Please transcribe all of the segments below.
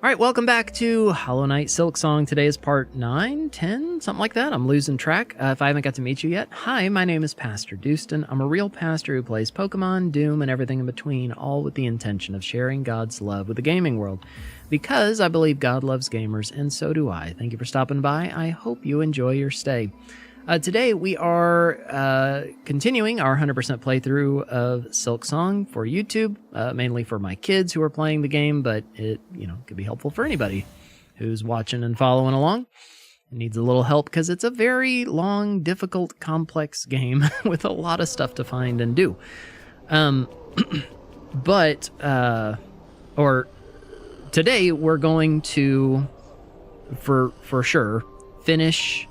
Alright, welcome back to Hollow Knight Silksong. Today is part 9, 10, something like that. I'm losing track if I haven't got to meet you yet. Hi, my name is Pastor Dustin. I'm a real pastor who plays Pokemon, Doom, and everything in between, all with the intention of sharing God's love with the gaming world. Because I believe God loves gamers, and so do I. Thank you for stopping by. I hope you enjoy your stay. Today we are continuing our 100% playthrough of Silksong for YouTube, mainly for my kids who are playing the game, but it, could be helpful for anybody who's watching and following along. It needs a little help because it's a very long, difficult, complex game with a lot of stuff to find and do. Today we're going to, for sure, finish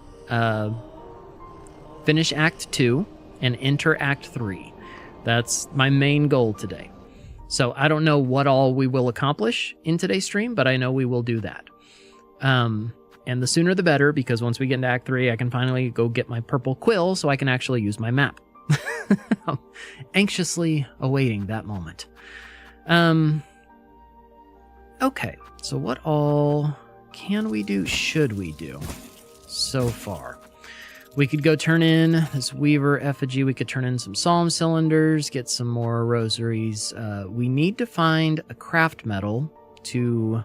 Act 2 and enter Act 3. That's my main goal today. So I don't know what all we will accomplish in today's stream, but I know we will do that. And the sooner the better, because once we get into Act 3, I can finally go get my purple quill so I can actually use my map. I'm anxiously awaiting that moment. Okay, so what all can we do, should we do so far? We could go turn in this Weaver effigy. We could turn in some Psalm cylinders, get some more rosaries. We need to find a craft metal to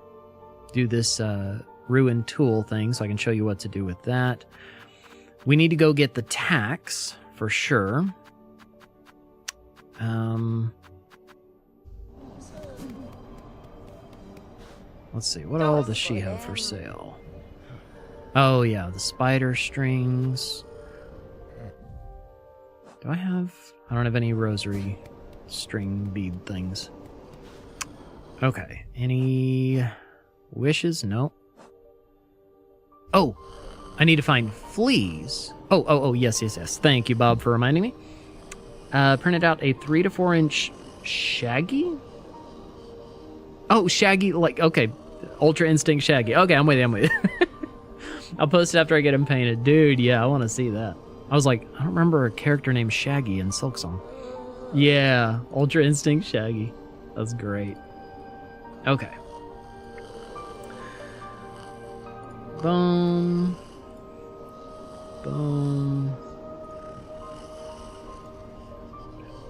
do this ruined tool thing, so I can show you what to do with that. We need to go get the tax, for sure. Let's see, what all does she have for sale? Oh yeah, the spider strings. I don't have any rosary string bead things. Okay, any wishes? No. Oh, I need to find fleas. Oh, yes. Thank you, Bob, for reminding me. Printed out a 3 to 4 inch Shaggy? Oh, Shaggy, okay. Ultra Instinct Shaggy. Okay, I'm with you. I'll post it after I get him painted. Dude, yeah, I want to see that. I was like, I don't remember a character named Shaggy in Silksong. Yeah, Ultra Instinct Shaggy. That's great. Okay. Boom. Boom.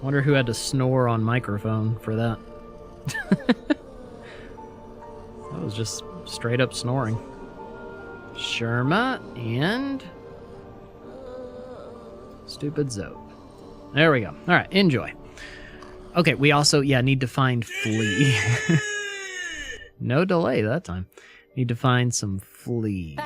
Wonder who had to snore on microphone for that. That was just straight up snoring. Sherma and Stupid Zoe. There we go. All right, enjoy. Okay, we also, need to find flea. No delay that time. Need to find some fleas.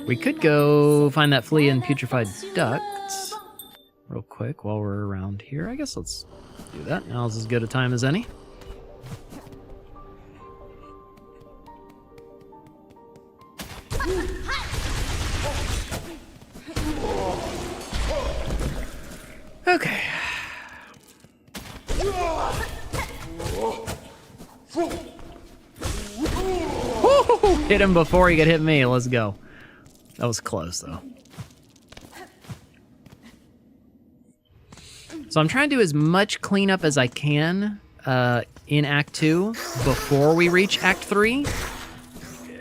We could go find that flea in Putrefied Ducts real quick while we're around here. I guess let's do that. Now's as good a time as any. Okay. Woo! Hit him before he could hit me. Let's go. That was close, though. So I'm trying to do as much cleanup as I can in Act 2 before we reach Act 3.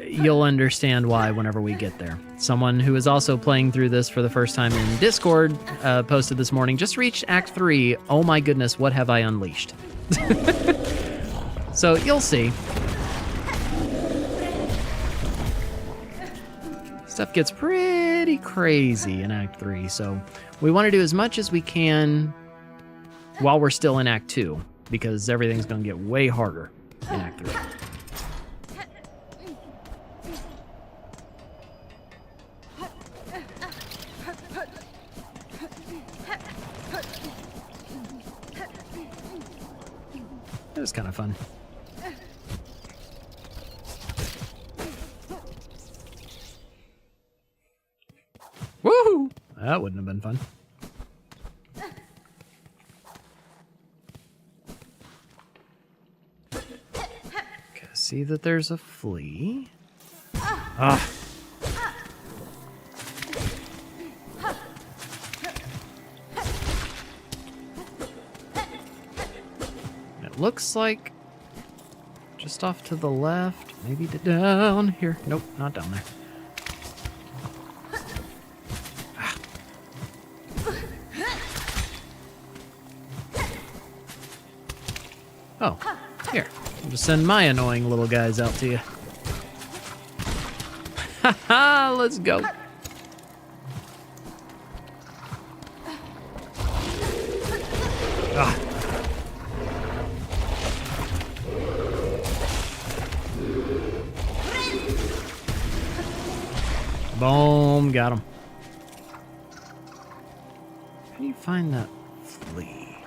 You'll understand why whenever we get there. Someone who is also playing through this for the first time in Discord posted this morning, just reached Act 3. Oh my goodness, what have I unleashed? So you'll see. Stuff gets pretty crazy in Act 3, so we want to do as much as we can while we're still in Act 2, because everything's going to get way harder in Act 3. It was kind of fun. Woohoo! That wouldn't have been fun. Okay, see that there's a flea. Ah. looks like just off to the left, maybe down here. Nope, not down there. Ah. Oh, here. I'll just send my annoying little guys out to you. Haha, let's go. Ah. Boom, got him. How do you find that flea?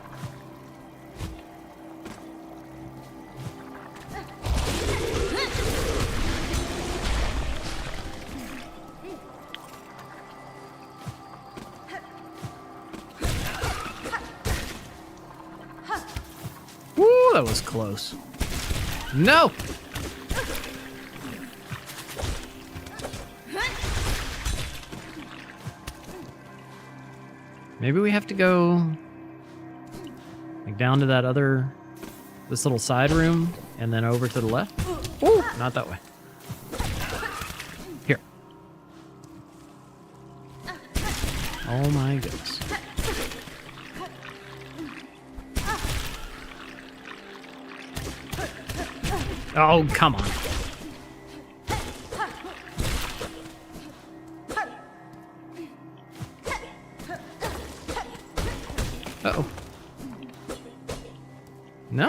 Woo, that was close. No! Maybe we have to go like down to that this little side room and then over to the left. Ooh, not that way. Here. Oh my goodness. Oh, come on. Uh-oh. No?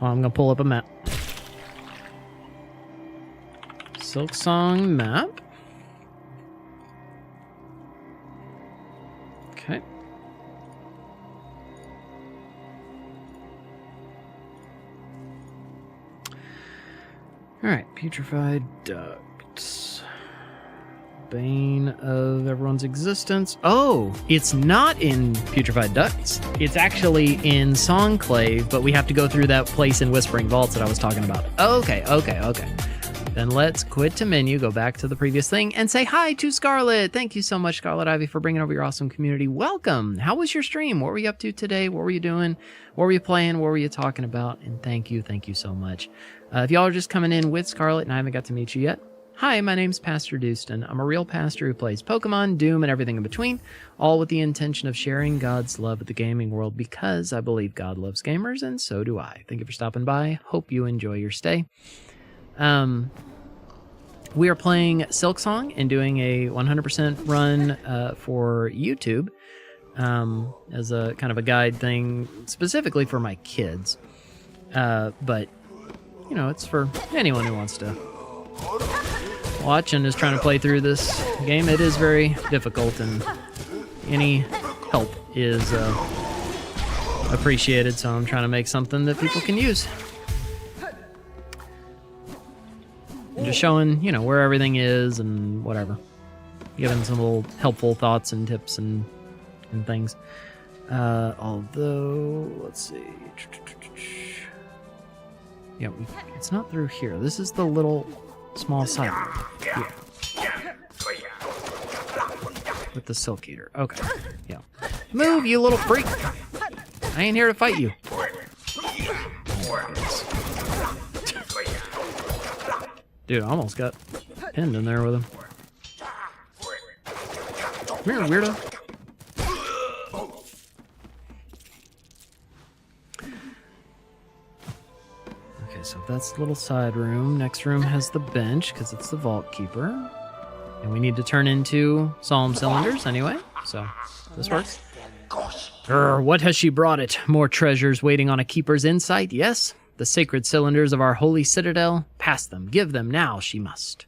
Well, I'm gonna pull up a map. Silksong map. Okay. Alright, putrefied ducts. Bane of everyone's existence. Oh, it's not in Putrefied Ducts. It's actually in Songclave, but we have to go through that place in Whispering Vaults that I was talking about. Okay. Then let's quit to menu, go back to the previous thing, and say hi to Scarlet. Thank you so much, Scarlet Ivy, for bringing over your awesome community. Welcome. How was your stream? What were you up to today? What were you doing? What were you playing? What were you talking about? And thank you so much. If y'all are just coming in with Scarlet and I haven't got to meet you yet, hi, my name's Pastor Dustin. I'm a real pastor who plays Pokemon, Doom, and everything in between, all with the intention of sharing God's love of the gaming world because I believe God loves gamers, and so do I. Thank you for stopping by. Hope you enjoy your stay. We are playing Silksong and doing a 100% run for YouTube as a kind of a guide thing, specifically for my kids. But, you know, it's for anyone who wants to watch and is trying to play through this game. It is very difficult, and any help is appreciated, so I'm trying to make something that people can use. And just showing, you know, where everything is and whatever. Giving some little helpful thoughts and tips and things. Although, let's see. Yeah, it's not through here. This is the little small side here. With the Silk Eater. Okay. Yeah. Move, you little freak! I ain't here to fight you. Dude, I almost got pinned in there with him. Come here, weirdo. Okay, so that's the little side room. Next room has the bench, because it's the Vault Keeper. And we need to turn into Psalm cylinders anyway, so this works. What has she brought it? More treasures waiting on a keeper's insight, yes? The sacred cylinders of our holy citadel? Pass them, give them, now she must.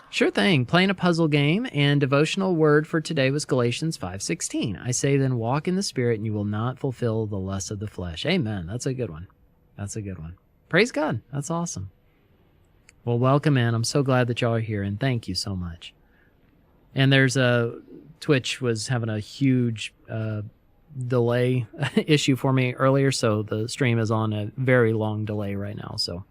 Sure thing, playing a puzzle game, and devotional word for today was Galatians 5:16. I say then, walk in the Spirit, and you will not fulfill the lust of the flesh. Amen, that's a good one. That's a good one. Praise God, that's awesome. Well, welcome in. I'm so glad that y'all are here, and thank you so much. And there's Twitch was having a huge delay issue for me earlier, so the stream is on a very long delay right now. So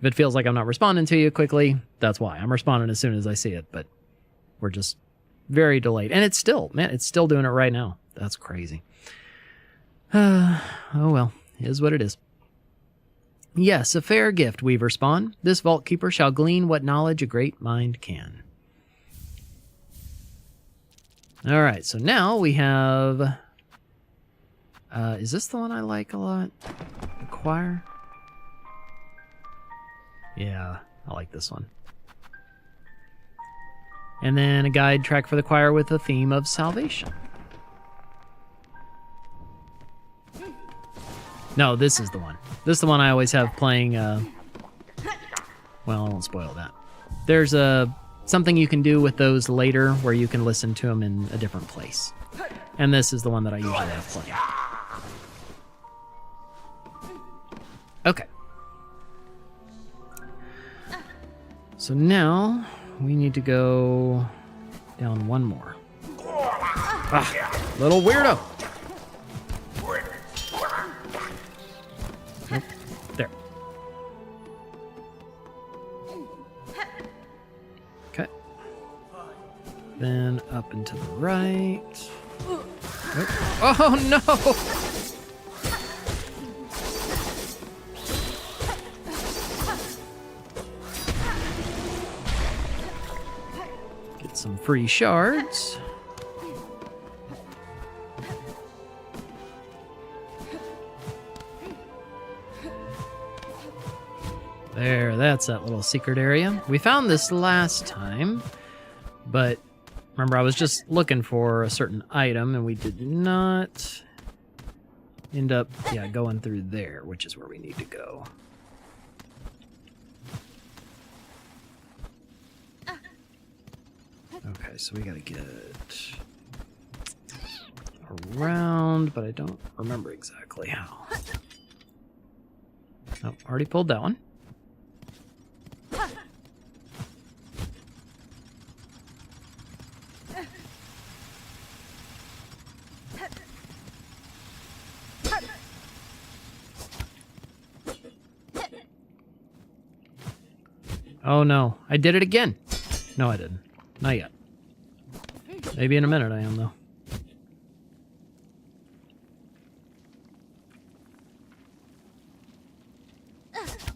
if it feels like I'm not responding to you quickly, that's why. I'm responding as soon as I see it, but we're just Very delayed. And it's still doing it right now. That's crazy. Oh well, is what it is. Yes, a fair gift, Weaver Spawn. This vault keeper shall glean what knowledge a great mind can. All right, so now we have... is this the one I like a lot? The choir? Yeah, I like this one. And then a guide track for the choir with a theme of salvation. No, this is the one. This is the one I always have playing, well, I won't spoil that. There's something you can do with those later where you can listen to them in a different place. And this is the one that I usually have playing. Okay. So now we need to go down one more. Ah, little weirdo. Nope. There. Okay. Then up and to the right. Oh no! Get some free shards. There, that's that little secret area. We found this last time, but remember I was just looking for a certain item and we did not end up, going through there, which is where we need to go. Okay, so we gotta get around, but I don't remember exactly how. Oh, already pulled that one. Oh no, I did it again. No, I didn't. Not yet. Maybe in a minute I am, though.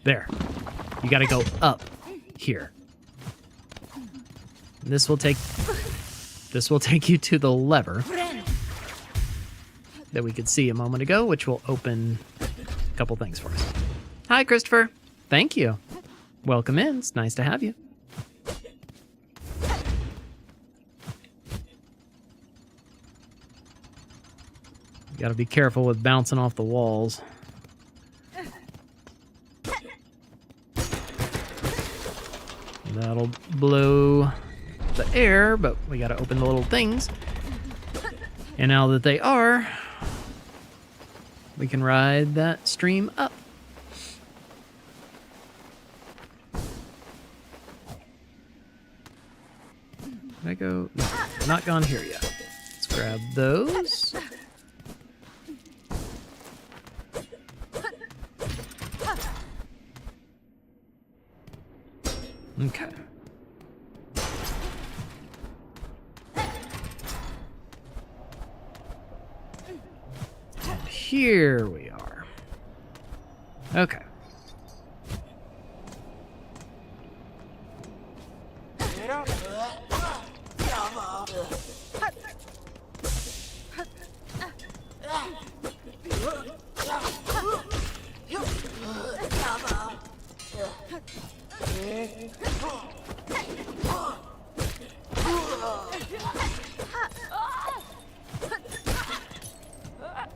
There. You gotta go up here. This will take you to the lever that we could see a moment ago, which will open a couple things for us. Hi, Christopher. Thank you. Welcome in. It's nice to have you. You gotta be careful with bouncing off the walls. That'll blow the air, but we gotta open the little things. And now that they are, we can ride that stream up. Did I go? No, not gone here yet. Let's grab those. Okay. And here we are. Okay.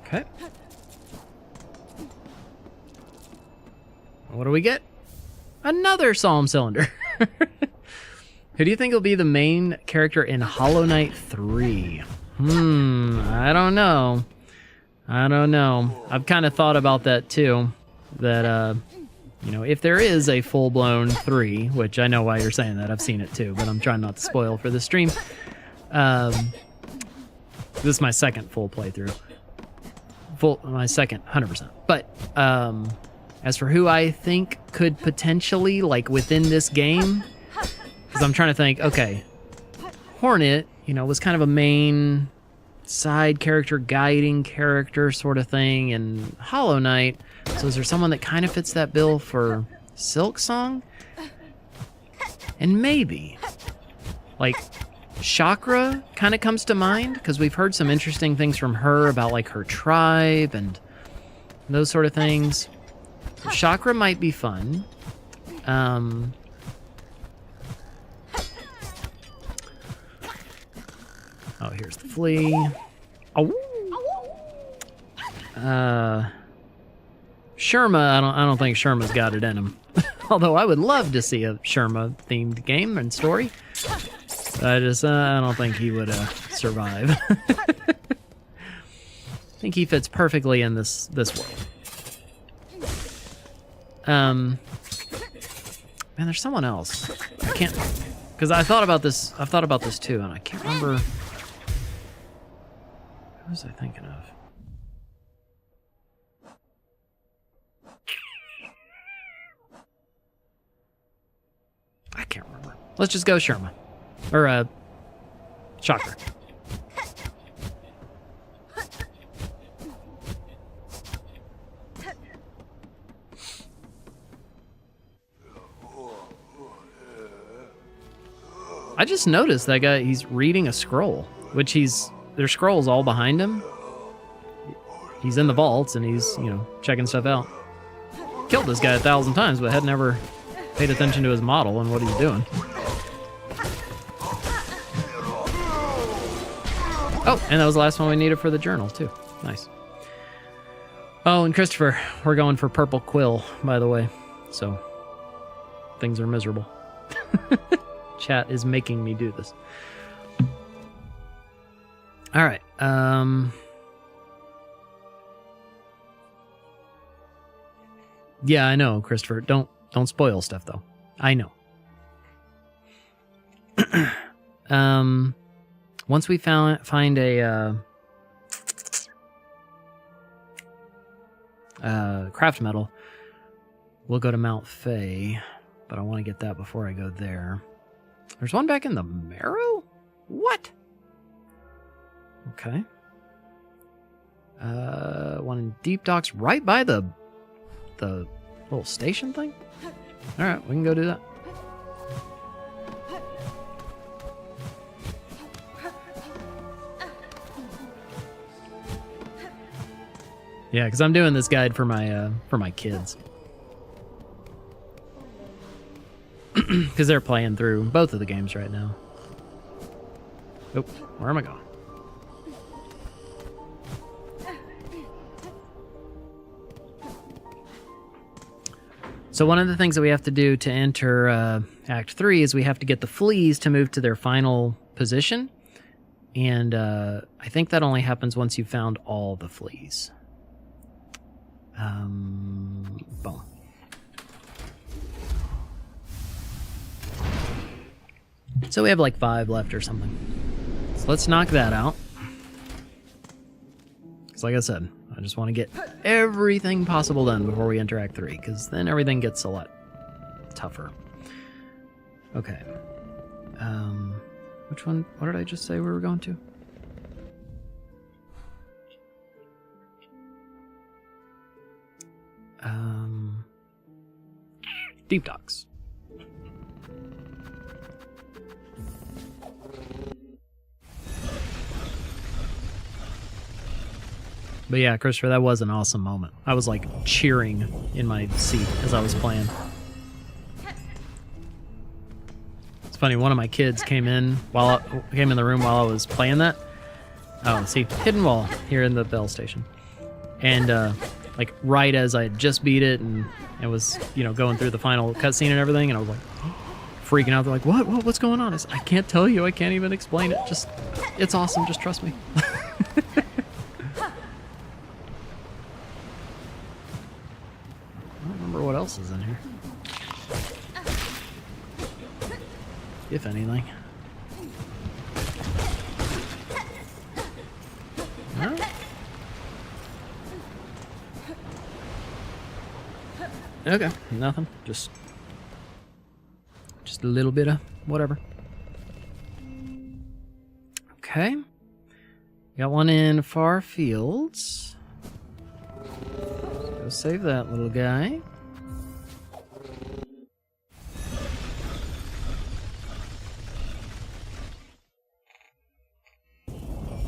Okay. What do we get? Another Psalm Cylinder. Who do you think will be the main character in Hollow Knight 3? I don't know. I've kind of thought about that too. That, if there is a full-blown 3, which I know why you're saying that, I've seen it too, but I'm trying not to spoil for the stream. This is my second full playthrough. My second, 100%. But, as for who I think could potentially, within this game, because I'm trying to think, okay, Hornet was kind of a main side character, guiding character sort of thing in Hollow Knight. So is there someone that kind of fits that bill for Silksong? And maybe, like, Chakra kind of comes to mind, because we've heard some interesting things from her about, like, her tribe and those sort of things. So Chakra might be fun. Oh, here's the flea. Oh. Sherma, I don't think Sherma's got it in him. Although I would love to see a Sherma-themed game and story. I don't think he would survive. I think he fits perfectly in this world. Man, there's someone else. I can't, because I thought about this. I've thought about this too, and I can't remember. Who was I thinking of? I can't remember. Let's just go Sherma. Or, Chakra. I just noticed that guy, he's reading a scroll, which there's scrolls all behind him. He's in the vaults and he's, checking stuff out. Killed this guy 1,000 times, but had never paid attention to his model and what he's doing. Oh, and that was the last one we needed for the journal, too. Nice. Oh, and Christopher, we're going for Purple Quill, by the way. So, things are miserable. Chat is making me do this. All right. Yeah, I know, Christopher. Don't spoil stuff, though. I know. Once we find a craft metal, we'll go to Mount Faye, but I want to get that before I go there. There's one back in the Marrow? What? Okay. One in Deep Docks right by the little station thing? Alright, we can go do that. Yeah, because I'm doing this guide for my kids. Because they're playing through both of the games right now. Oh, where am I going? So one of the things that we have to do to enter Act 3 is we have to get the fleas to move to their final position. And I think that only happens once you've found all the fleas. Boom. So we have like 5 left or something. So let's knock that out. Because like I said, I just want to get everything possible done before we enter Act 3, because then everything gets a lot tougher. Okay. Which one? What did I just say we were going to? Deep Docks. But yeah, Christopher, that was an awesome moment. I was like cheering in my seat as I was playing. It's funny, one of my kids came in the room while I was playing that. Oh, see, hidden wall here in the Bell Station. And like right as I had just beat it and it was, going through the final cutscene and everything, and I was like freaking out. They're like, what's going on? I can't tell you. I can't even explain it. It's awesome. Just trust me. I don't remember what else is in here. If anything. No? Okay, nothing. Just a little bit of whatever. Okay. Got one in Far Fields. Go save that little guy.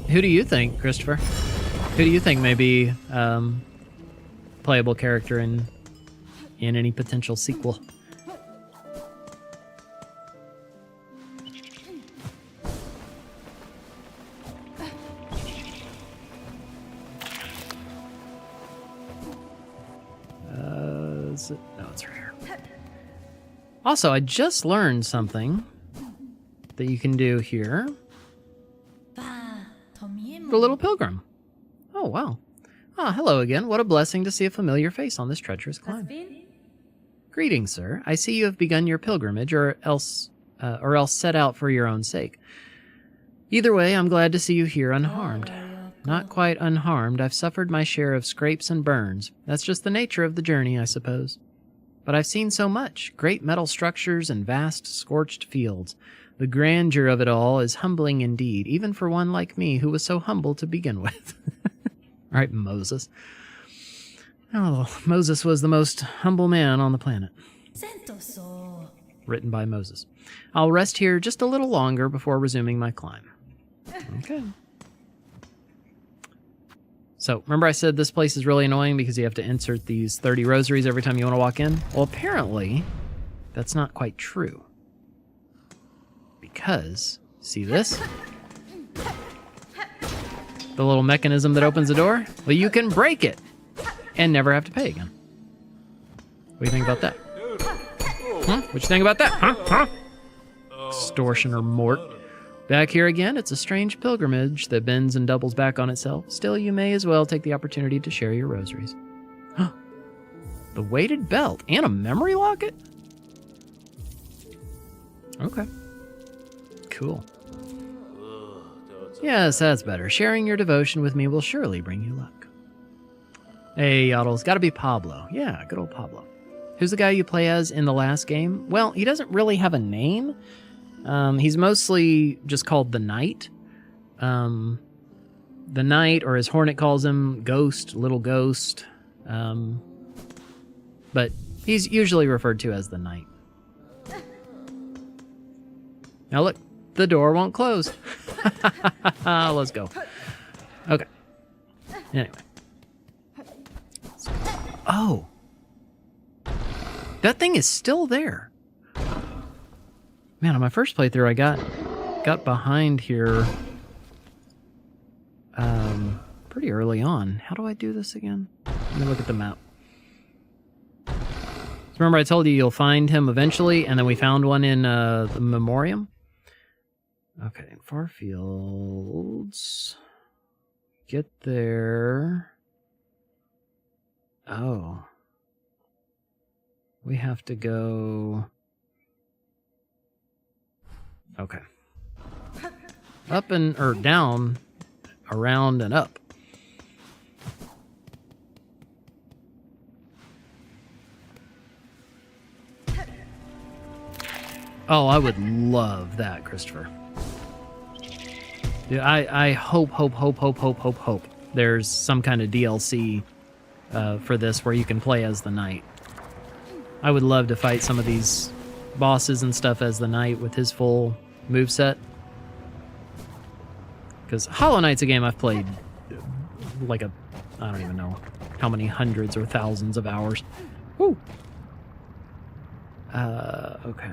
Who do you think, Christopher? Who do you think may be playable character in any potential sequel? No, it's right here. Also, I just learned something that you can do here. The little pilgrim. Oh, wow. Ah, hello again. What a blessing to see a familiar face on this treacherous climb. Greetings, sir. I see you have begun your pilgrimage, or else set out for your own sake. Either way, I'm glad to see you here unharmed. Not quite unharmed. I've suffered my share of scrapes and burns. That's just the nature of the journey, I suppose. But I've seen so much. Great metal structures and vast scorched fields. The grandeur of it all is humbling indeed, even for one like me who was so humble to begin with. All right, Moses. Oh, Moses was the most humble man on the planet. Written by Moses. I'll rest here just a little longer before resuming my climb. Okay. So, remember I said this place is really annoying because you have to insert these 30 rosaries every time you want to walk in? Well, apparently, that's not quite true. Because, see this? The little mechanism that opens the door? Well, you can break it and never have to pay again. What do you think about that? What you think about that? Huh? Extortioner Mort. Back here again, it's a strange pilgrimage that bends and doubles back on itself. Still, you may as well take the opportunity to share your rosaries. Huh. The weighted belt and a memory locket? Okay. Cool. Yes, that's better. Sharing your devotion with me will surely bring you luck. Hey, Yoddles. Gotta be Pablo. Yeah, good old Pablo. Who's the guy you play as in the last game? Well, he doesn't really have a name. He's mostly just called the Knight. The Knight, or as Hornet calls him, Ghost, Little Ghost. But he's usually referred to as the Knight. Now look, the door won't close. Let's go. Okay. Anyway. Oh. That thing is still there. Man, on my first playthrough, I got behind here pretty early on. How do I do this again? Let me look at the map. So remember I told you you'll find him eventually, and then we found one in the Memoriam? Okay, Far Fields. Get there. Oh. We have to go... Okay. Up and, or down, around and up. Oh, I would love that, Christopher. Yeah, I hope there's some kind of DLC for this where you can play as the Knight. I would love to fight some of these bosses and stuff as the Knight with his full moveset. Because Hollow Knight's a game I've played like I don't even know how many hundreds or thousands of hours. Woo! Okay.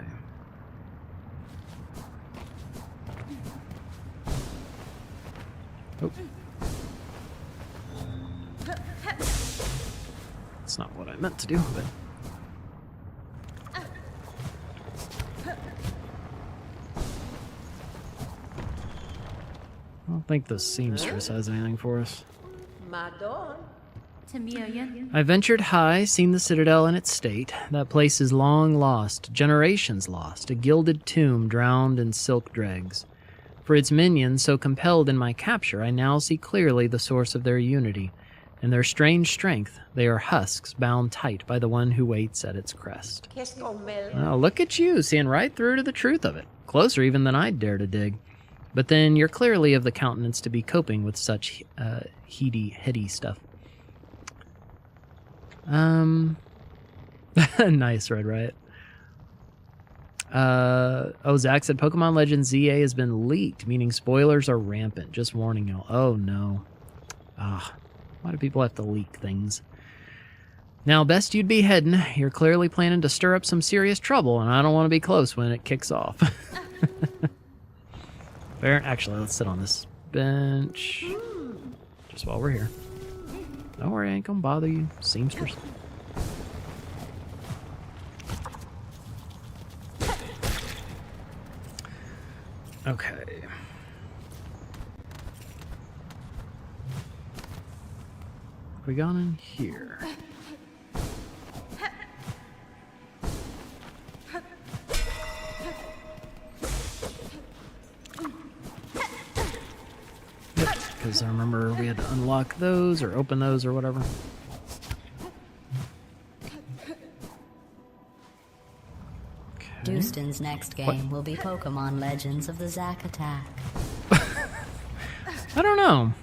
Oh. That's not what I meant to do, but... I don't think the seamstress has anything for us. I ventured high, seen the citadel in its state. That place is long lost, generations lost, a gilded tomb drowned in silk dregs. For its minions, so compelled in my capture, I now see clearly the source of their unity. In their strange strength, they are husks bound tight by the one who waits at its crest. Oh, look at you, seeing right through to the truth of it. Closer even than I'd dare to dig. But then you're clearly of the countenance to be coping with such heady stuff. Nice, Red Riot. Zach said Pokemon Legends ZA has been leaked, meaning spoilers are rampant. Just warning y'all. Oh, no. Why do people have to leak things? Now, best you'd be heading. You're clearly planning to stir up some serious trouble, and I don't want to be close when it kicks off. Fair. Actually, let's sit on this bench. Just while we're here. Don't worry, I ain't gonna bother you, seamstress. Okay. We gone in here. Yep, because I remember we had to unlock those or open those or whatever. Dustin's next game will be Pokemon Legends of the Zack Attack. I don't know.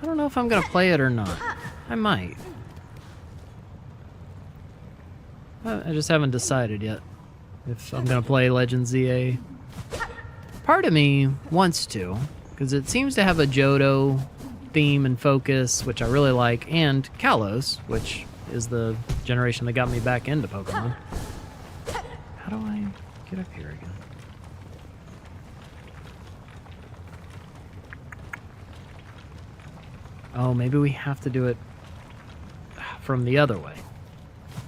I don't know if I'm going to play it or not. I might. I just haven't decided yet if I'm going to play Legends ZA. Part of me wants to, because it seems to have a Johto theme and focus, which I really like, and Kalos, which is the generation that got me back into Pokemon. How do I get up here again? Oh, maybe we have to do it from the other way.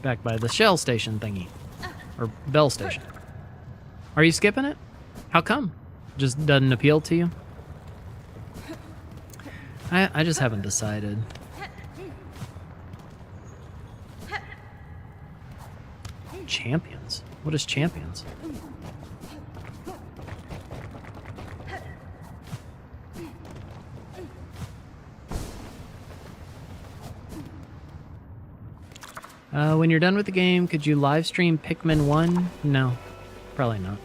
Back by the shell station thingy. Or bell station. Are you skipping it? How come? Just doesn't appeal to you? I just haven't decided. Champions? What is champions? When you're done with the game, could you live stream Pikmin 1? No, probably not.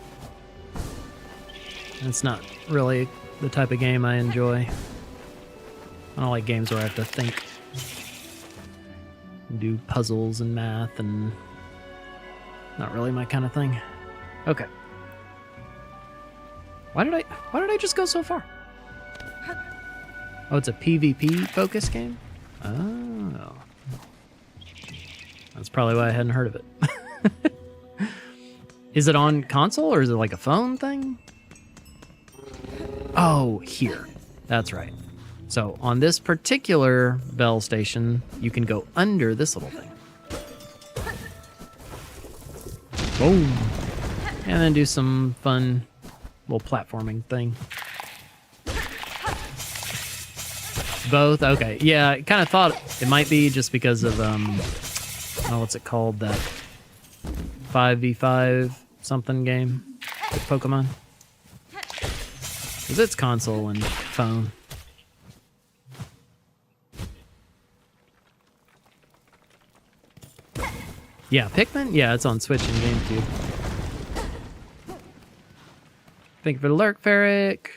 It's not really the type of game I enjoy. I don't like games where I have to think. Do puzzles and math and... Not really my kind of thing. Okay. Why did I just go so far? Oh, it's a PvP focus game? Oh. That's probably why I hadn't heard of it. Is it on console or is it like a phone thing? Oh, here. That's right. So on this particular bell station, you can go under this little thing. Boom. And then do some fun little platforming thing. Both? Okay. Yeah, I kind of thought it might be just because of, oh, what's it called? That 5v5 something game with Pokemon. Because it's console and phone. Yeah, Pikmin? Yeah, it's on Switch and GameCube. Thank you for the lurk, Ferric.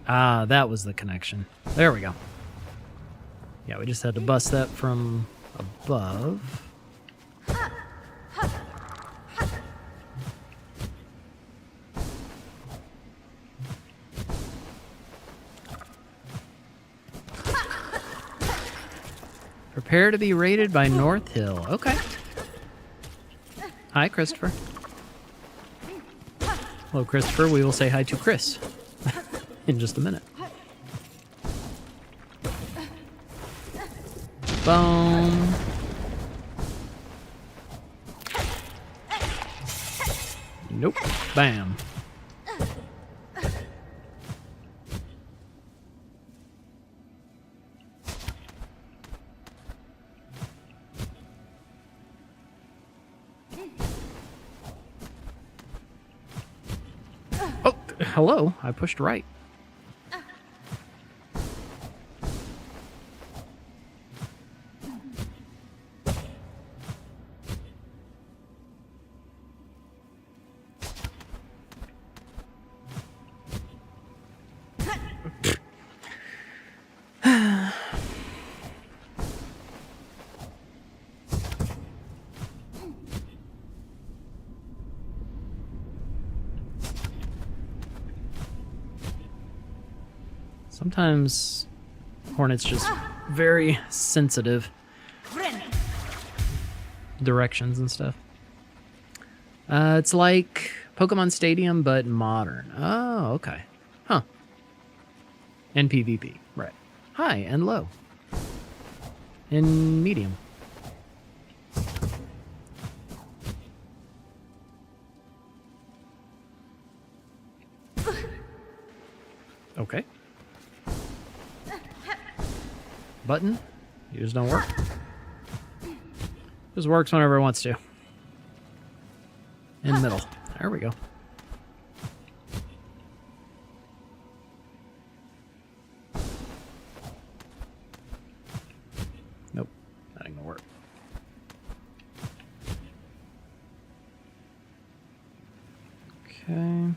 Ah, that was the connection. There we go. Yeah, we just had to bust that from above. Prepare to be raided by North Hill. Okay. Hi, Christopher. Hello, Christopher. We will say hi to Chris in just a minute. Boom. Nope. Bam. Oh, hello. I pushed right. Sometimes Hornet's just very sensitive. Directions and stuff. It's like Pokemon Stadium, but modern. Oh, okay. Huh. And PvP. Right. High and low. And medium. Okay. Button? Yours don't work. Just works whenever it wants to. In the middle. There we go. Nope. That ain't gonna work. Okay.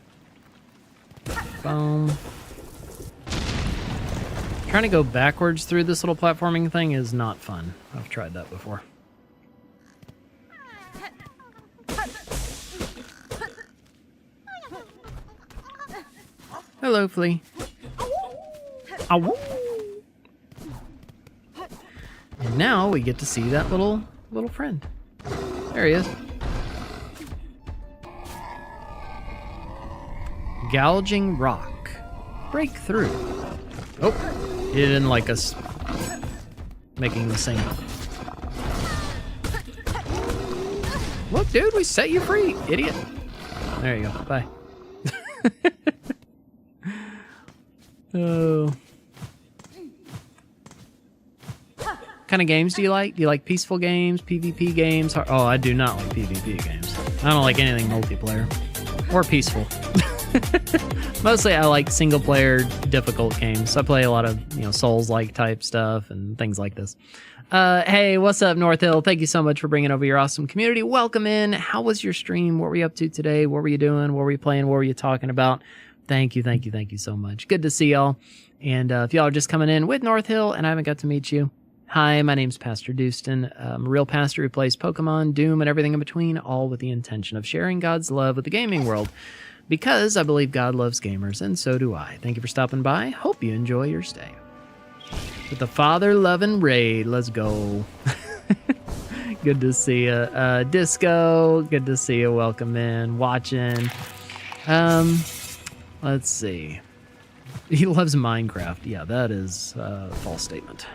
Boom. Trying to go backwards through this little platforming thing is not fun. I've tried that before. Hello, Flea. Ow. And now we get to see that little friend. There he is. Gouging rock. Break through. Oh, he didn't like us making the same. Look, dude, we set you free, idiot. There you go. Bye. Oh. What kind of games do you like? Do you like peaceful games, PvP games? Oh, I do not like PvP games. I don't like anything multiplayer or peaceful. Mostly I like single player difficult games. I play a lot of, Souls-like type stuff and things like this. Hey, what's up, North Hill? Thank you so much for bringing over your awesome community. Welcome in. How was your stream? What were you up to today? What were you doing? What were you playing? What were you talking about? Thank you so much. Good to see y'all. And if y'all are just coming in with North Hill and I haven't got to meet you, hi, my name's Pastor Dustin. I'm a real pastor who plays Pokemon, Doom, and everything in between, all with the intention of sharing God's love with the gaming world. Because I believe God loves gamers, and so do I. Thank you for stopping by. Hope you enjoy your stay. With the father-loving raid, let's go. Good to see you. Disco, good to see you. Welcome in. Watching. Let's see. He loves Minecraft. Yeah, that is a false statement.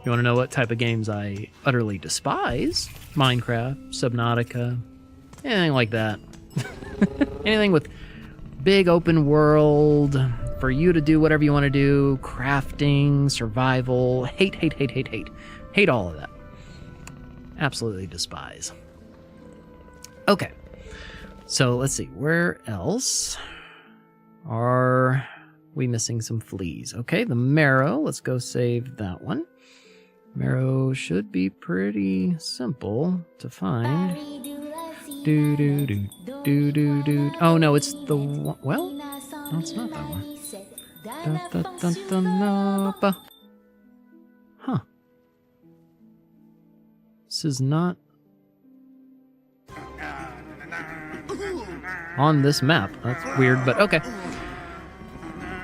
You want to know what type of games I utterly despise? Minecraft, Subnautica, anything like that. Anything with big open world, for you to do whatever you want to do, crafting, survival, hate. Hate all of that. Absolutely despise. Okay. So let's see, where else are we missing some fleas? Okay, the marrow, let's go save that one. Marrow should be pretty simple to find. Oh no, it's the one. Well, no, it's not that one. Huh. This is not on this map. That's weird, but okay.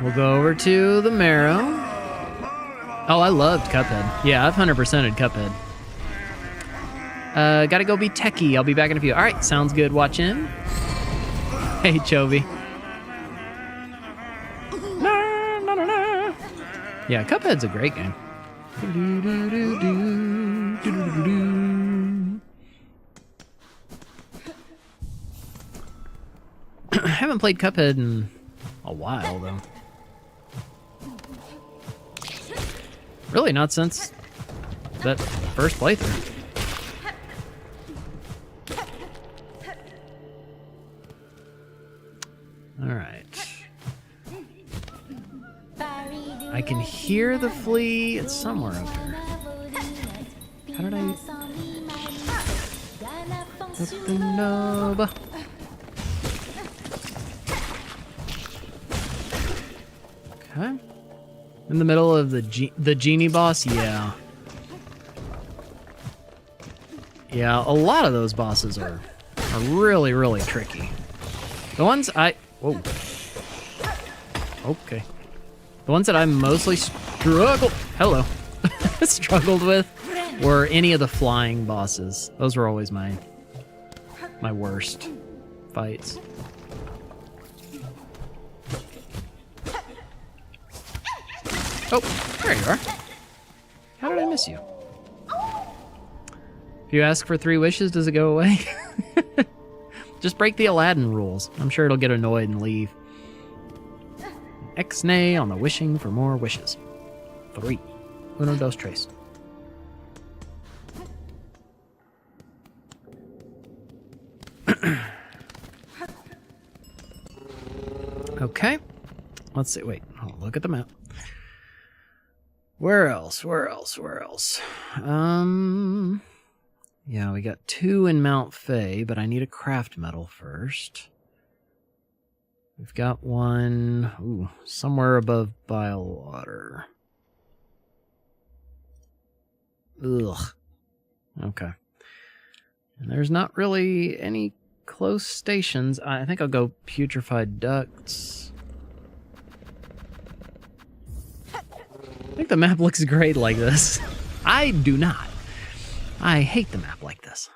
We'll go over to the marrow. Oh, I loved Cuphead. Yeah, I've 100%ed Cuphead. Gotta go be techie. I'll be back in a few. All right, sounds good. Watch in. Hey, Chovy. Yeah, Cuphead's a great game. I haven't played Cuphead in a while, though. Really, not since that first playthrough. All right. I can hear the flea. It's somewhere up here. How did I... Okay. In the middle of the genie boss, yeah. Yeah, a lot of those bosses are really, really tricky. The ones Whoa. Okay. The ones that I mostly struggled with were any of the flying bosses. Those were always my worst fights. Oh, there you are. How did I miss you? If you ask for 3 wishes, does it go away? Just break the Aladdin rules. I'm sure it'll get annoyed and leave. X-nay on the wishing for more wishes. 3. Uno, dos, tres. Okay. Let's see. Wait. Oh, look at the map. Where else? Yeah, we got 2 in Mount Fay, but I need a craft metal first. We've got 1, somewhere above Bilewater. Ugh. Okay. And there's not really any close stations. I think I'll go Putrefied Ducts. I think the map looks great like this. I do not. I hate the map like this.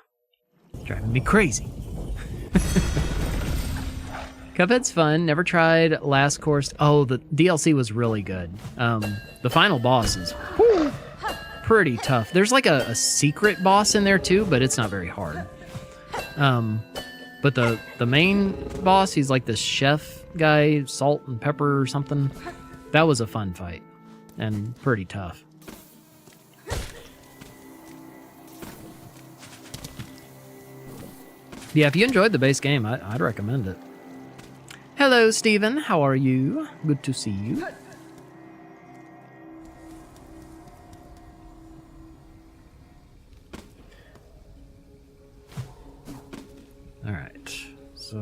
It's driving me crazy. Cuphead's fun. Never tried Last Course. Oh, the DLC was really good. The final boss is pretty tough. There's like a secret boss in there too, but it's not very hard. But the main boss, he's like this chef guy, salt and pepper or something. That was a fun fight and pretty tough. Yeah, if you enjoyed the base game, I'd recommend it. Hello, Steven. How are you? Good to see you. All right. So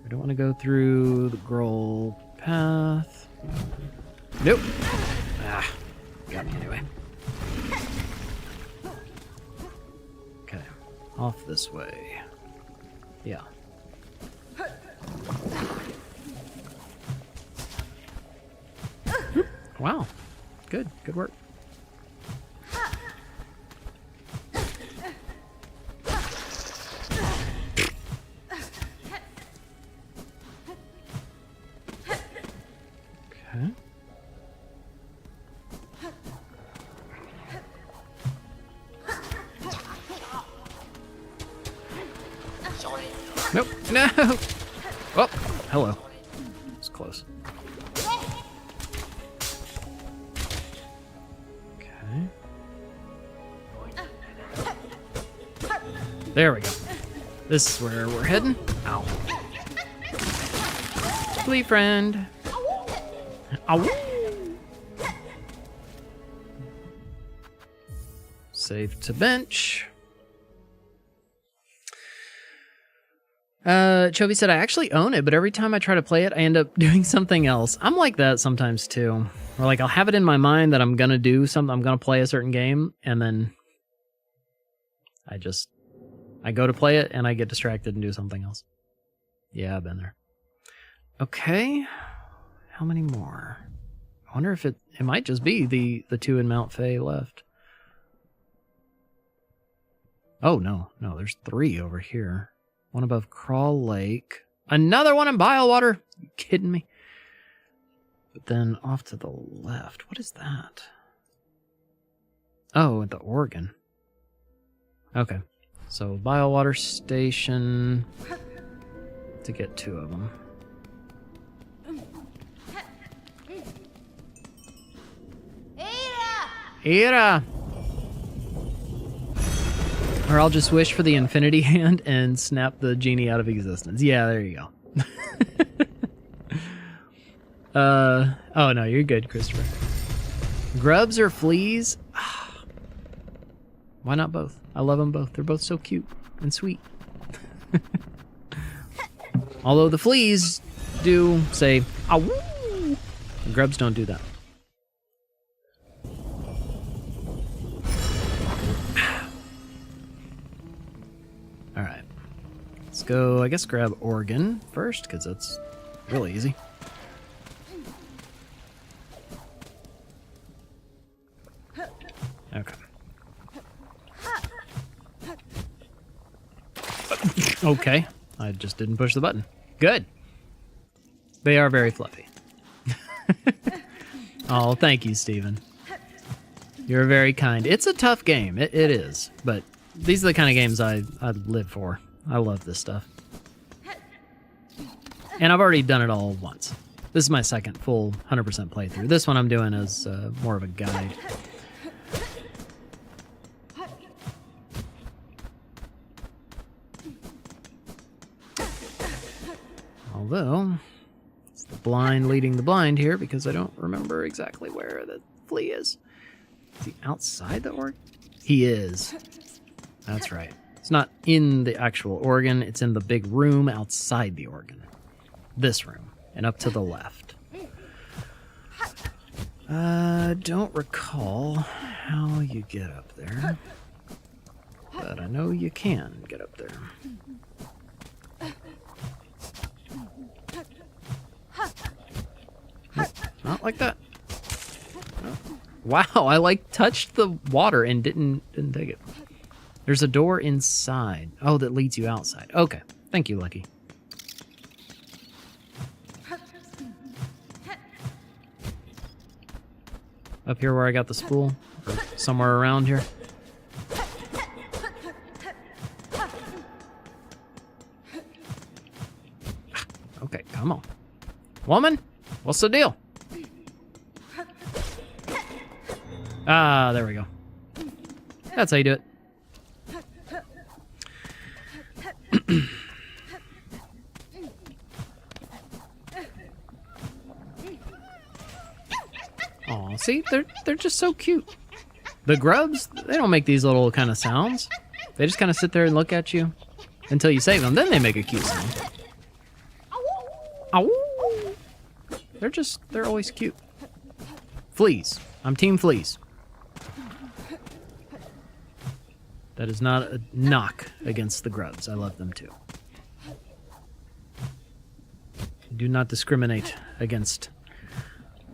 we don't want to go through the Grohl path. Nope. Ah, got me anyway. Okay, off this way. Yeah. Wow. Good work. Okay. Nope. No. Oh, hello. It's close. Okay. There we go. This is where we're heading. Ow. Flee friend. Ow. Save to bench. Chovy said, I actually own it, but every time I try to play it, I end up doing something else. I'm like that sometimes too. Or like I'll have it in my mind that I'm gonna do something, I'm gonna play a certain game, and then I go to play it and I get distracted and do something else. Yeah, I've been there. Okay. How many more? I wonder if it might just be the 2 in Mount Fay left. Oh, no, there's 3 over here. One above Crawl Lake. Another one in Bilewater. Are you kidding me? But then off to the left. What is that? Oh, at the Oregon. Okay. So Bilewater Station to get 2 of them. Ira! Or I'll just wish for the infinity hand and snap the genie out of existence. Yeah, there you go. Oh no, you're good, Christopher. Grubs or fleas? Why not both? I love them both. They're both so cute and sweet. Although the fleas do say, "Ow!" The grubs don't do that. go, I guess, grab organ first, because that's really easy. Okay. Okay, I just didn't push the button. Good. They are very fluffy. Oh, thank you, Steven. You're very kind. It's a tough game. It is. But these are the kind of games I live for. I love this stuff. And I've already done it all once. This is my second full 100% playthrough. This one I'm doing as more of a guide. Although, it's the blind leading the blind here because I don't remember exactly where the flea is. Is he outside the organ? He is. That's right. It's not in the actual organ. It's in the big room outside the organ. This room. And up to the left. Don't recall how you get up there. But I know you can get up there. Not like that. No. Wow, I like touched the water and didn't take it. There's a door inside. Oh, that leads you outside. Okay. Thank you, Lucky. Up here where I got the spool? Or somewhere around here? Okay, come on. Woman, what's the deal? Ah, there we go. That's how you do it. Aw, see, they're just so cute. The grubs, they don't make these little kind of sounds. They just kind of sit there and look at you until you save them. Then they make a cute sound. Ow! They're always cute. Fleas. I'm team fleas. That is not a knock against the grubs. I love them too. Do not discriminate against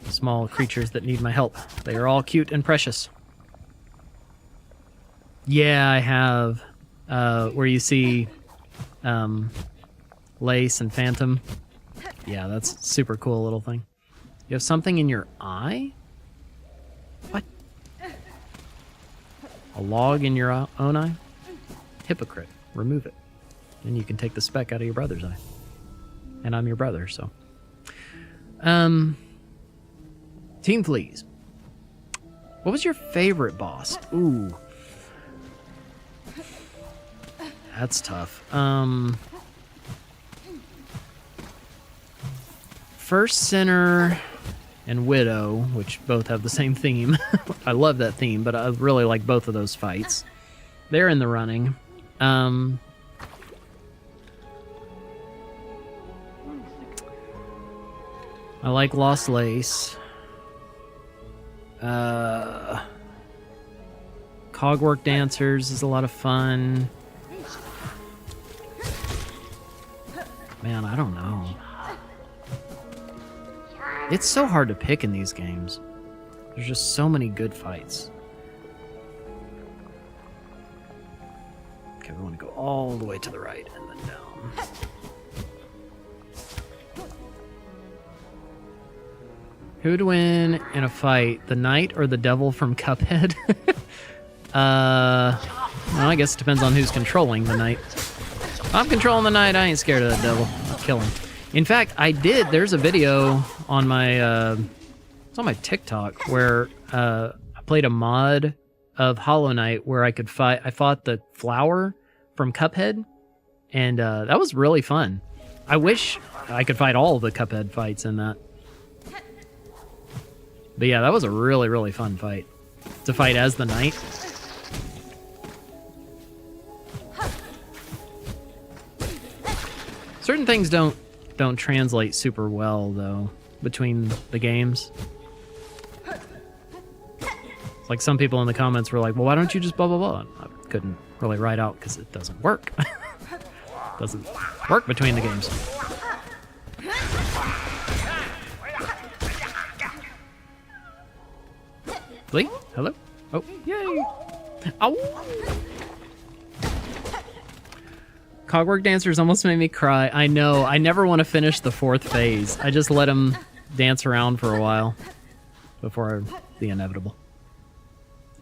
small creatures that need my help. They are all cute and precious. Yeah, I have. Where you see Lace and Phantom. Yeah, that's a super cool little thing. You have something in your eye? What? A log in your own eye? Hypocrite. Remove it. Then you can take the speck out of your brother's eye. And I'm your brother, so. Team Fleas. What was your favorite boss? Ooh. That's tough. First Sinner and Widow, which both have the same theme. I love that theme, but I really like both of those fights. They're in the running. I like Lost Lace. Cogwork Dancers is a lot of fun. Man, I don't know. It's so hard to pick in these games. There's just so many good fights. Okay, we want to go all the way to the right and then down. Who'd win in a fight, the knight or the devil from Cuphead? Well, I guess it depends on who's controlling the knight. If I'm controlling the knight, I ain't scared of that devil. I'll kill him. In fact, there's a video on my, it's on my TikTok where I played a mod of Hollow Knight where I fought the flower from Cuphead, and that was really fun. I wish I could fight all of the Cuphead fights in that. But yeah, that was a really, really fun fight. To fight as the knight. Certain things don't translate super well, though, between the games. It's like some people in the comments were like, well, why don't you just blah, blah, blah? I couldn't really write out because it doesn't work. Doesn't work between the games. Lee? Hello? Oh, yay! Ow! Cogwork Dancers almost made me cry. I know. I never want to finish the 4th phase. I just let him dance around for a while before the inevitable.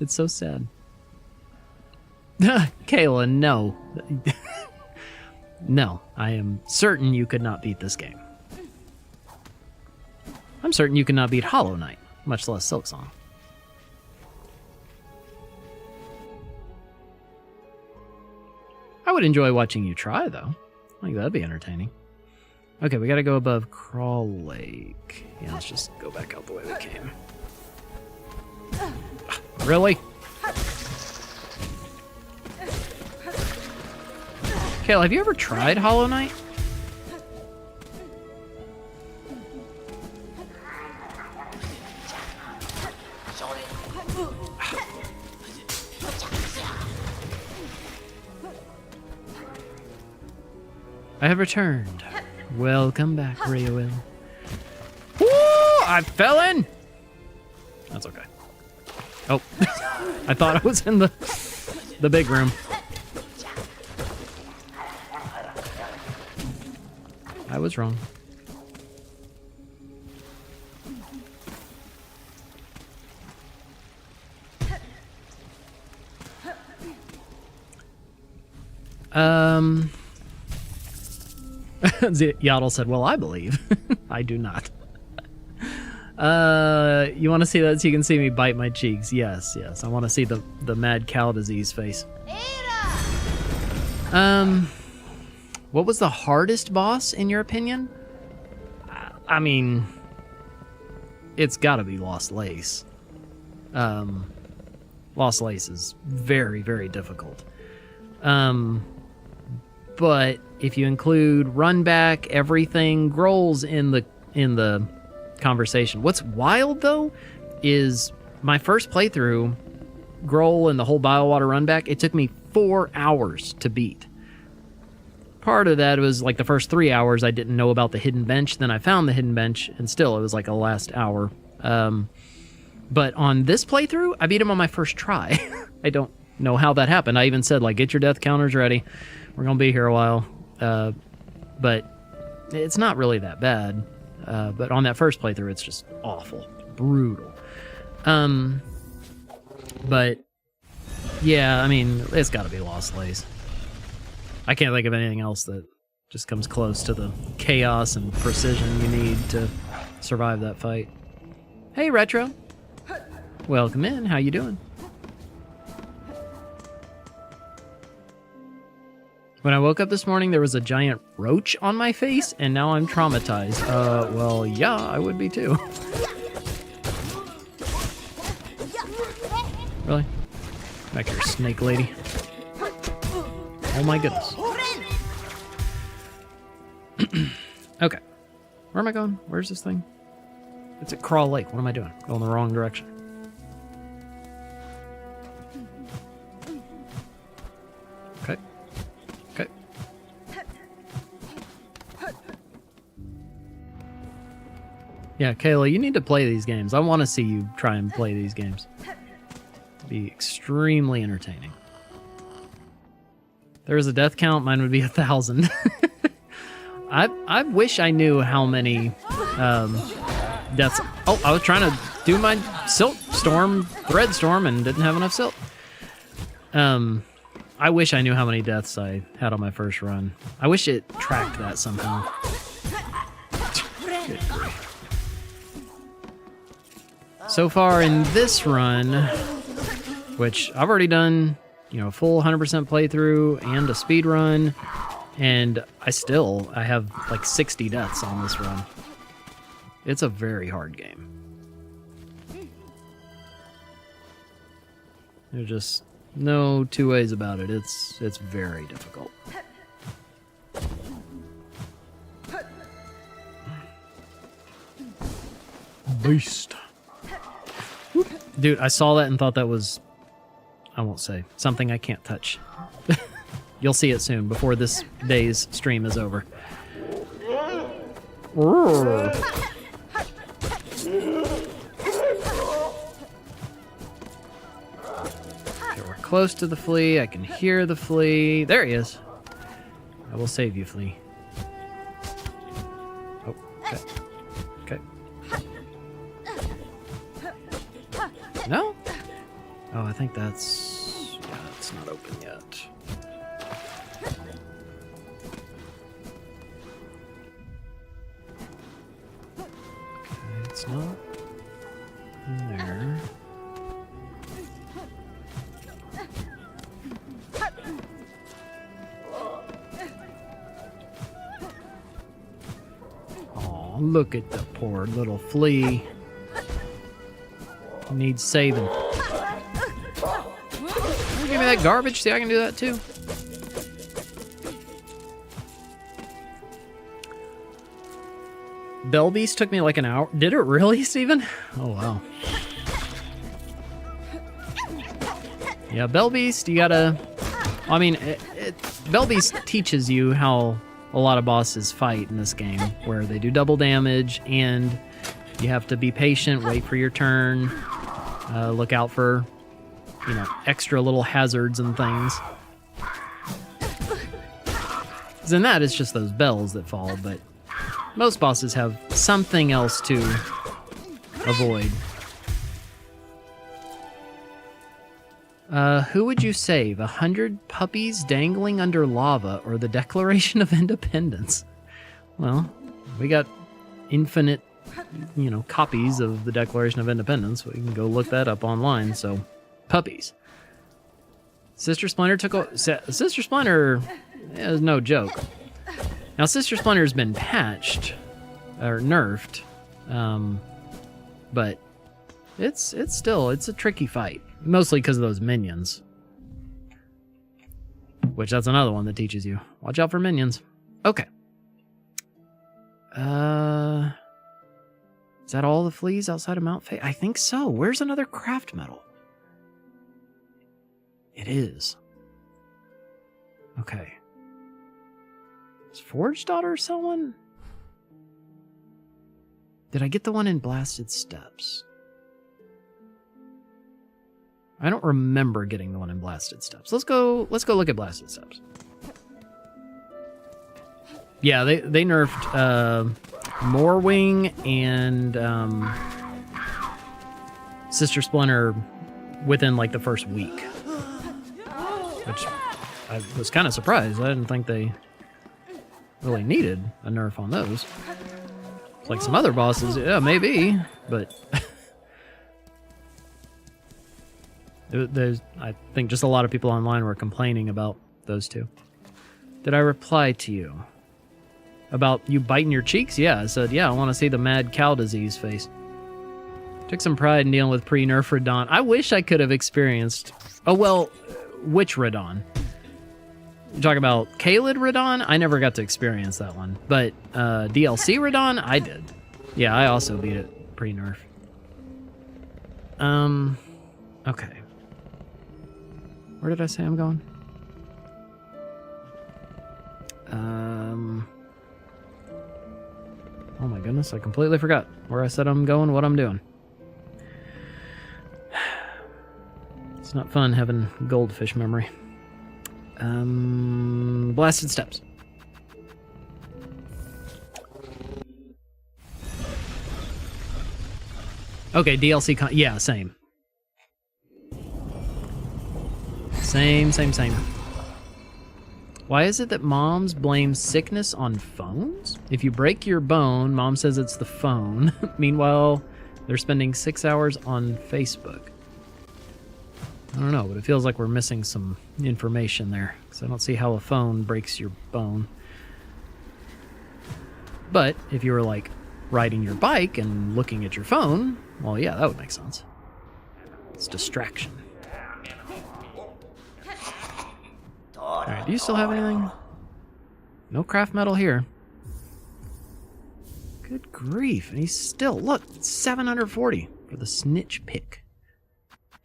It's so sad. Kayla, no. No, I am certain you could not beat this game. I'm certain you could not beat Hollow Knight, much less Silksong. I would enjoy watching you try, though. I think that'd be entertaining. Okay, we gotta go above Crawl Lake. Yeah, let's just go back out the way we came. Really? Kayla, have you ever tried Hollow Knight? I have returned. Welcome back, Rioil. Woo! I fell in! That's okay. Oh. I thought I was in the big room. I was wrong. Yaddle said, well, I believe. I do not. You want to see that so you can see me bite my cheeks? Yes, yes. I want to see the mad cow disease face. What was the hardest boss, in your opinion? I mean, it's got to be Lost Lace. Lost Lace is very, very difficult. But if you include Run Back, everything, Grohl's in the conversation. What's wild, though, is my first playthrough, Grohl and the whole Biowater Run Back, it took me 4 hours to beat. Part of that was like the first 3 hours I didn't know about the hidden bench. Then I found the hidden bench, and still it was like a last hour. But on this playthrough, I beat him on my first try. I don't know how that happened. I even said, like, get your death counters ready. We're going to be here a while. But it's not really that bad. But on that first playthrough, it's just awful. Brutal. But, yeah, I mean, it's got to be Lost Lace. I can't think of anything else that just comes close to the chaos and precision you need to survive that fight. Hey, Retro. Welcome in. How you doing? When I woke up this morning, there was a giant roach on my face, and now I'm traumatized. Well, yeah, I would be too. Really? Back here, snake lady. Oh my goodness. Okay. Where am I going? Where's this thing? It's at Crawl Lake. What am I doing? Going the wrong direction. Okay. Okay. Yeah, Kayla, you need to play these games. I want to see you try and play these games. It'd be extremely entertaining. If there was a death count, mine would be 1,000. I wish I knew how many deaths. Oh, I was trying to do my Silk Storm, Thread Storm, and didn't have enough silk. I wish I knew how many deaths I had on my first run. I wish it tracked that somehow. Good grief. So far in this run, which I've already done, you know, full 100% playthrough and a speed run, and I have like 60 deaths on this run. It's a very hard game. There's just no two ways about it. It's very difficult. Beast. Dude, I saw that and thought that was, I won't say, something I can't touch. You'll see it soon, before this day's stream is over. Close to the flea. I can hear the flea. There he is. I will save you, flea. Oh, okay. Okay. No? Oh, I think that's... Yeah, it's not open yet. Okay, it's not in there. Look at the poor little flea. He needs saving. Give me that garbage. See, I can do that too. Bell Beast took me like an hour. Did it really, Steven? Oh, wow. Yeah, Bell Beast, you gotta... I mean, Bell Beast teaches you how a lot of bosses fight in this game, where they do double damage, and you have to be patient, wait for your turn, look out for, you know, extra little hazards and things. Because in that, it's just those bells that fall, but most bosses have something else to avoid. Who would you save? 100 puppies dangling under lava or the Declaration of Independence? Well, we got infinite, you know, copies of the Declaration of Independence. We can go look that up online, so puppies. Sister Splinter took Sister Splinter is no joke. Now, Sister Splinter's been patched, or nerfed, but it's still a tricky fight. Mostly because of those minions. Which, that's another one that teaches you. Watch out for minions. Okay. Is that all the fleas outside of Mount Fate? I think so. Where's another craft medal? It is. Okay. Is Forge Daughter someone? Did I get the one in Blasted Steps? I don't remember getting the one in Blasted Steps. Let's go look at Blasted Steps. Yeah, they nerfed Morwing and Sister Splinter within like the first week. Which I was kind of surprised. I didn't think they really needed a nerf on those. Like some other bosses, yeah, maybe, but there's, I think just a lot of people online were complaining about those two. Did I reply to you? About you biting your cheeks? Yeah, I said, yeah, I want to see the mad cow disease face. Took some pride in dealing with pre-nerf Radon. I wish I could have experienced... Oh, well, which Radon? You talk about Kaled Radon? I never got to experience that one. But DLC Radon? I did. Yeah, I also beat it pre-nerf. Okay. Where did I say I'm going? Oh my goodness, I completely forgot where I said I'm going, what I'm doing. It's not fun having goldfish memory. Blasted Steps. Okay, DLC yeah, same. Same. Why is it that moms blame sickness on phones? If you break your bone, mom says it's the phone. Meanwhile, they're spending 6 hours on Facebook. I don't know, but it feels like we're missing some information there, because I don't see how a phone breaks your bone. But if you were, like, riding your bike and looking at your phone, well, yeah, that would make sense. It's distraction. Alright, do you still have anything? No craft metal here. Good grief, and he's still, look, 740 for the snitch pick.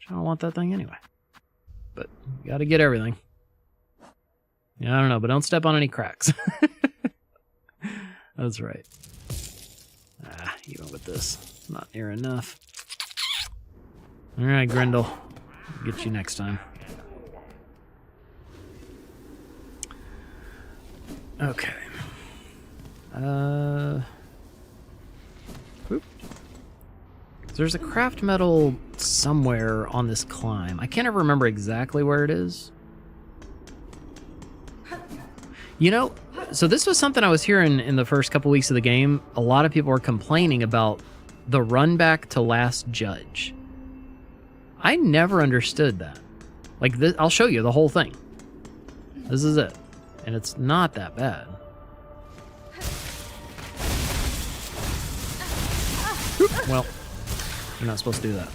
I don't want that thing anyway. But you gotta get everything. Yeah, I don't know, but don't step on any cracks. That's right. Even with this, not near enough. All right, Grendel. I'll get you next time. Okay. Whoop. So there's a craft metal somewhere on this climb. I can't ever remember exactly where it is. You know, so this was something I was hearing in the first couple weeks of the game. A lot of people were complaining about the run back to Last Judge. I never understood that. Like, this, I'll show you the whole thing. This is it. And it's not that bad. Oop, well, you're not supposed to do that.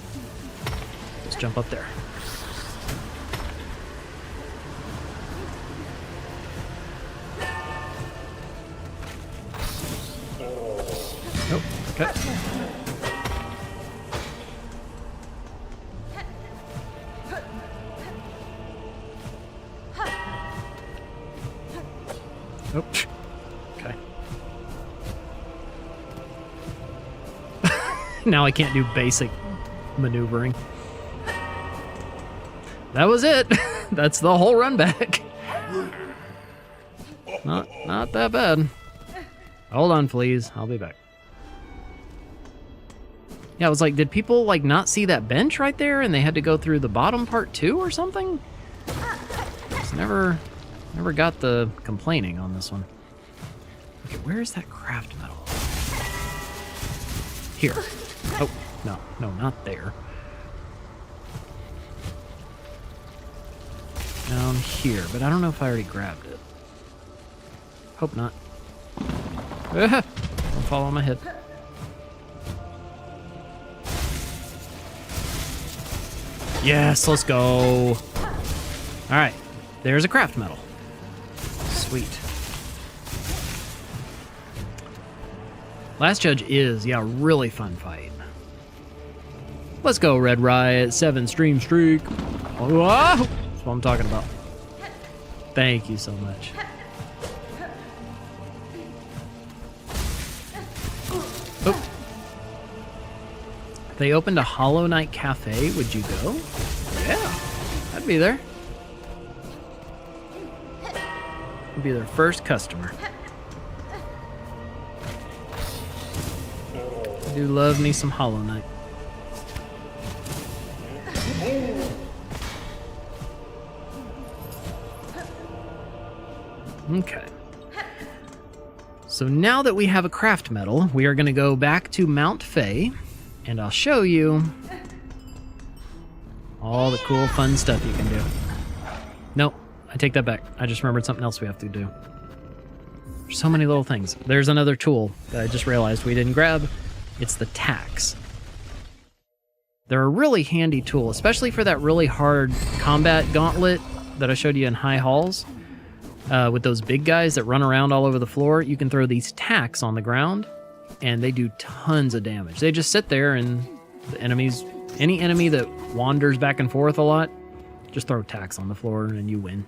Just jump up there. Oh, okay. Oh, okay. Now I can't do basic maneuvering. That was it. That's the whole run back. Not that bad. Hold on, please. I'll be back. Yeah, I was like, did people like not see that bench right there and they had to go through the bottom part too or something? Just never got the complaining on this one. Okay, where is that craft metal? Here. Oh, no, not there. Down here, but I don't know if I already grabbed it. Hope not. Don't fall on my head. Yes, let's go. All right, there's a craft metal. Sweet. Last Judge is, yeah, a really fun fight. Let's go, Red Riot, 7 stream streak. Whoa! That's what I'm talking about. Thank you so much. Oh. They opened a Hollow Knight Cafe. Would you go? Yeah, I'd be there. I'd be their first customer. I do love me some Hollow Knight. Okay. So now that we have a craft metal, we are going to go back to Mount Fae, and I'll show you all the cool, fun stuff you can do. Nope, I take that back. I just remembered something else we have to do. There's so many little things. There's another tool that I just realized we didn't grab. It's the tacks. They're a really handy tool, especially for that really hard combat gauntlet that I showed you in High Halls. With those big guys that run around all over the floor, you can throw these tacks on the ground, and they do tons of damage. They just sit there, and the enemies, any enemy that wanders back and forth a lot, just throw tacks on the floor, and you win.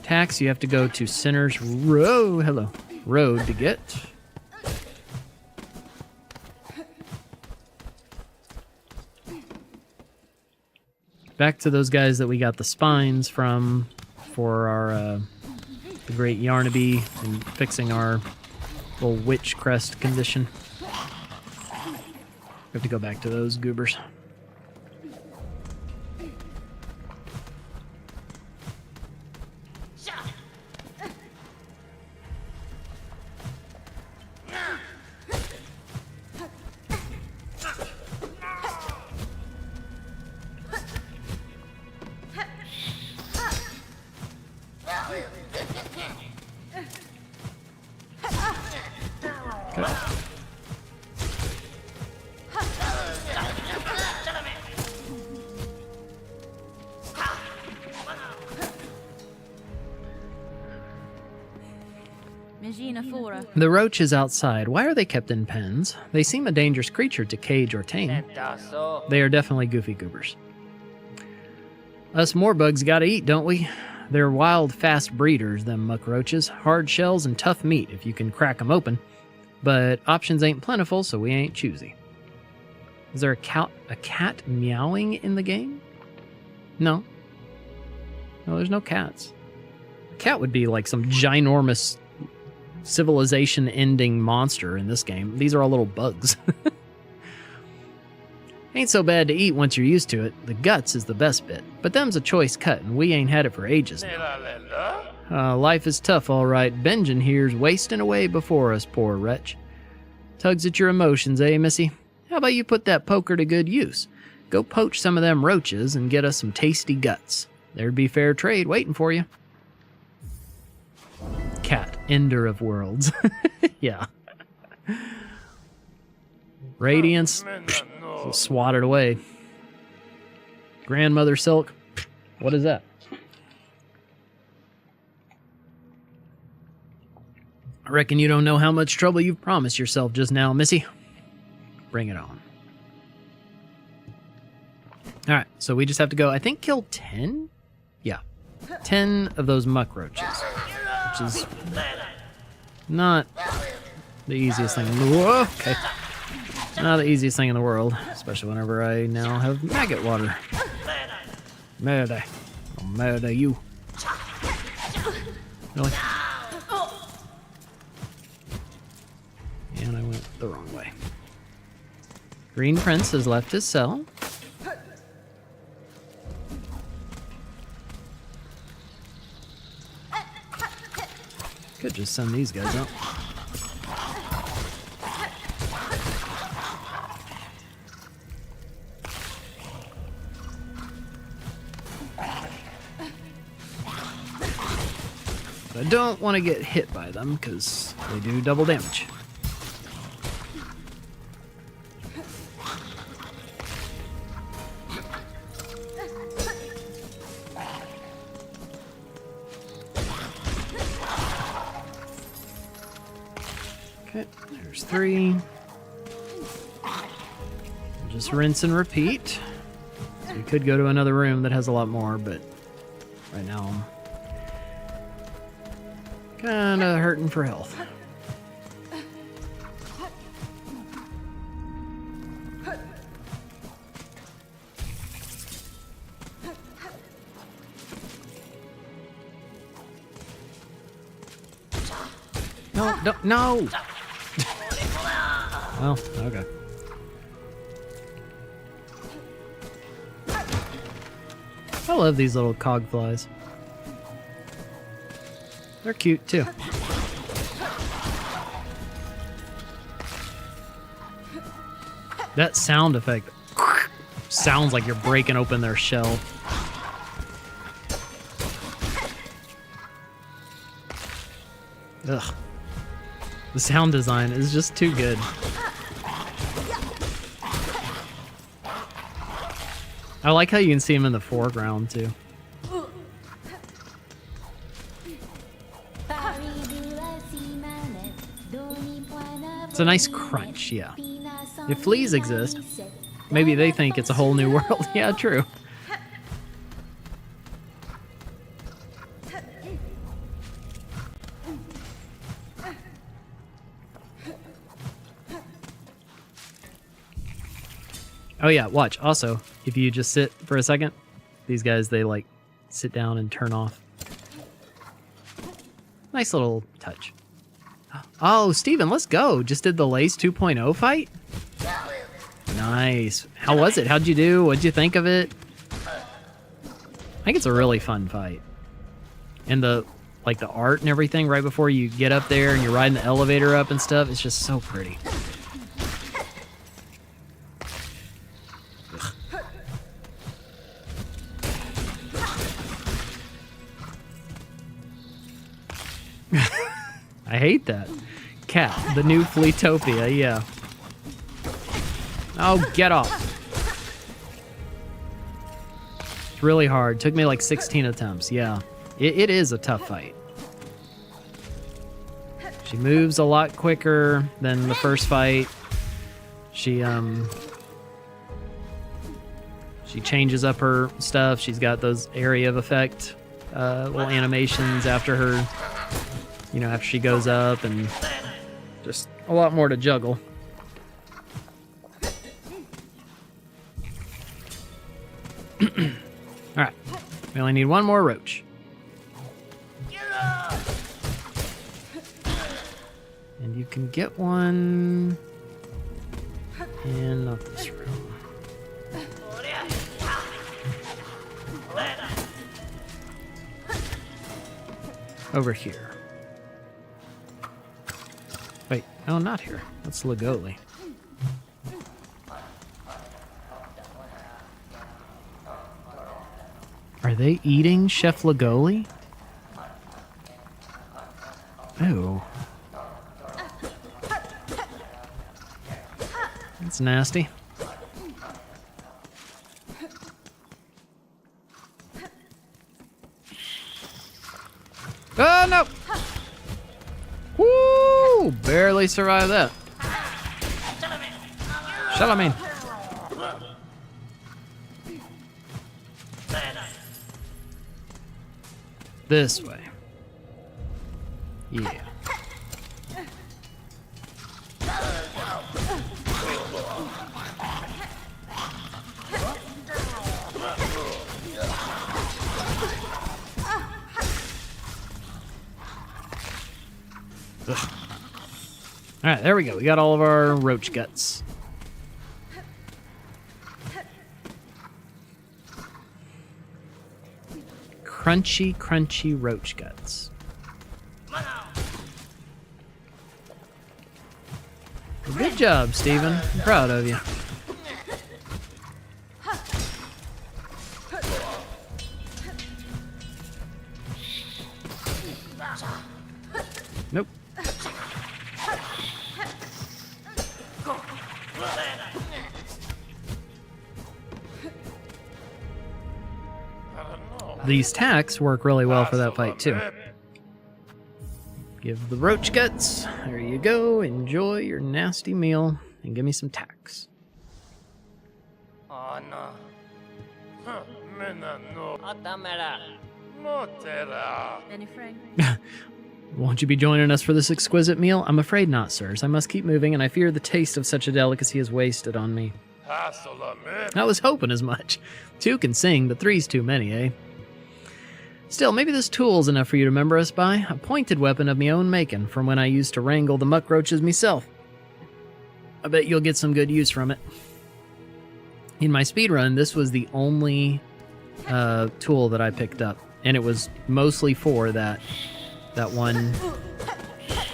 Tacks, you have to go to Sinner's Road to get. Back to those guys that we got the spines from for our the Great Yarnaby and fixing our little witch crest condition. We have to go back to those goobers. The roach is outside. Why are they kept in pens? They seem a dangerous creature to cage or tame. They are definitely goofy goobers. Us more bugs gotta eat, don't we? They're wild, fast breeders, them muck roaches. Hard shells and tough meat if you can crack them open. But options ain't plentiful, so we ain't choosy. Is there a cat meowing in the game? No. No, there's no cats. A cat would be like some ginormous civilization-ending monster in this game. These are all little bugs. Ain't so bad to eat once you're used to it. The guts is the best bit. But them's a choice cut, and we ain't had it for ages now. Life is tough, all right. Benjamin here's wasting away before us, poor wretch. Tugs at your emotions, eh, missy? How about you put that poker to good use? Go poach some of them roaches and get us some tasty guts. There'd be fair trade waiting for you. Cat, ender of worlds. Yeah. Radiance, swatted away. Grandmother Silk, what is that? I reckon you don't know how much trouble you've promised yourself just now, missy. Bring it on. Alright, so we just have to go, I think, kill 10? Yeah. 10 of those muck roaches. Which is not the easiest thing in the world. Okay. Not the easiest thing in the world, especially whenever I now have maggot water. Murder. I'll murder you. Really? And I went the wrong way. Green Prince has left his cell. Could just send these guys out. But I don't want to get hit by them because they do double damage. Okay, there's 3. Just rinse and repeat. So we could go to another room that has a lot more, but right now I'm kind of hurting for health. No, don't, no! Oh, okay. I love these little cog flies. They're cute too. That sound effect sounds like you're breaking open their shell. Ugh. The sound design is just too good. I like how you can see him in the foreground too. It's a nice crunch, yeah. If fleas exist, maybe they think it's a whole new world. Yeah, true. Oh yeah, watch. Also, if you just sit for a second, these guys, they like sit down and turn off. Nice little touch. Oh, Steven, let's go. Just did the Lace 2.0 fight? Nice. How was it? How'd you do? What'd you think of it? I think it's a really fun fight. And the like the art and everything right before you get up there and you're riding the elevator up and stuff, it's just so pretty. I hate that. Cat, the new Fleetopia, yeah. Oh, get off. It's really hard. Took me like 16 attempts, yeah. It is a tough fight. She moves a lot quicker than the first fight. She changes up her stuff. She's got those area of effect little animations after her, after she goes up, and just a lot more to juggle. All right, we only need one more roach. And you can get one in not this room. Over here. Wait, no, not here. That's Lagoli. Are they eating Chef Lagoli? Ew. That's nasty. Oh, no! Woo! Barely survived that. Shalamin. This way. Yeah. All right, there we go. We got all of our roach guts. Crunchy, crunchy roach guts. Good job, Steven. I'm proud of you. Nope. These tacks work really well for that fight, too. Give the roach guts. There you go. Enjoy your nasty meal. And give me some tacks. Won't you be joining us for this exquisite meal? I'm afraid not, sirs. I must keep moving, and I fear the taste of such a delicacy is wasted on me. I was hoping as much. 2 can sing, but 3's too many, eh? Still, maybe this tool's enough for you to remember us by. A pointed weapon of me own making, from when I used to wrangle the muck roaches myself. I bet you'll get some good use from it. In my speedrun, this was the only tool that I picked up, and it was mostly for that one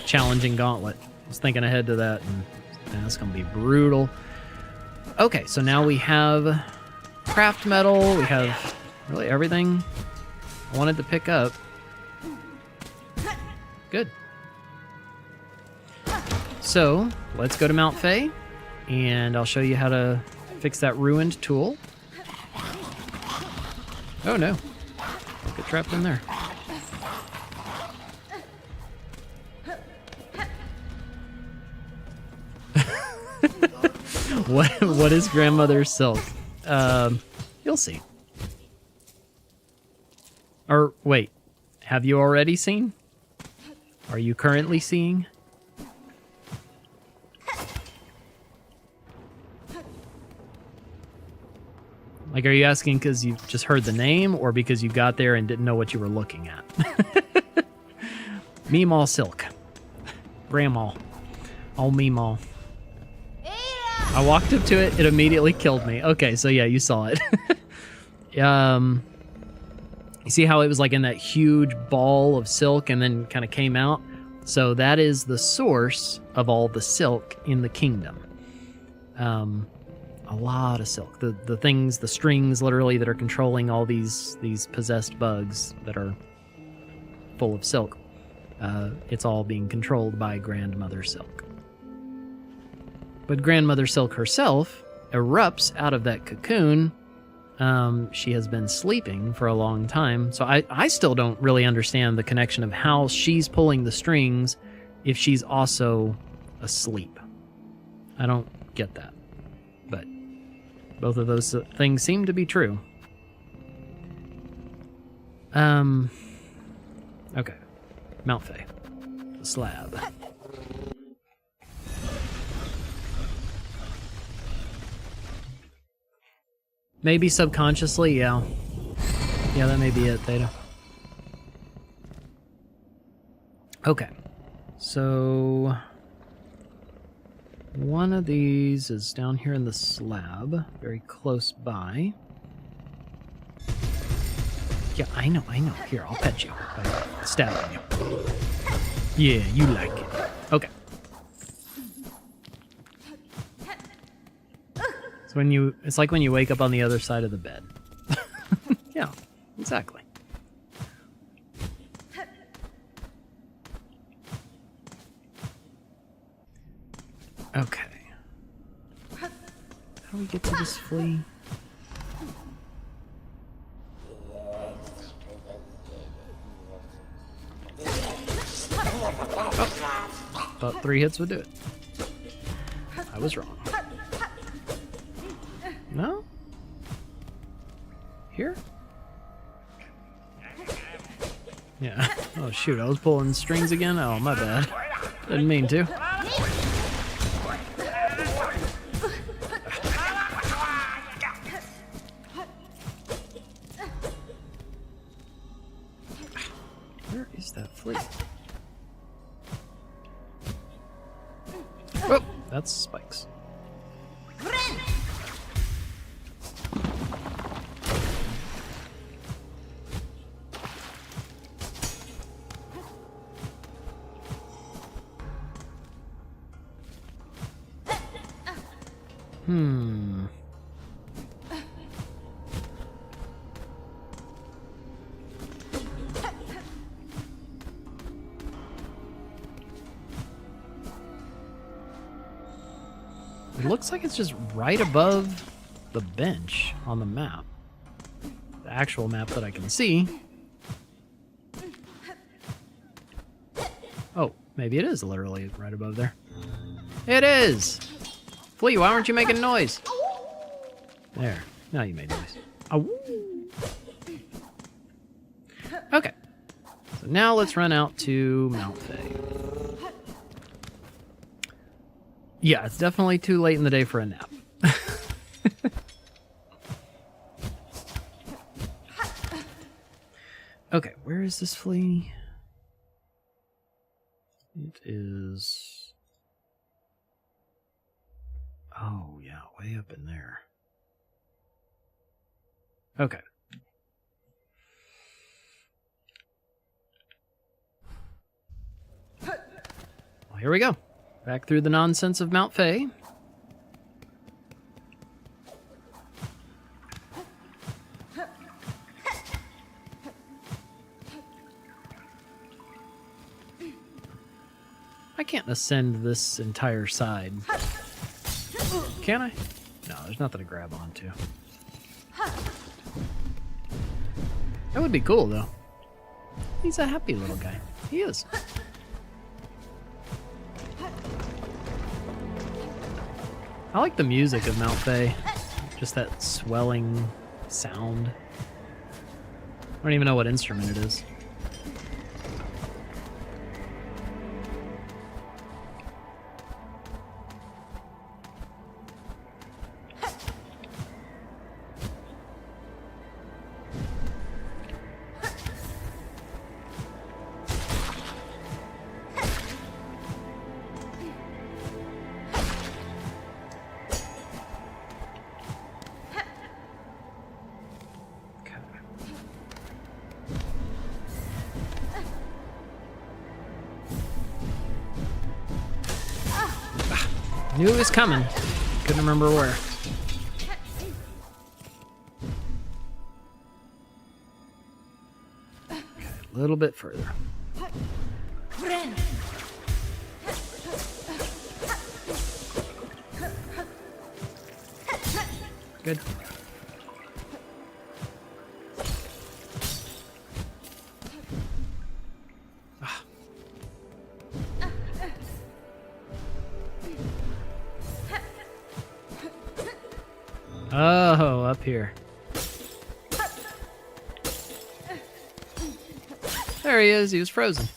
challenging gauntlet. I was thinking ahead to that, and that's going to be brutal. Okay, so now we have craft metal. We have really everything I wanted to pick up. Good. So, let's go to Mount Fae, and I'll show you how to fix that ruined tool. Oh no. Get trapped in there. What is grandmother's silk? You'll see. Or wait, have you already seen? Are you currently seeing? Like, are you asking because you just heard the name, or because you got there and didn't know what you were looking at? Meemaw silk. Grandma. Oh, Meemaw. I walked up to it, it immediately killed me. Okay, so yeah, you saw it. You see how it was like in that huge ball of silk and then kind of came out? So that is the source of all the silk in the kingdom. A lot of silk. The things, the strings literally that are controlling all these possessed bugs that are full of silk. It's all being controlled by Grandmother Silk. But Grandmother Silk herself erupts out of that cocoon. She has been sleeping for a long time, so I still don't really understand the connection of how she's pulling the strings if she's also asleep. I don't get that. But both of those things seem to be true. Okay. Mount Fae. The slab. Maybe subconsciously, yeah. Yeah, that may be it, Theta. Okay. So one of these is down here in the slab, very close by. Yeah, I know. Here, I'll pet you by stabbing you. Yeah, you like it. Okay. It's like when you wake up on the other side of the bed. Yeah, exactly. Okay. How do we get to this flea? Oh. Thought 3 hits would do it. I was wrong. No? Here? Yeah. Oh shoot, I was pulling strings again? Oh, my bad. Didn't mean to. Where is that flea? Oh, that's spikes. It looks like it's just right above the bench on the map. The actual map that I can see. Oh, maybe it is literally right above there. It is! Flea, why aren't you making noise? There. Now you made noise. Oh. Okay. So now let's run out to Mount Fae. Yeah, it's definitely too late in the day for a nap. Okay, where is this flea? It is... Oh, yeah, way up in there. Okay. Well, here we go. Back through the nonsense of Mount Fae. I can't ascend this entire side. Can I? No, there's nothing to grab onto. That would be cool, though. He's a happy little guy. He is. I like the music of Mount Fae. Just that swelling sound. I don't even know what instrument it is. Knew it was coming. Couldn't remember where. Okay, a little bit further. Good. Oh, up here. There he is. He was frozen.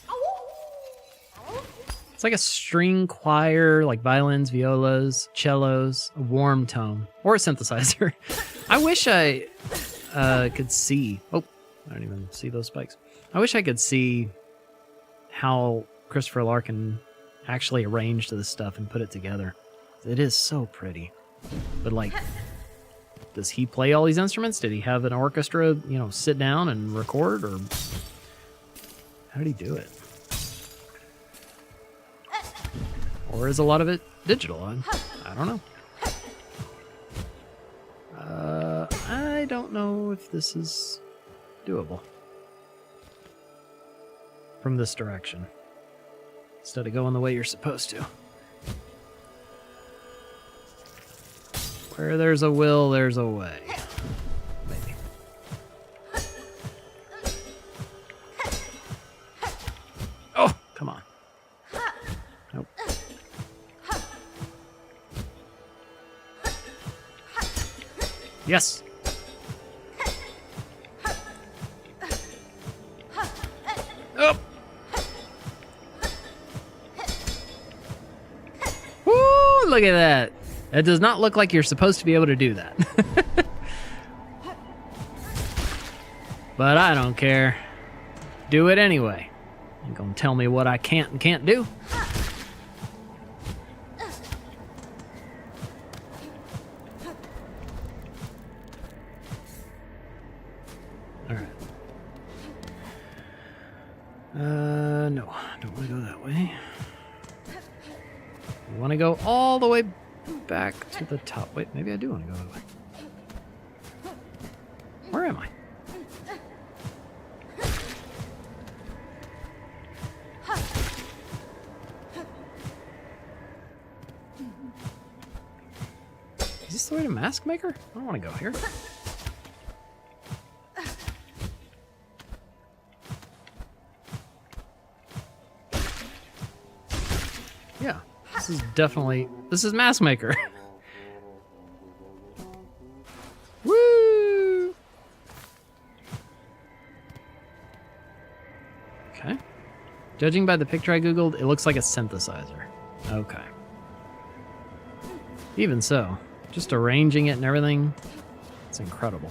It's like a string choir, like violins, violas, cellos, a warm tone, or a synthesizer. I wish I could see. Oh, I don't even see those spikes. I wish I could see how Christopher Larkin actually arranged this stuff and put it together. It is so pretty. But like, does he play all these instruments? Did he have an orchestra, sit down and record, or how did he do it? Or is a lot of it digital? I don't know. I don't know if this is doable from this direction, instead of going the way you're supposed to. Where there's a will, there's a way. Maybe. Oh, come on. Nope. Yes. Up. Woo, look at that. It does not look like you're supposed to be able to do that. But I don't care. Do it anyway. You're gonna tell me what I can't and can't do? Alright. No. Don't want to go that way. I want to go all the way back to the top. Wait, maybe I do want to go that way. Where am I? Is this the way to Mask Maker? I don't want to go here. Yeah, this is Mask Maker. Woo! Okay. Judging by the picture I googled, it looks like a synthesizer. Okay. Even so, just arranging it and everything, it's incredible.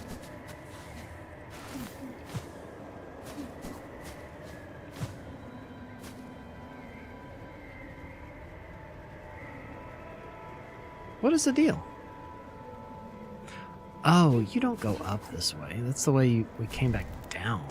What is the deal? Oh, you don't go up this way. That's the way we came back down.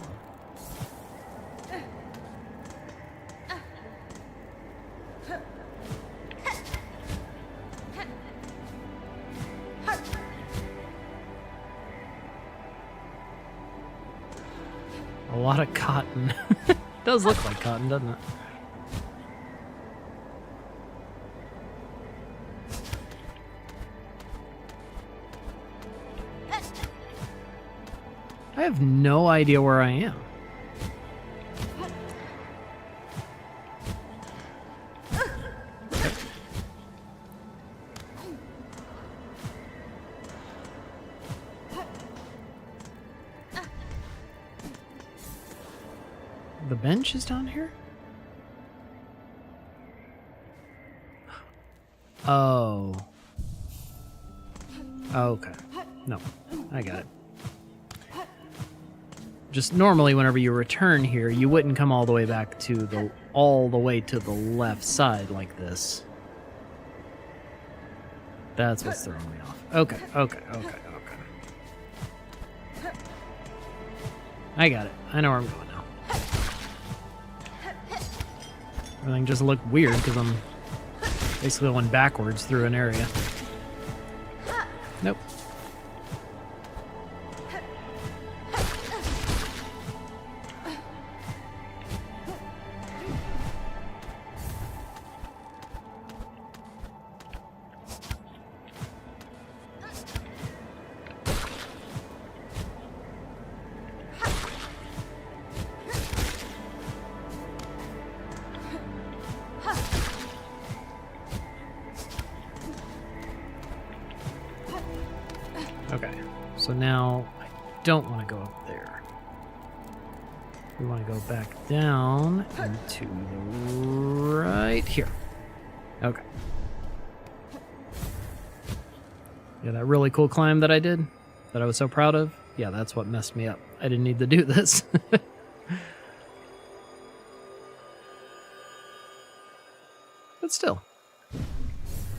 A lot of cotton. It does look like cotton, doesn't it? I have no idea where I am. The bench is down here? Oh. Okay. No, I got it. Just normally whenever you return here, you wouldn't come all the way back to the to the left side like this. That's what's throwing me off. Okay. I got it. I know where I'm going now. Everything just looked weird because I'm basically going backwards through an area. Nope. So now I don't want to go up there. We want to go back down and to the right here. Okay. Yeah, that really cool climb that I did, that I was so proud of, yeah, that's what messed me up. I didn't need to do this. But still,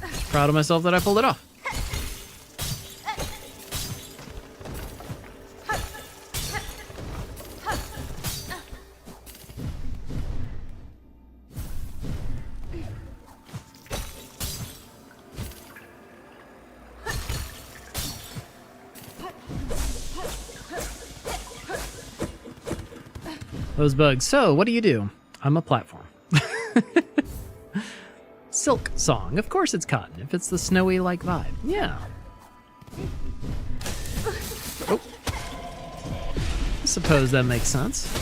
just proud of myself that I pulled it off. Those bugs. So, what do? I'm a platform. Silksong. Of course it's cotton, if it's the snowy like vibe. Yeah. Oh. I suppose that makes sense.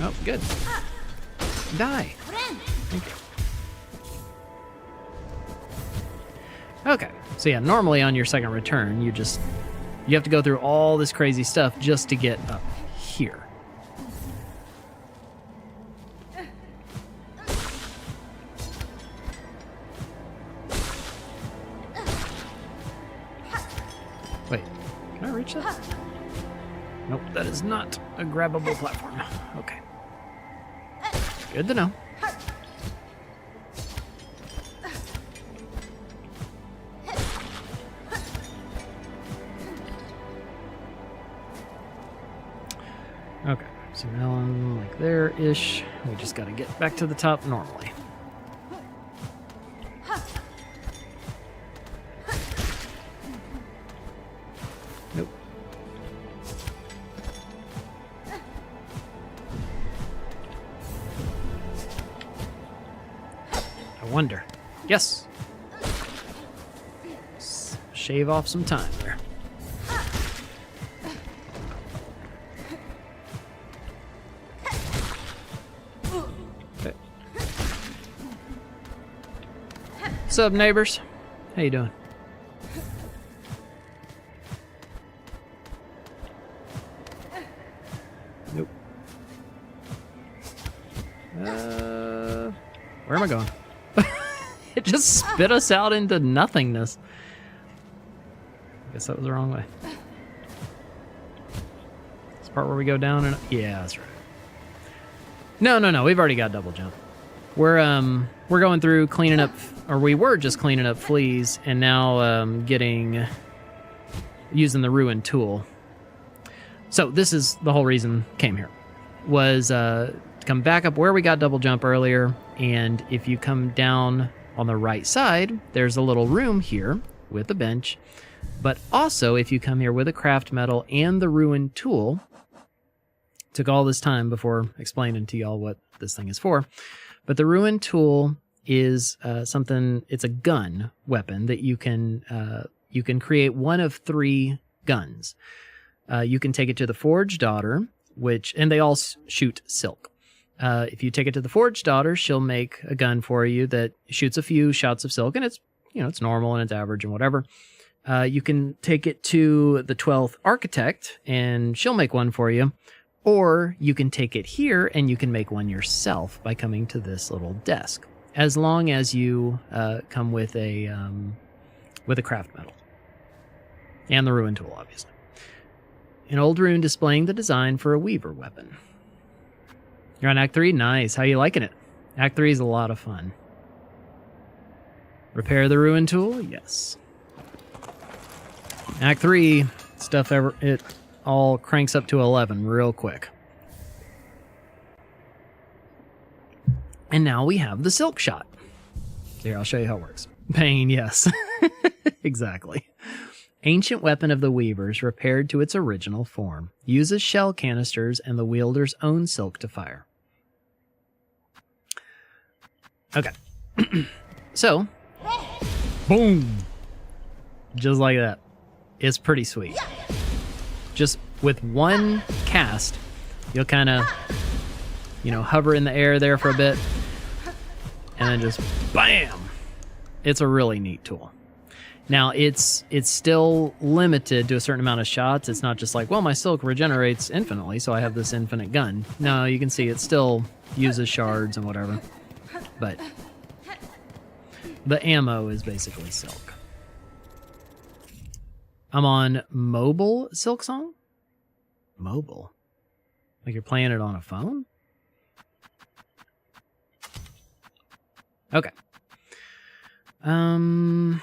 Oh, good. Die. Thank you. Okay. So yeah, normally on your second return, you have to go through all this crazy stuff just to get up here. Wait, can I reach that? Nope, that is not a grabbable platform. Okay. Good to know. Okay, so now I'm like there-ish. We just gotta get back to the top normally. Nope. I wonder. Yes! Shave off some time there. What's up, neighbors? How you doing? Nope. Where am I going? It just spit us out into nothingness. I guess that was the wrong way. This part where we go down and... Yeah, that's right. No. We've already got double jump. We're going through cleaning up... Or we were just cleaning up fleas, and now using the ruin tool. So this is the whole reason came here, was to come back up where we got double jump earlier, and if you come down on the right side, there's a little room here with a bench, but also if you come here with a craft metal and the ruin tool, took all this time before explaining to y'all what this thing is for, but the ruin tool is something. It's a gun weapon that you can create one of 3 guns. You can take it to the Forge Daughter, and they all shoot silk. If you take it to the Forge Daughter, she'll make a gun for you that shoots a few shots of silk, and it's normal and it's average and whatever. You can take it to the 12th Architect, and she'll make one for you. Or you can take it here and you can make one yourself by coming to this little desk, as long as you come with a craft metal and the ruin tool, obviously. An old rune displaying the design for a weaver weapon. You're on Act 3? Nice. How you liking it? Act 3 is a lot of fun. Repair the ruin tool? Yes. Act 3, it all cranks up to 11 real quick. And now we have the silk shot. Here, I'll show you how it works. Pain, yes. Exactly. Ancient weapon of the weavers, repaired to its original form. Uses shell canisters and the wielder's own silk to fire. Okay. So, boom. Just like that. It's pretty sweet. Just with one cast, you'll kind of, hover in the air there for a bit, and then just bam! It's a really neat tool. Now, it's still limited to a certain amount of shots. It's not just like, well, my silk regenerates infinitely, so I have this infinite gun. No, you can see it still uses shards and whatever. But the ammo is basically silk. I'm on mobile Silksong? Mobile? Like you're playing it on a phone? Okay. So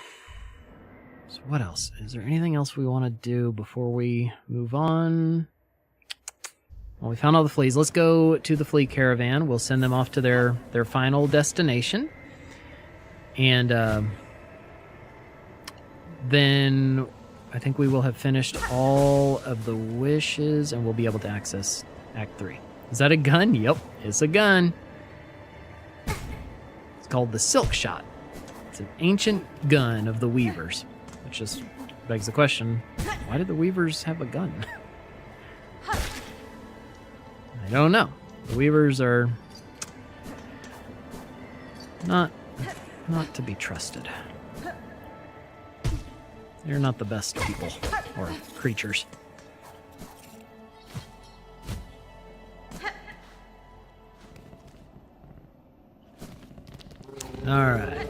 what else? Is there anything else we want to do before we move on? Well, we found all the fleas. Let's go to the flea caravan. We'll send them off to their final destination. And then I think we will have finished all of the wishes and we'll be able to access Act 3. Is that a gun? Yep, it's a gun. It's called the Silk Shot. It's an ancient gun of the Weavers. Which just begs the question, why did the Weavers have a gun? I don't know. The Weavers are not to be trusted. They're not the best people or creatures. All right.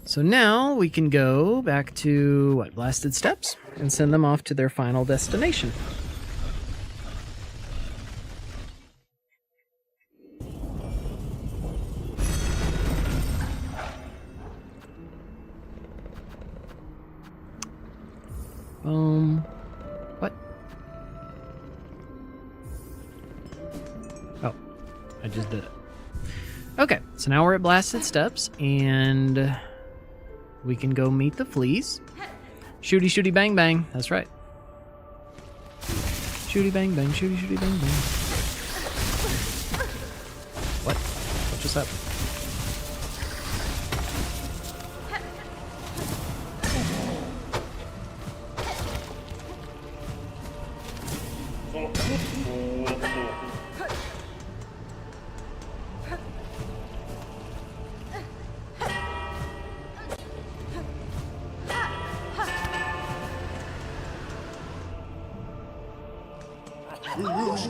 So now we can go back to, what, Blasted Steps? And send them off to their final destination. Boom. What? Oh, I just did it. Okay, so now we're at Blasted Steps, and we can go meet the fleas. Shooty, shooty, bang, bang. That's right. Shooty, bang, bang, shooty, shooty, bang, bang. What? What just happened?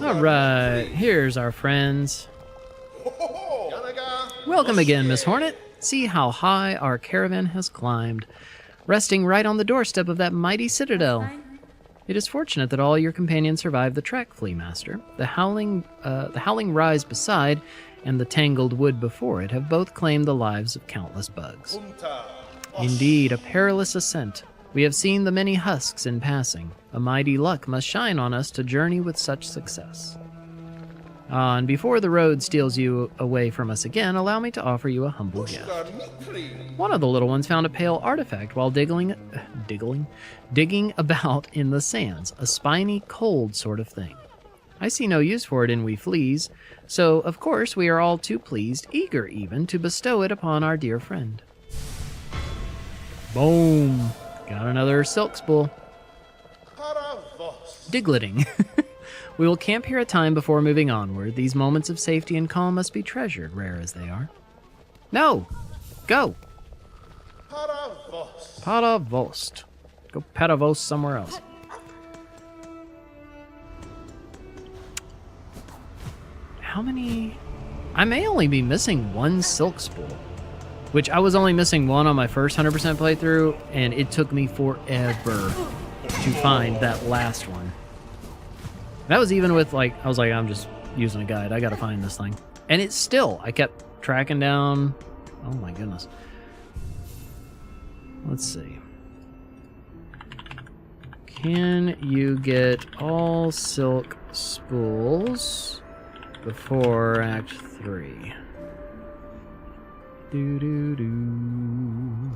All right, here's our friends. Welcome again, Miss Hornet. See how high our caravan has climbed, resting right on the doorstep of that mighty citadel. It is fortunate that all your companions survived the trek, Flea Master. The howling rise beside and the tangled wood before it have both claimed the lives of countless bugs. Indeed, a perilous ascent. We have seen the many husks in passing. A mighty luck must shine on us to journey with such success. And before the road steals you away from us again, allow me to offer you a humble gift. One of the little ones found a pale artifact while digging about in the sands, a spiny, cold sort of thing. I see no use for it in we fleas, so of course we are all too pleased, eager even, to bestow it upon our dear friend. Boom! Got another silk spool. Digletting. We will camp here a time before moving onward. These moments of safety and calm must be treasured, rare as they are. No! Go! Paravost. Go Paravost somewhere else. How many... I may only be missing one silk spool. Which I was only missing one on my first 100% playthrough, and it took me forever to find that last one. That was even with, like, I was like, I'm just using a guide. I gotta find this thing. And it's still, I kept tracking down. Oh my goodness. Let's see. Can you get all silk spools before Act 3? Do-do-do.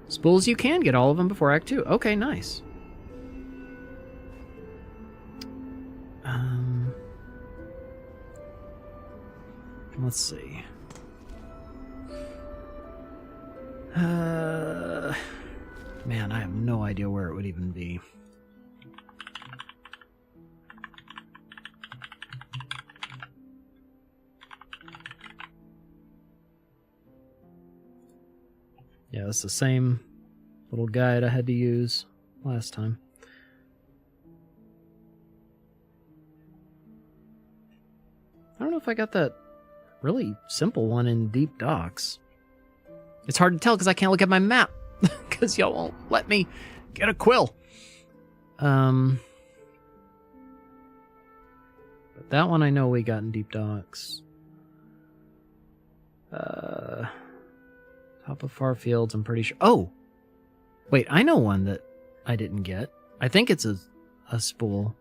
Spools, you can get all of them before Act 2. Okay, nice. Let's see. Man, I have no idea where it would even be. it's the same little guide I had to use last time. I don't know if I got that really simple one in Deep Docks. It's hard to tell because I can't look at my map because y'all won't let me get a quill. But that one I know we got in Deep Docks. Top of Far Fields, I'm pretty sure. Oh! Wait, I know one that I didn't get. I think it's a spool.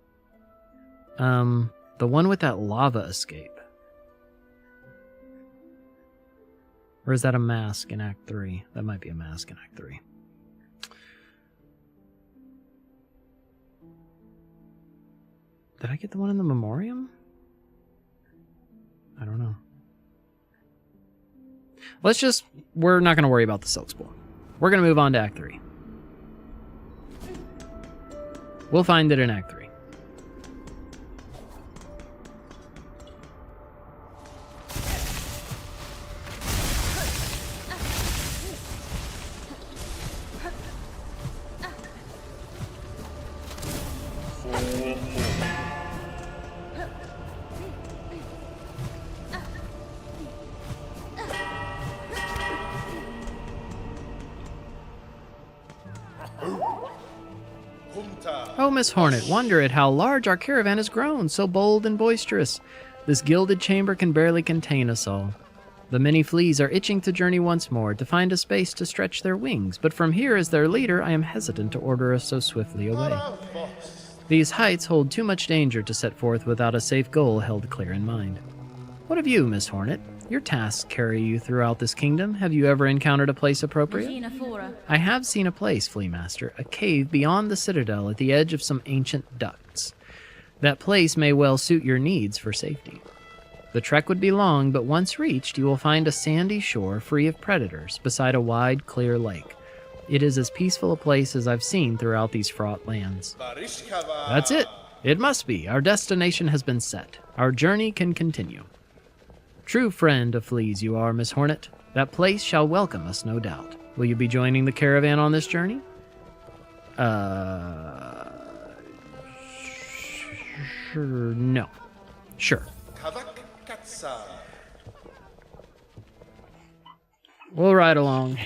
The one with that lava escape. Or is that a mask in Act 3? That might be a mask in Act 3. Did I get the one in the Memoriam? I don't know. We're not going to worry about the Silk Spool. We're going to move on to Act 3. We'll find it in Act 3. Oh, Miss Hornet, wonder at how large our caravan has grown, so bold and boisterous. This gilded chamber can barely contain us all. The many fleas are itching to journey once more, to find a space to stretch their wings, but from here as their leader, I am hesitant to order us so swiftly away. These heights hold too much danger to set forth without a safe goal held clear in mind. What of you, Miss Hornet? Your tasks carry you throughout this kingdom. Have you ever encountered a place appropriate? I have seen a place, Flea Master, a cave beyond the citadel at the edge of some ancient ducts. That place may well suit your needs for safety. The trek would be long, but once reached, you will find a sandy shore free of predators beside a wide, clear lake. It is as peaceful a place as I've seen throughout these fraught lands. That's it. It must be. Our destination has been set. Our journey can continue. True friend of fleas you are, Miss Hornet. That place shall welcome us, no doubt. Will you be joining the caravan on this journey? Sure, no. Sure. We'll ride along.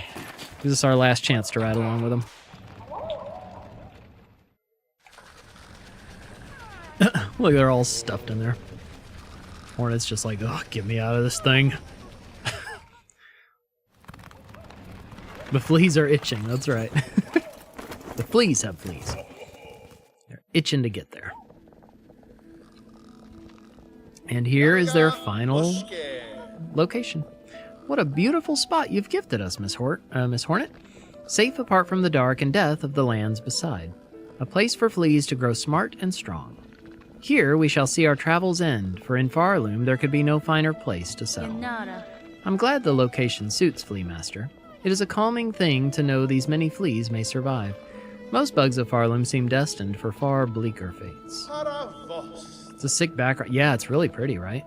This is our last chance to ride along with them. Look, they're all stuffed in there. Hornet's just like, oh, get me out of this thing. The fleas are itching, that's right. The fleas have fleas. They're itching to get there. And here is their final location. What a beautiful spot you've gifted us, Miss Hornet. Safe apart from the dark and death of the lands beside. A place for fleas to grow smart and strong. Here we shall see our travels end, for in Farloom there could be no finer place to settle. I'm glad the location suits, Flea Master. It is a calming thing to know these many fleas may survive. Most bugs of Farloom seem destined for far bleaker fates. It's a sick background. Yeah, it's really pretty, right?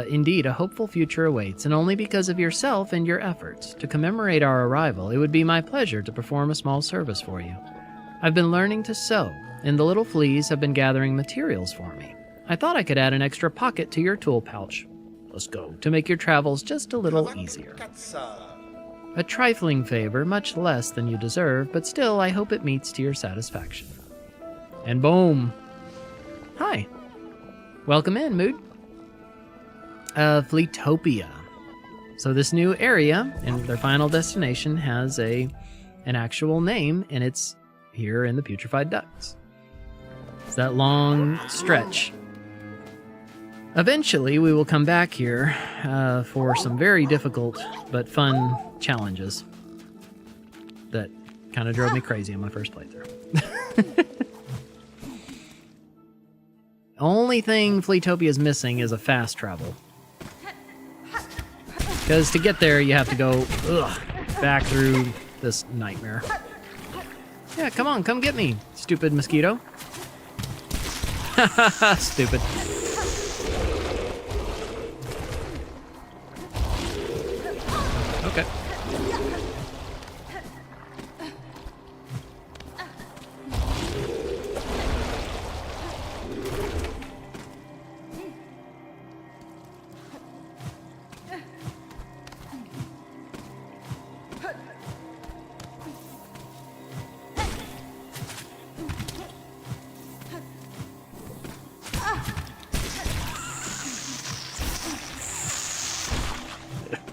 Indeed, a hopeful future awaits, and only because of yourself and your efforts. To commemorate our arrival, it would be my pleasure to perform a small service for you. I've been learning to sew, and the little fleas have been gathering materials for me. I thought I could add an extra pocket to your tool pouch. Let's go, to make your travels just a little easier. A trifling favor, much less than you deserve, but still I hope it meets to your satisfaction. And boom. Hi. Welcome in, Mood. Fleetopia. So this new area and their final destination has an actual name, and it's here in the Putrefied Ducts. It's that long stretch. Eventually, we will come back here for some very difficult but fun challenges that kind of drove me crazy in my first playthrough. Only thing Fleetopia is missing is a fast travel. Because to get there, you have to go back through this nightmare. Yeah, come on, come get me, stupid mosquito. Stupid. Oh, Okay.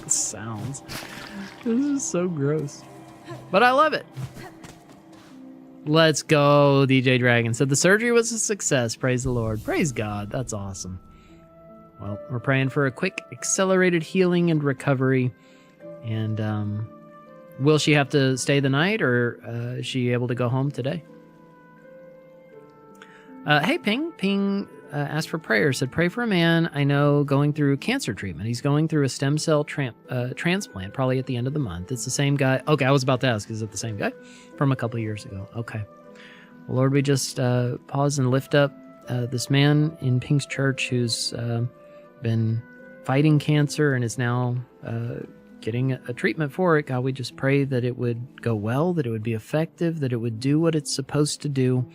Sounds. This is so gross. But I love it. Let's go, DJ Dragon. Said the surgery was a success. Praise the Lord. Praise God. That's awesome. Well, we're praying for a quick, accelerated healing and recovery. And will she have to stay the night, or is she able to go home today? Hey, Ping asked for prayer. Said, pray for a man I know going through cancer treatment. He's going through a stem cell transplant, probably at the end of the month. It's the same guy. Okay, I was about to ask, is it the same guy from a couple of years ago? Okay. Well, Lord, we just pause and lift up this man in Ping's church who's been fighting cancer and is now getting a treatment for it. God, we just pray that it would go well, that it would be effective, that it would do what it's supposed to do,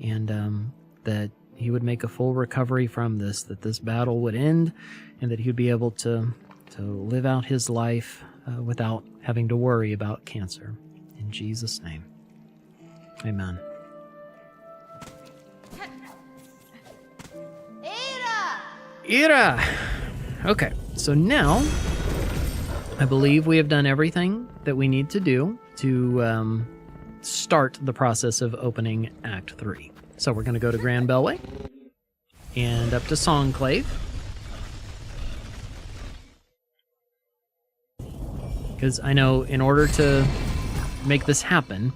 and that he would make a full recovery from this, that this battle would end, and that he would be able to live out his life without having to worry about cancer. In Jesus' name, amen. Ira! Okay, so now I believe we have done everything that we need to do to start the process of opening Act 3. So we're going to go to Grand Bellway and up to Songclave. Because I know in order to make this happen,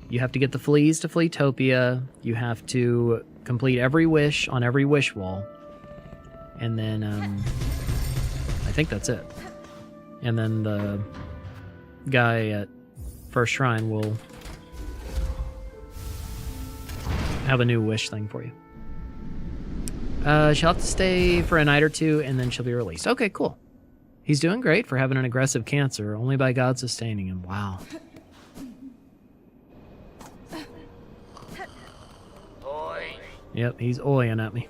you have to get the fleas to Fleetopia, you have to complete every wish on every wish wall, and then I think that's it. And then the guy at First Shrine will have a new wish thing for you. She'll have to stay for a night or two, and then she'll be released. Okay, cool. He's doing great for having an aggressive cancer, only by God sustaining him. Wow. Yep, he's oying at me.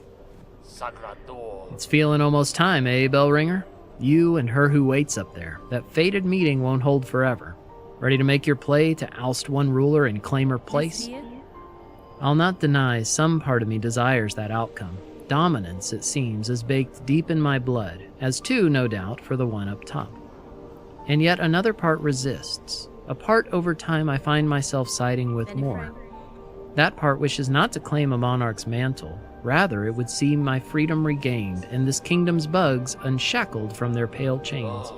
It's feeling almost time, eh, Bellringer? You and her who waits up there. That fated meeting won't hold forever. Ready to make your play to oust one ruler and claim her place? I'll not deny some part of me desires that outcome. Dominance, it seems, is baked deep in my blood, as too, no doubt, for the one up top. And yet another part resists. A part over time I find myself siding with more. That part wishes not to claim a monarch's mantle. Rather, it would see my freedom regained, and this kingdom's bugs unshackled from their pale chains.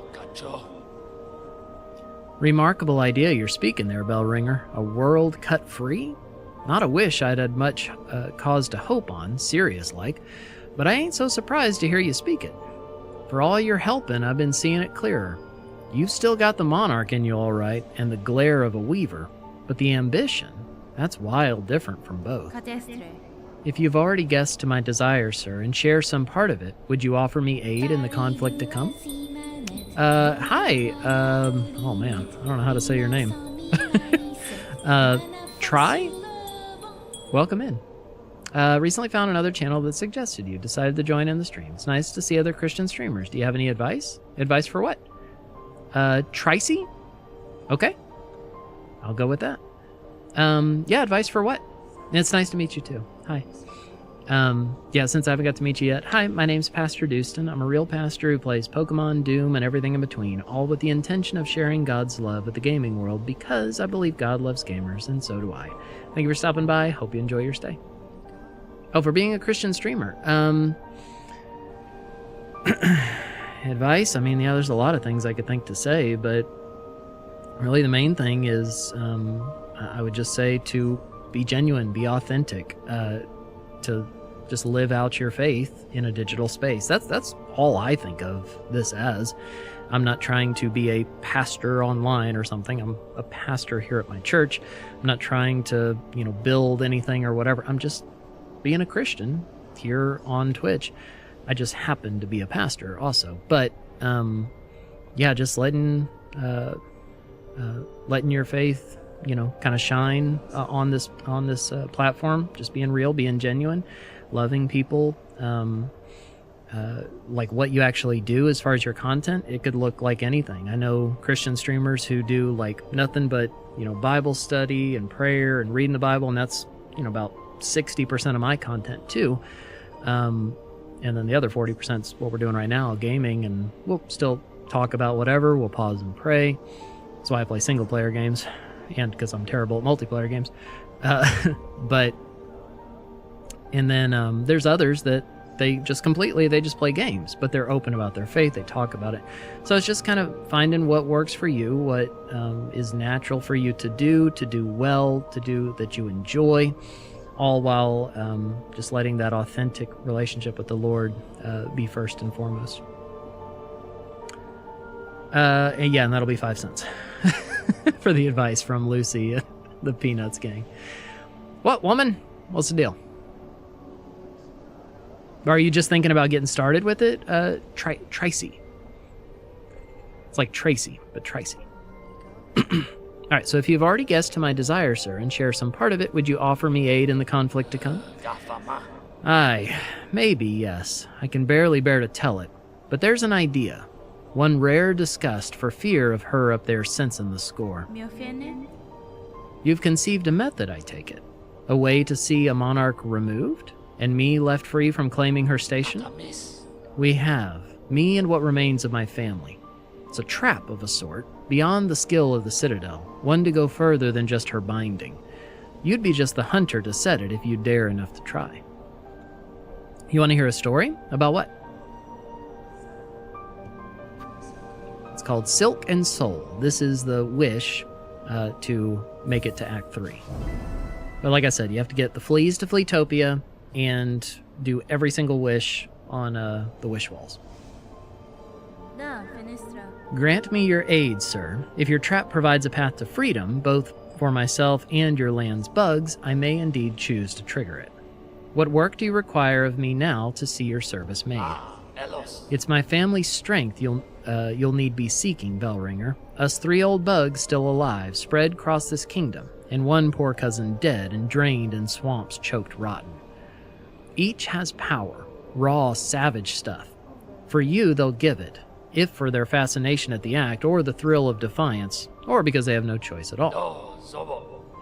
Remarkable idea you're speaking there, Bellringer. A world cut free? Not a wish I'd had much cause to hope on, serious-like, but I ain't so surprised to hear you speak it. For all your helping, I've been seeing it clearer. You've still got the monarch in you all right, and the glare of a weaver, but the ambition, that's wild different from both. If you've already guessed to my desire, sir, and share some part of it, would you offer me aid in the conflict to come? Hi, oh man, I don't know how to say your name. Try? Welcome in. Recently found another channel that suggested you. Decided to join in the stream. It's nice to see other Christian streamers. Do you have any advice? Advice for what? Tricey? Okay. I'll go with that. Yeah, advice for what? It's nice to meet you too. Hi. Yeah, since I haven't got to meet you yet. Hi, my name's Pastor Dustin. I'm a real pastor who plays Pokemon, Doom, and everything in between, all with the intention of sharing God's love with the gaming world because I believe God loves gamers, and so do I. Thank you for stopping by. Hope you enjoy your stay. Oh, for being a Christian streamer. Advice? I mean, yeah, there's a lot of things I could think to say, but really the main thing is I would just say to be genuine, be authentic, to just live out your faith in a digital space. That's all I think of this as. I'm not trying to be a pastor online or something. I'm a pastor here at my church. I'm not trying to, build anything or whatever. I'm just being a Christian here on Twitch. I just happen to be a pastor also. But, yeah, just letting letting your faith, kind of shine on this platform, just being real, being genuine, loving people, like what you actually do as far as your content. It could look like anything. I know Christian streamers who do like nothing but, Bible study and prayer and reading the Bible, and that's, about 60% of my content too. And then the other 40% is what we're doing right now, gaming, and we'll still talk about whatever. We'll pause and pray. That's why I play single player games, and because I'm terrible at multiplayer games. And then there's others that they just play games, but they're open about their faith. They talk about it. So it's just kind of finding what works for you, what is natural for you to do well, to do that you enjoy, all while just letting that authentic relationship with the Lord be first and foremost. And that'll be 5 cents for the advice from Lucy, the Peanuts gang. What, woman? What's the deal? Or are you just thinking about getting started with it? Tracy. It's like Tracy, but Tracy. All right, so if you've already guessed to my desire, sir, and share some part of it, would you offer me aid in the conflict to come? Aye, maybe, yes. I can barely bear to tell it. But there's an idea. One rare disgust for fear of her up there sensing the score. You've conceived a method, I take it. A way to see a monarch removed? And me left free from claiming her station? We have. Me and what remains of my family. It's a trap of a sort, beyond the skill of the Citadel, one to go further than just her binding. You'd be just the hunter to set it if you dare enough to try. You want to hear a story? About what? It's called Silk and Soul. This is the wish to make it to Act 3. But like I said, you have to get the fleas to Fleetopia and do every single wish on the wish walls. Grant me your aid, sir. If your trap provides a path to freedom, both for myself and your land's bugs, I may indeed choose to trigger it. What work do you require of me now to see your service made? It's my family's strength you'll need be seeking, Bellringer. Us 3 old bugs still alive, spread across this kingdom, and one poor cousin dead and drained in swamps choked rotten. Each has power, raw, savage stuff. For you, they'll give it, if for their fascination at the act, or the thrill of defiance, or because they have no choice at all.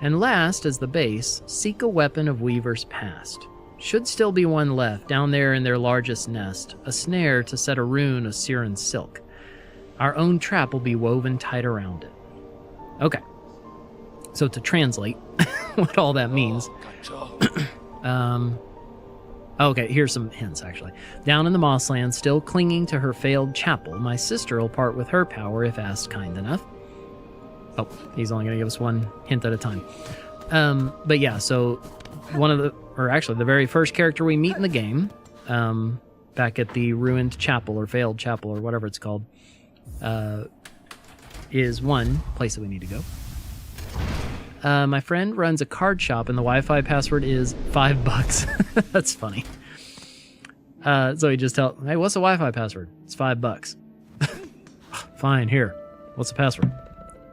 And last, as the base, seek a weapon of Weaver's past. Should still be one left, down there in their largest nest, a snare to set a rune of Siren silk. Our own trap will be woven tight around it. Okay. So to translate what all that means... Okay, here's some hints, actually. Down in the Mossland, still clinging to her failed chapel, my sister will part with her power if asked kind enough. Oh, he's only going to give us one hint at a time. But yeah, so the very first character we meet in the game, back at the ruined chapel or failed chapel or whatever it's called, is one place that we need to go. My friend runs a card shop and the Wi-Fi password is $5. That's funny. So he just hey, what's the Wi-Fi password? It's $5. Fine, here. What's the password?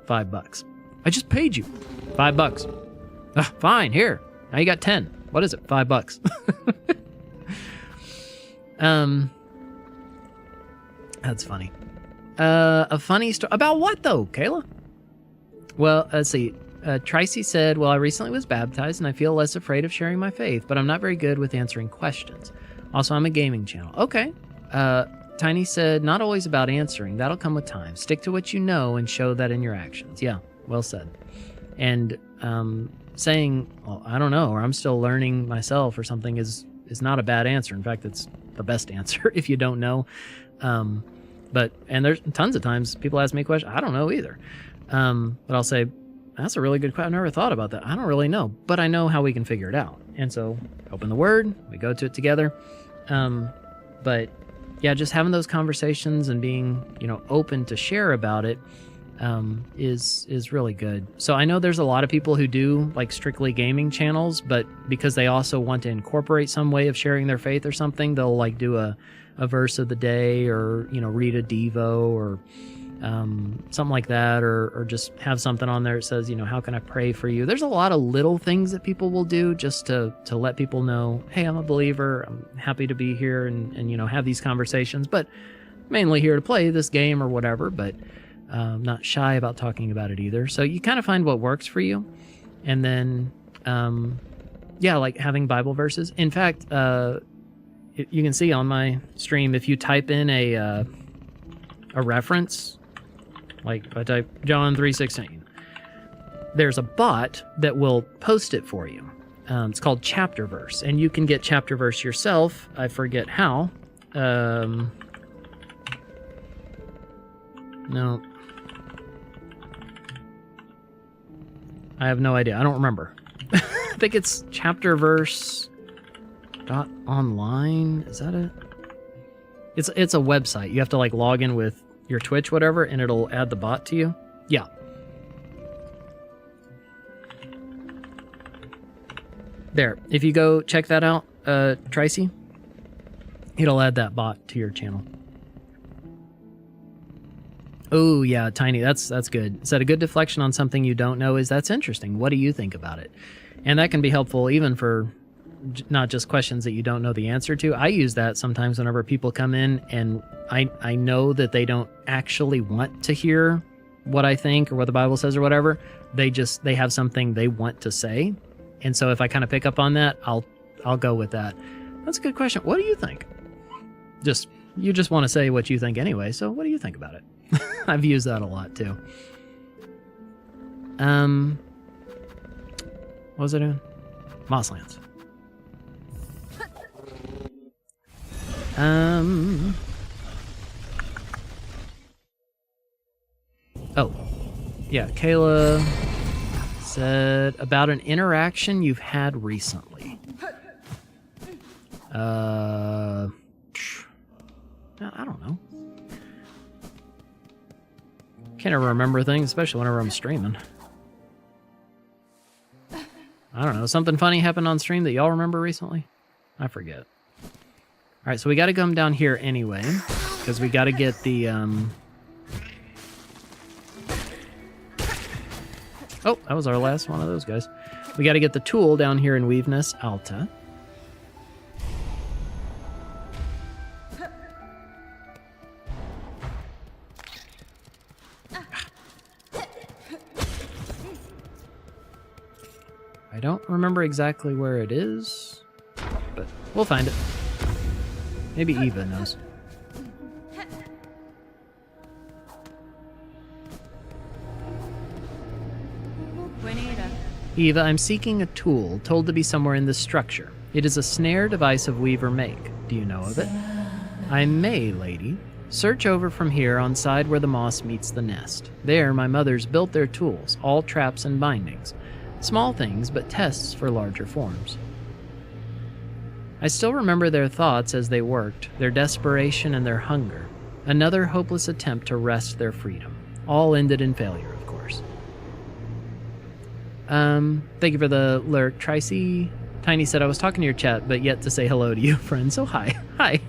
$5. I just paid you. $5. Fine, here. Now you got 10. What is it? $5. That's funny. A funny story. About what though, Kayla? Well, let's see. Tracy said, well, I recently was baptized and I feel less afraid of sharing my faith, but I'm not very good with answering questions. Also, I'm a gaming channel. Okay. Tiny said, not always about answering. That'll come with time. Stick to what you know and show that in your actions. Yeah, well said. And saying, well, I don't know, or I'm still learning myself or something is not a bad answer. In fact, it's the best answer if you don't know. And there's tons of times people ask me a question. I don't know either. But I'll say, that's a really good question. I've never thought about that. I don't really know, but I know how we can figure it out. And so open the word, we go to it together. But yeah, just having those conversations and being, open to share about it, is really good. So I know there's a lot of people who do like strictly gaming channels, but because they also want to incorporate some way of sharing their faith or something, they'll like do a verse of the day or, read a Devo or, something like that, or just have something on there that says, how can I pray for you? There's a lot of little things that people will do just to let people know, hey, I'm a believer. I'm happy to be here and have these conversations, but mainly here to play this game or whatever, but I'm not shy about talking about it either. So you kind of find what works for you. And then, like having Bible verses. In fact, you can see on my stream, if you type in a reference, like if I type John 3:16, there's a bot that will post it for you. It's called Chapter Verse, and you can get Chapter Verse yourself. I forget how. No. I have no idea. I don't remember. I think it's chapterverse.online. Is that it? It's a website. You have to log in with your Twitch, whatever, and it'll add the bot to you. Yeah. There. If you go check that out, Tracy, it'll add that bot to your channel. Oh, yeah, Tiny, that's good. Is that a good deflection on something you don't know? That's interesting. What do you think about it? And that can be helpful even for not just questions that you don't know the answer to. I use that sometimes whenever people come in and I know that they don't actually want to hear what I think or what the Bible says or whatever. They have something they want to say. And so if I kind of pick up on that, I'll go with that. That's a good question. What do you think? You just want to say what you think anyway, so what do you think about it? I've used that a lot too. What was I doing? Mosslands. Oh, yeah, Kayla said about an interaction you've had recently. I don't know. Can't ever remember things, especially whenever I'm streaming. I don't know. Something funny happened on stream that y'all remember recently? I forget. All right, so we got to come down here anyway, because we got to get the... Oh, that was our last one of those guys. We got to get the tool down here in Weaveness Alta. I don't remember exactly where it is, but we'll find it. Maybe Eva knows. Eva, I'm seeking a tool, told to be somewhere in this structure. It is a snare device of weaver make. Do you know of it? I may, lady. Search over from here on side where the moss meets the nest. There my mothers built their tools, all traps and bindings. Small things, but tests for larger forms. I still remember their thoughts as they worked, their desperation and their hunger. Another hopeless attempt to wrest their freedom. All ended in failure, of course. Thank you for the lurk, Tracy. Tiny said, I was talking to your chat, but yet to say hello to you, friend. So hi. Hi.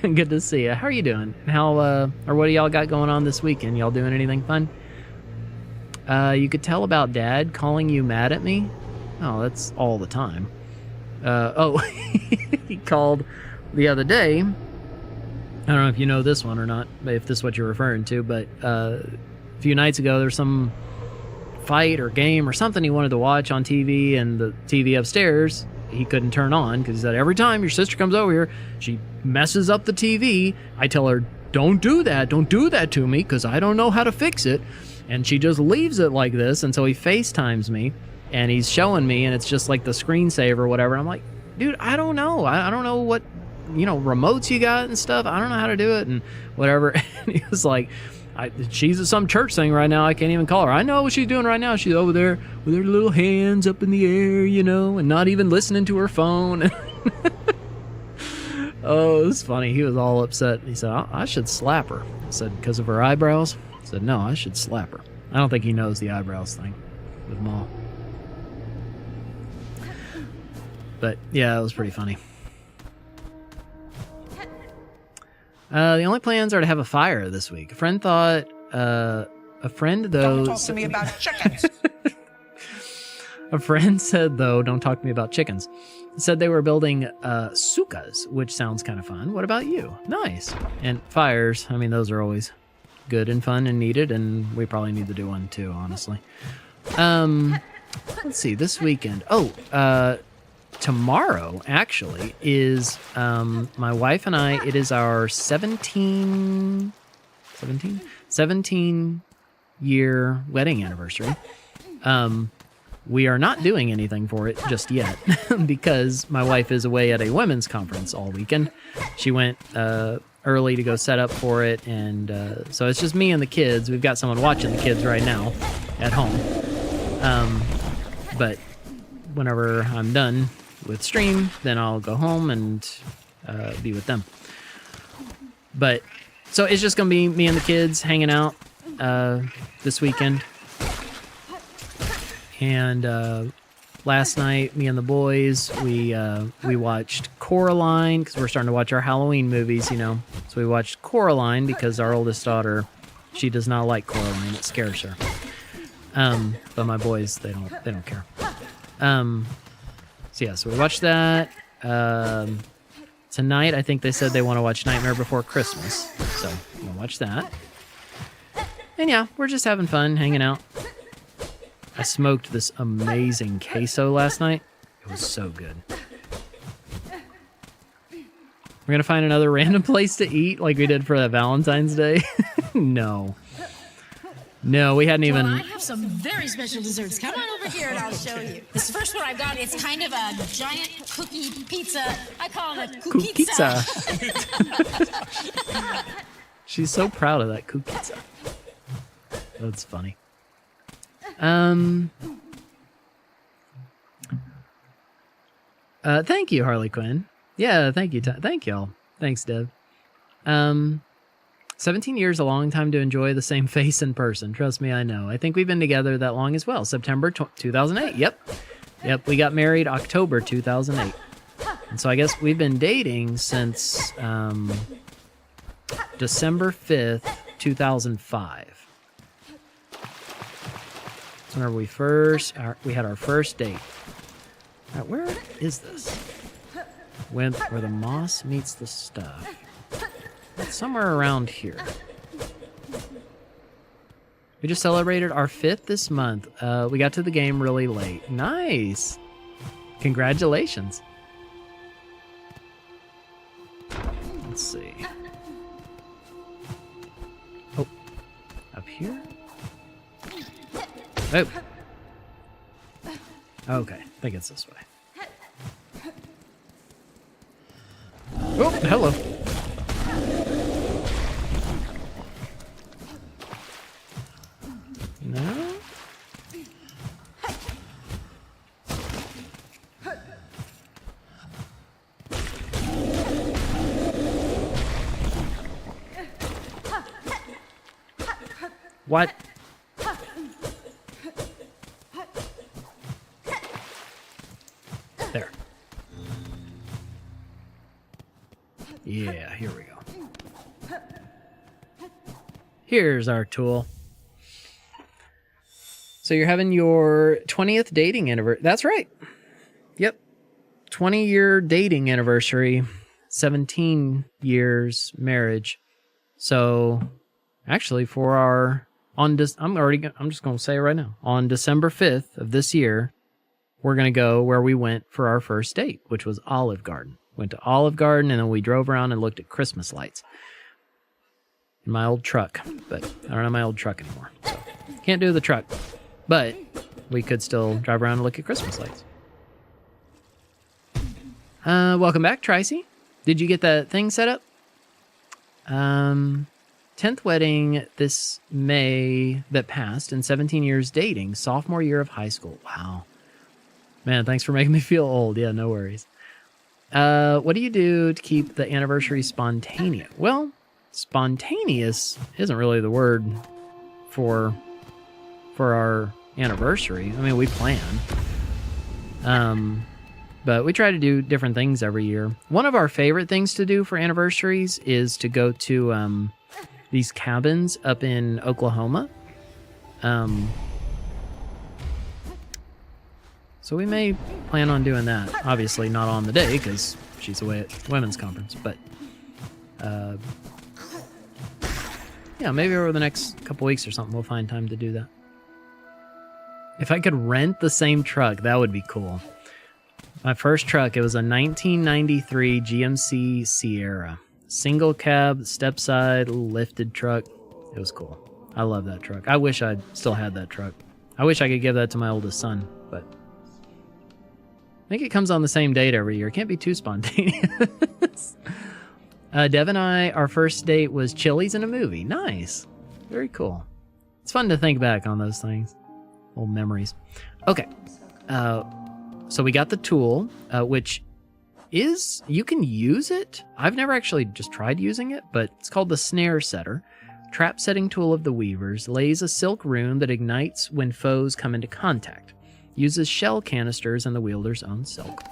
Good to see you. How are you doing? Or what do y'all got going on this weekend? Y'all doing anything fun? You could tell about Dad calling you mad at me. Oh, that's all the time. He called the other day. I don't know if you know this one or not, if this is what you're referring to, but a few nights ago there's some fight or game or something he wanted to watch on TV, and the TV upstairs he couldn't turn on because he said every time your sister comes over here, she messes up the TV. I tell her, don't do that to me because I don't know how to fix it. And she just leaves it like this, and so he FaceTimes me, and he's showing me, and it's just like the screensaver or whatever. I'm like, dude, I don't know. I don't know what, remotes you got and stuff. I don't know how to do it and whatever. And he was like, she's at some church thing right now. I can't even call her. I know what she's doing right now. She's over there with her little hands up in the air, and not even listening to her phone. Oh, it was funny. He was all upset. He said, I should slap her. I said, because of her eyebrows? I said, no, I should slap her. I don't think he knows the eyebrows thing with Maul. But, yeah, it was pretty funny. The only plans are to have a fire this week. A friend thought A friend, though... Don't talk to me about chickens. A friend said, though, don't talk to me about chickens. Said they were building sukas, which sounds kind of fun. What about you? Nice. And fires, I mean, those are always good and fun and needed, and we probably need to do one too, honestly. Let's see, this weekend. Tomorrow, actually, is my wife and I, it is our 17-year wedding anniversary. We are not doing anything for it just yet because my wife is away at a women's conference all weekend. She went early to go set up for it, and so it's just me and the kids. We've got someone watching the kids right now at home. But whenever I'm done with stream, then I'll go home and be with them. But so it's just gonna be me and the kids hanging out this weekend. And last night, me and the boys, we watched Coraline, because we're starting to watch our Halloween movies, you know. So we watched Coraline because our oldest daughter, she does not like Coraline. It scares her. But my boys, they don't care. So yeah, so we watched that. Tonight, I think they said they want to watch Nightmare Before Christmas. So we'll watch that. And yeah, we're just having fun, hanging out. I smoked this amazing queso last night. It was so good. We're going to find another random place to eat like we did for that Valentine's Day? No. No, we hadn't even... Well, I have some very special desserts. Come on over here and I'll show you. This first one I've got, it's kind of a giant cookie pizza. I call it a Kukitsa. She's so proud of that kukitsa. That's funny. Thank you, Harley Quinn. Yeah, thank you. Thank y'all. Thanks, Dev. 17 years, a long time to enjoy the same face in person. Trust me, I know. I think we've been together that long as well. September 2008. Yep. We got married October 2008. And so I guess we've been dating since, December 5th, 2005. Whenever we had our first date. All right, where is this? Where the moss meets the stuff. It's somewhere around here. We just celebrated our 5th this month. We got to the game really late. Nice. Congratulations. Let's see. Oh, up here? Oh. Okay, I think it's this way. Oh, hello. No? What? There. Yeah, here we go. Here's our tool. So you're having your 20th dating anniversary. That's right. Yep. 20-year dating anniversary. 17 years marriage. So actually for our I'm just going to say it right now. On December 5th of this year, we're going to go where we went for our first date, which was Olive Garden. Went to Olive Garden, and then we drove around and looked at Christmas lights. In my old truck, but I don't have my old truck anymore, so can't do the truck. But we could still drive around and look at Christmas lights. Welcome back, Tracy. Did you get that thing set up? 10th wedding this May that passed, and 17 years dating, sophomore year of high school. Wow. Man, thanks for making me feel old. Yeah, no worries. What do you do to keep the anniversary spontaneous? Well, spontaneous isn't really the word for our anniversary. I mean, we plan. But we try to do different things every year. One of our favorite things to do for anniversaries is to go to these cabins up in Oklahoma. So we may plan on doing that. Obviously not on the day because she's away at women's conference, but yeah, maybe over the next couple weeks or something we'll find time to do that. If I could rent the same truck, that would be cool. My first truck, it was a 1993 GMC Sierra. Single cab, step side, lifted truck. It was cool. I love that truck. I wish I still had that truck. I wish I could give that to my oldest son, but I think it comes on the same date every year. It can't be too spontaneous. Dev and I, our first date was Chili's in a movie. Nice. Very cool. It's fun to think back on those things. Old memories. Okay. So we got the tool, which is, you can use it. I've never actually just tried using it, but it's called the snare setter. Trap setting tool of the weavers. Lays a silk rune that ignites when foes come into contact. Uses shell canisters and the wielder's own silk.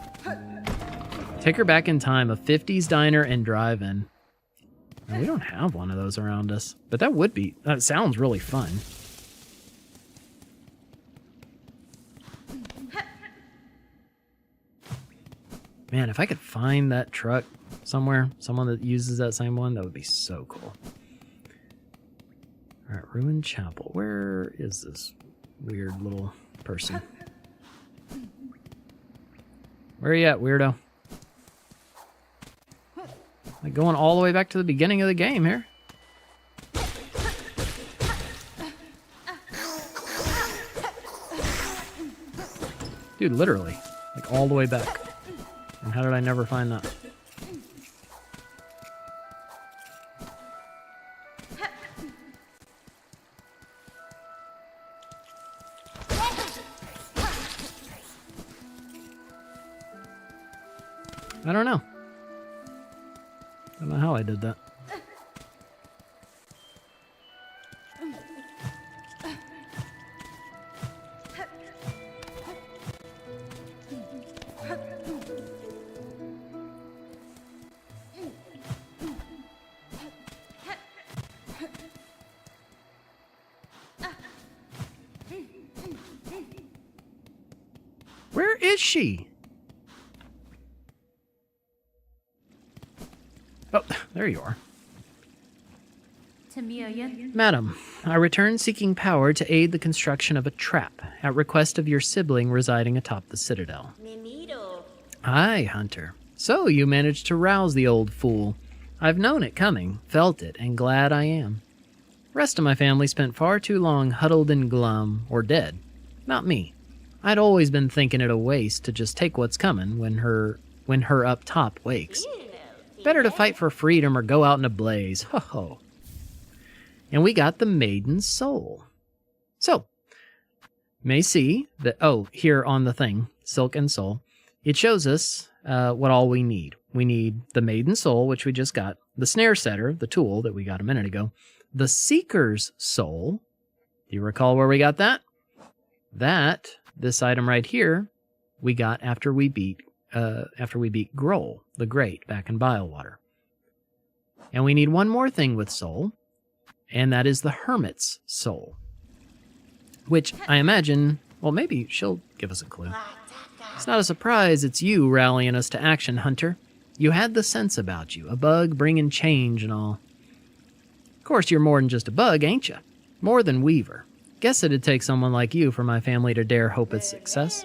Take her back in time, a 50s diner and drive-in. Now, we don't have one of those around us, but that sounds really fun. Man, if I could find that truck somewhere, someone that uses that same one, that would be so cool. All right, Ruined Chapel. Where is this weird little person? Where are you at, weirdo? Like going all the way back to the beginning of the game here. Dude, literally. Like all the way back. And how did I never find that? I don't know. I don't know how I did that. Where is she? Oh, there you are. Madam, I return seeking power to aid the construction of a trap at request of your sibling residing atop the citadel. Aye, Hunter. So you managed to rouse the old fool. I've known it coming, felt it, and glad I am. Rest of my family spent far too long huddled and glum, or dead. Not me. I'd always been thinking it a waste to just take what's coming when her up top wakes. Better to fight for freedom or go out in a blaze. Ho ho. And we got the Maiden's Soul. So, may see that, here on the thing, Silk and Soul, it shows us what all we need. We need the Maiden's Soul, which we just got, the Snare Setter, the tool that we got a minute ago, the Seeker's Soul. Do you recall where we got that? This item right here, we got after we beat Grohl, the Great, back in Bilewater. And we need one more thing with Soul, and that is the Hermit's Soul. Which I imagine, well, maybe she'll give us a clue. It's not a surprise it's you rallying us to action, Hunter. You had the sense about you, a bug bringing change and all. Of course, you're more than just a bug, ain't you? More than Weaver. Guess it'd take someone like you for my family to dare hope its success.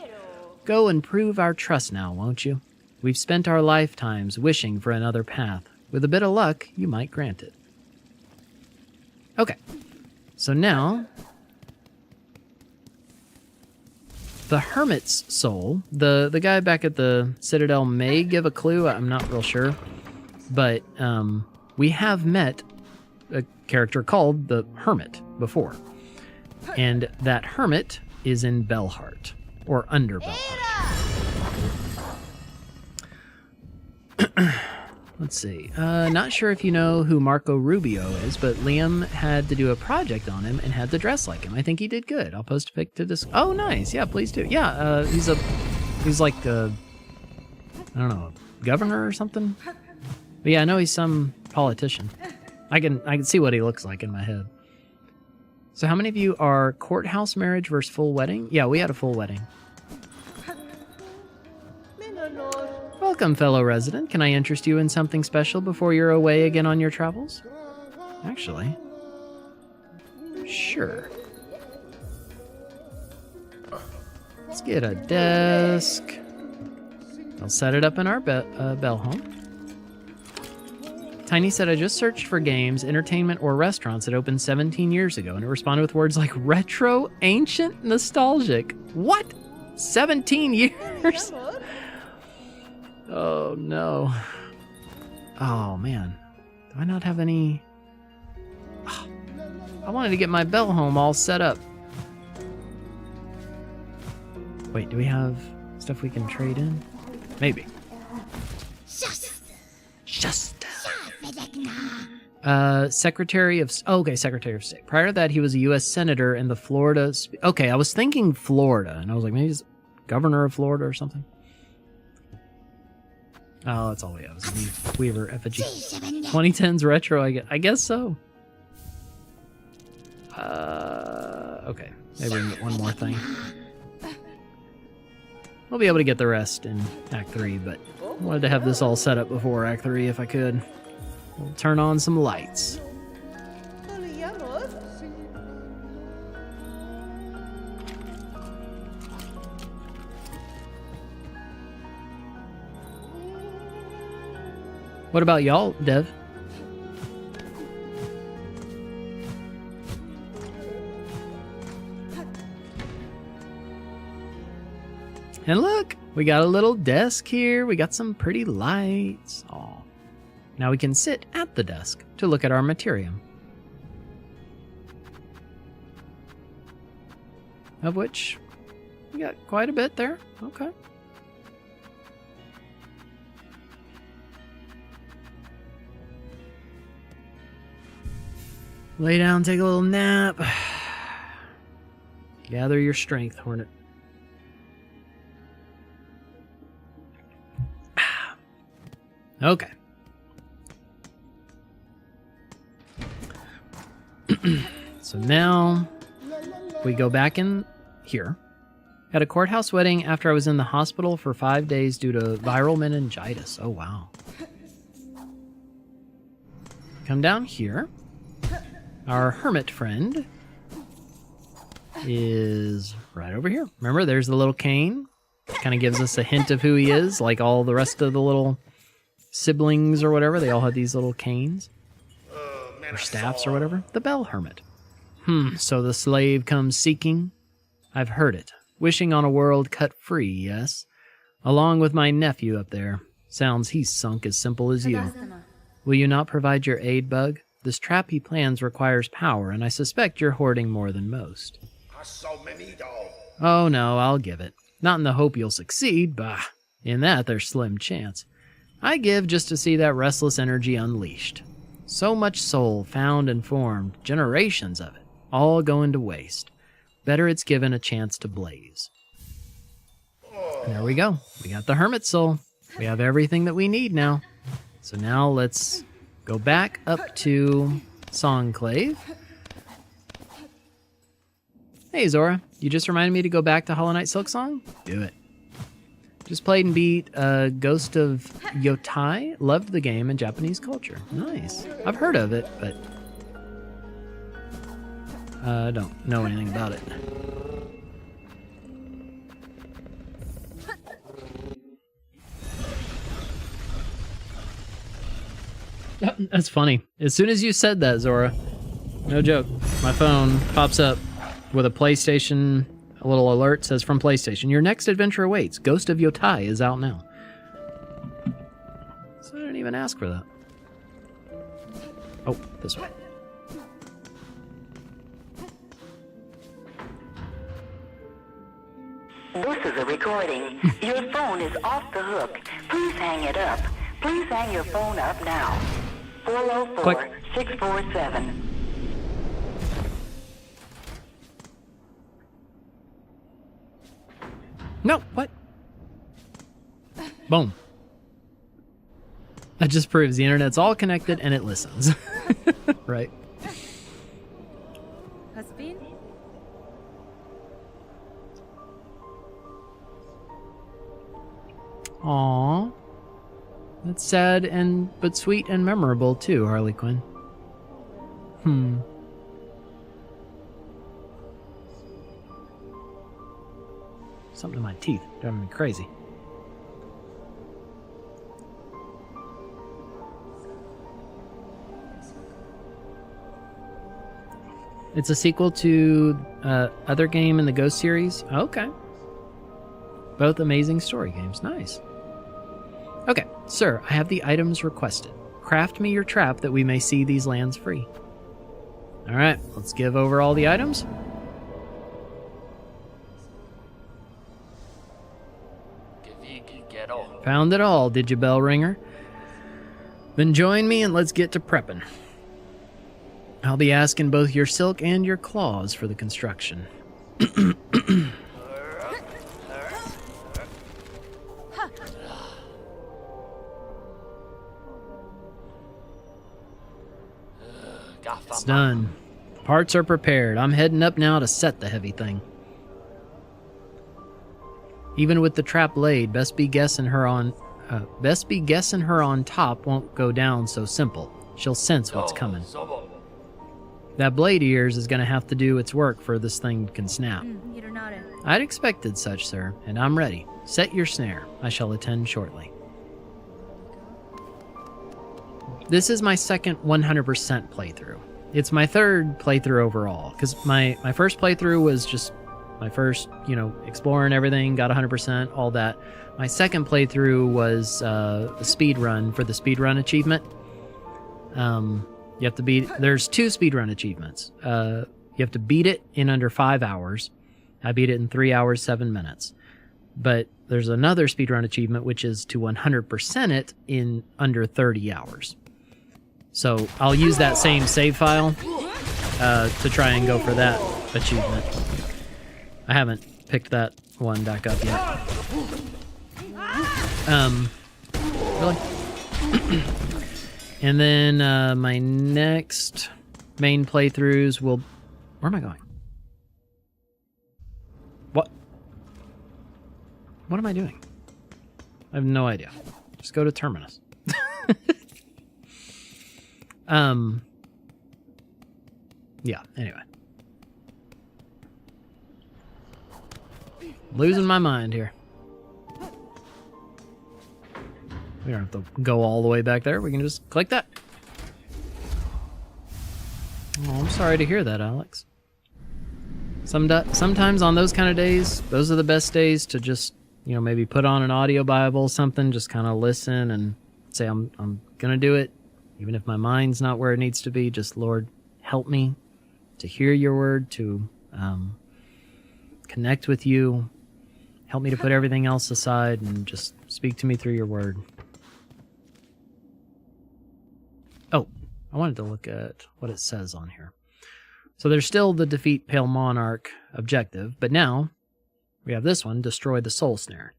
Go and prove our trust now, won't you? We've spent our lifetimes wishing for another path. With a bit of luck, you might grant it. Okay, so now, the Hermit's Soul, the guy back at the Citadel may give a clue, I'm not real sure, but we have met a character called the Hermit before, and that Hermit is in Bellheart. Or under Bellheart. Let's see. Not sure if you know who Marco Rubio is, but Liam had to do a project on him and had to dress like him. I think he did good. I'll post a pic to this. Oh, nice. Yeah, please do. Yeah, he's like I don't know, a governor or something. But yeah, I know he's some politician. I can see what he looks like in my head. So how many of you are courthouse marriage versus full wedding? Yeah, we had a full wedding. Welcome, fellow resident. Can I interest you in something special before you're away again on your travels? Actually, sure. Let's get a desk. I'll set it up in our bell home. Tiny said, I just searched for games, entertainment, or restaurants that opened 17 years ago, and it responded with words like retro, ancient, nostalgic. What? 17 years? Oh, no. Oh, man. Do I not have any... Oh, I wanted to get my bell home all set up. Wait, do we have stuff we can trade in? Maybe. Just. Secretary of... Oh, okay, Secretary of State. Prior to that, he was a U.S. Senator in the Florida... Okay, I was thinking Florida, and I was like, maybe he's Governor of Florida or something. Oh, that's all we have. Is Weaver effigy. 2010s retro, I guess so. Okay, maybe we can get one more thing. We'll be able to get the rest in Act 3, but I wanted to have this all set up before Act 3 if I could. We'll turn on some lights. What about y'all, Dev? And look, we got a little desk here. We got some pretty lights. Aw. Now we can sit at the desk to look at our materium. Of which we got quite a bit there. Okay. Lay down, take a little nap. Gather your strength, Hornet. Okay. So now we go back in here. Had a courthouse wedding after I was in the hospital for 5 days due to viral meningitis. Oh, wow. Come down here. Our hermit friend is right over here. Remember, there's the little cane. Kind of gives us a hint of who he is, like all the rest of the little siblings or whatever. They all had these little canes. Or staffs or whatever. The bell hermit. So the slave comes seeking. I've heard it. Wishing on a world cut free, yes. Along with my nephew up there. Sounds he's sunk as simple as you. Will you not provide your aid, Bug? This trap he plans requires power, and I suspect you're hoarding more than most. Oh no, I'll give it. Not in the hope you'll succeed, bah. In that there's slim chance. I give just to see that restless energy unleashed. So much soul found and formed, generations of it, all going to waste. Better it's given a chance to blaze. And there we go. We got the hermit soul. We have everything that we need now. So now let's go back up to Songclave. Hey Zora, you just reminded me to go back to Hollow Knight Silksong? Do it. Just played and beat Ghost of Yotai. Loved the game and Japanese culture. Nice. I've heard of it, but I don't know anything about it. That's funny. As soon as you said that, Zora, no joke, my phone pops up with a PlayStation, a little alert says from PlayStation, your next adventure awaits. Ghost of Yotai is out now. So I didn't even ask for that. Oh, this way. This is a recording. Your phone is off the hook. Please hang it up. Please hang your phone up now. 404-647. No, what? Boom. That just proves the internet's all connected and it listens. Right. Hasbin? Aww. That's sad but sweet and memorable too, Harley Quinn. Something in my teeth driving me crazy. It's a sequel to other game in the Ghost series. Okay. Both amazing story games. Nice. Okay, sir, I have the items requested. Craft me your trap that we may see these lands free. Alright, let's give over all the items. Found it all, did you, bell ringer? Then join me and let's get to prepping. I'll be asking both your silk and your claws for the construction. It's done. Parts are prepared. I'm heading up now to set the heavy thing. Even with the trap laid, best be guessing her on top won't go down so simple. She'll sense what's coming. That blade of yours is going to have to do its work for this thing can snap. I'd expected such, sir, and I'm ready. Set your snare. I shall attend shortly. This is my second 100% playthrough. It's my third playthrough overall, because my first playthrough was just my first, exploring everything, got 100%, all that. My second playthrough was a speed run for the speed run achievement. You have to beat, there's 2 speedrun achievements. You have to beat it in under 5 hours. I beat it in 3 hours, 7 minutes. But there's another speedrun achievement, which is to 100% it in under 30 hours. So I'll use that same save file to try and go for that achievement. I haven't picked that one back up yet. Really? And then my next main playthroughs will... Where am I going? What? What am I doing? I have no idea. Just go to Terminus. Yeah, anyway. Losing my mind here. We don't have to go all the way back there. We can just click that. Oh, I'm sorry to hear that, Alex. Sometimes on those kind of days, those are the best days to just, maybe put on an audio Bible, something, just kind of listen and say, I'm going to do it. Even if my mind's not where it needs to be, just, Lord, help me to hear your word, to connect with you. Help me to put everything else aside and just speak to me through your word. Oh, I wanted to look at what it says on here. So there's still the defeat Pale Monarch objective, but now we have this one, destroy the soul snare.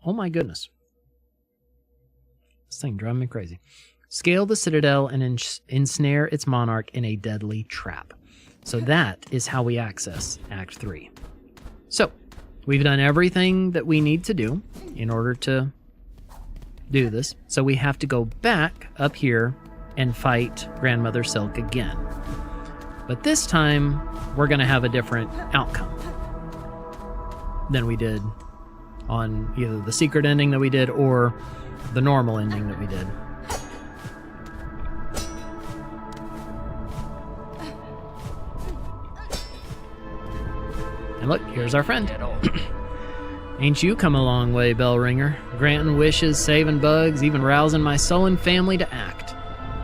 Oh my goodness. This thing driving me crazy. Scale the citadel and ensnare its monarch in a deadly trap. So that is how we access Act 3. So, we've done everything that we need to do in order to do this. So we have to go back up here and fight Grandmother Silk again. But this time, we're going to have a different outcome than we did on either the secret ending that we did or the normal ending that we did. And look, here's our friend. Ain't you come a long way, bell ringer, granting wishes, saving bugs, even rousing my sullen family to act.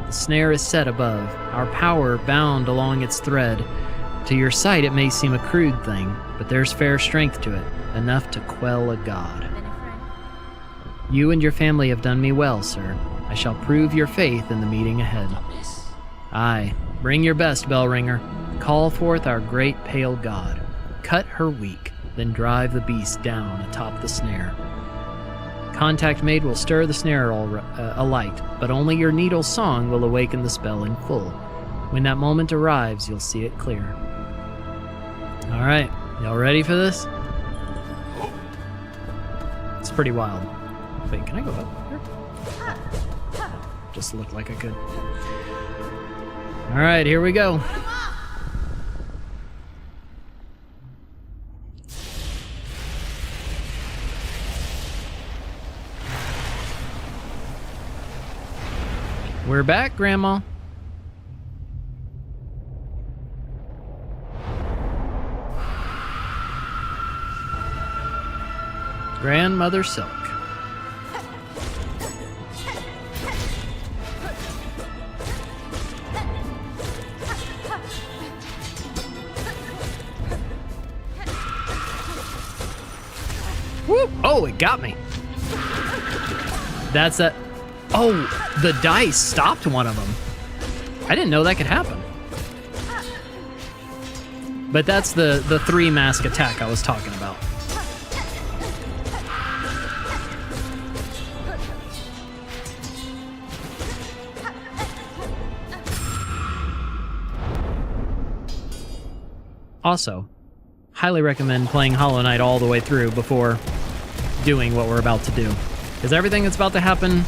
The snare is set above, our power bound along its thread. To your sight it may seem a crude thing, but there's fair strength to it, enough to quell a god. You and your family have done me well, sir. I shall prove your faith in the meeting ahead. Aye, bring your best, bell ringer. Call forth our great pale god. Cut her weak, then drive the beast down atop the snare. Contact made will stir the snare alight, but only your needle's song will awaken the spell in full. When that moment arrives, you'll see it clear. All right, y'all ready for this? It's pretty wild. Wait, can I go up here? Just looked like I could. All right, here we go. We're back, Grandma. Grandmother Silk. Whoop! Oh, it got me. That's a... Oh, the dice stopped one of them. I didn't know that could happen. But that's the 3-mask attack I was talking about. Also, highly recommend playing Hollow Knight all the way through before doing what we're about to do. Because everything that's about to happen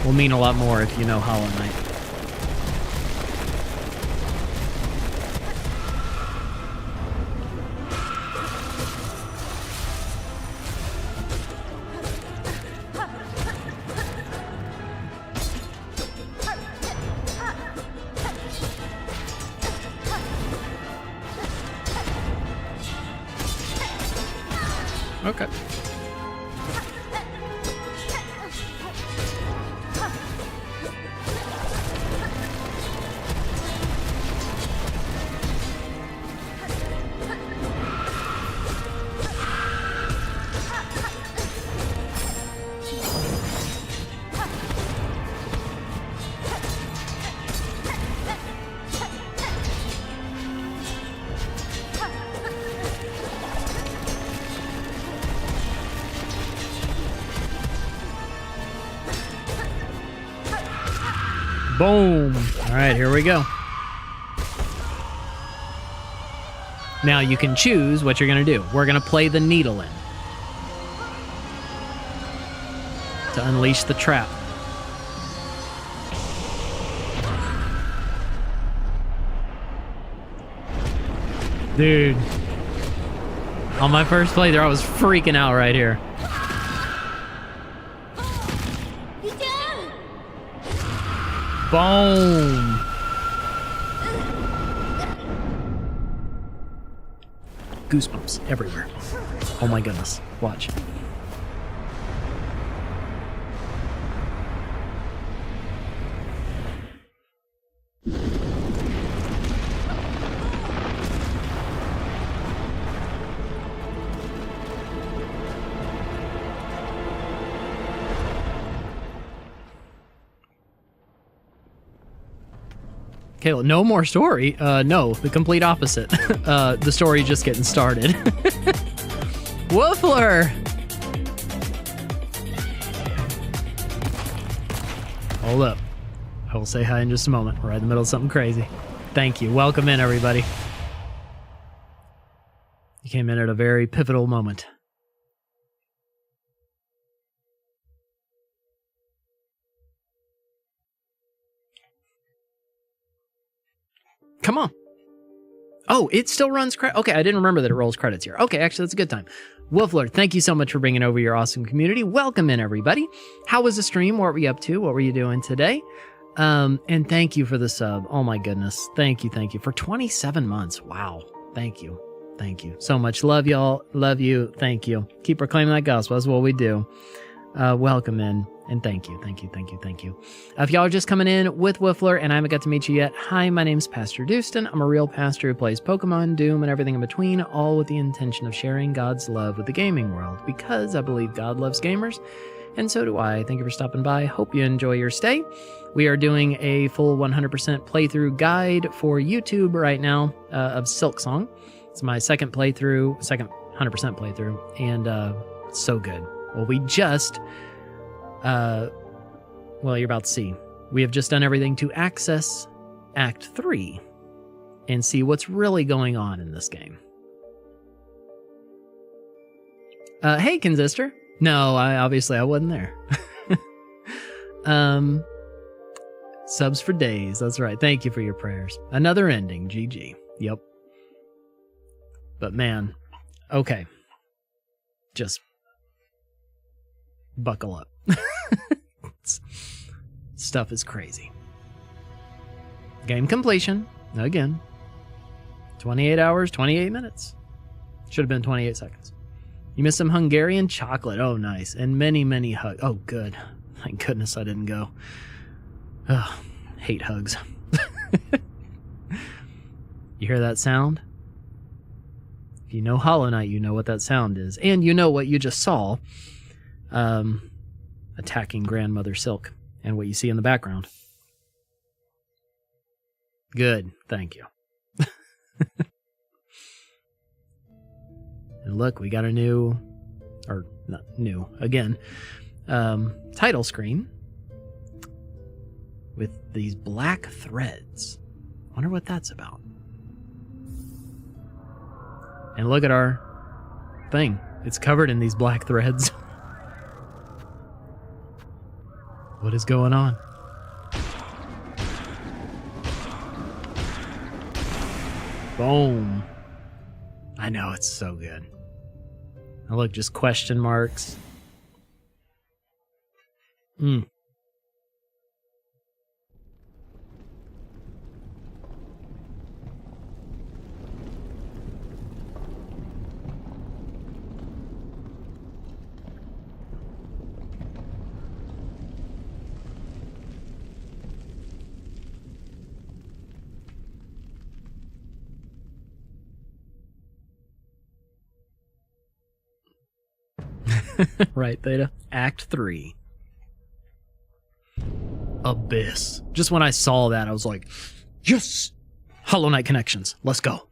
will mean a lot more if you know Hollow Knight. Okay. Boom. All right, here we go. Now you can choose what you're going to do. We're going to play the needle in to unleash the trap. Dude. On my first playthrough, I was freaking out right here. Boom! Goosebumps everywhere. Oh my goodness. Watch. Kayla, no more story? No, the complete opposite. The story just getting started. Woofler! Hold up. I will say hi in just a moment. We're right in the middle of something crazy. Thank you. Welcome in, everybody. You came in at a very pivotal moment. Come on. Oh, it still runs credits. Okay, I didn't remember that it rolls credits here. Okay, actually, that's a good time. Woofler, thank you so much for bringing over your awesome community. Welcome in, everybody. How was the stream? What were you up to? What were you doing today? And thank you for the sub. Oh, my goodness. Thank you, thank you. For 27 months. Wow. Thank you. Thank you so much. Love y'all. Love you. Thank you. Keep proclaiming that gospel. That's what we do. Welcome in. And thank you, thank you, thank you, thank you. If y'all are just coming in with Woofler and I haven't got to meet you yet, hi, my name's Pastor Dustin. I'm a real pastor who plays Pokemon, Doom, and everything in between, all with the intention of sharing God's love with the gaming world, because I believe God loves gamers, and so do I. Thank you for stopping by. Hope you enjoy your stay. We are doing a full 100% playthrough guide for YouTube right now of Silksong. It's my second 100% playthrough, and it's so good. Well, we just Well, you're about to see. We have just done everything to access Act 3 and see what's really going on in this game. Hey, Consister. No, obviously I wasn't there. Subs for days. That's right. Thank you for your prayers. Another ending. GG. Yep. But man, okay. Just buckle up. Stuff is crazy. Game completion. Again. 28 hours, 28 minutes. Should have been 28 seconds. You missed some Hungarian chocolate. Oh, nice. And many, many hugs. Oh, good. Thank goodness I didn't go. Ugh, hate hugs. You hear that sound? If you know Hollow Knight, you know what that sound is. And you know what you just saw. Attacking Grandmother Silk. And what you see in the background. Good. Thank you. And look, we got a new, or not new, again, title screen with these black threads. Wonder what that's about. And look at our thing. It's covered in these black threads. What is going on? Boom. I know, it's so good. And look, just question marks. Right, Theta. Act 3. Abyss. Just when I saw that, I was like, yes! Hollow Knight connections. Let's go.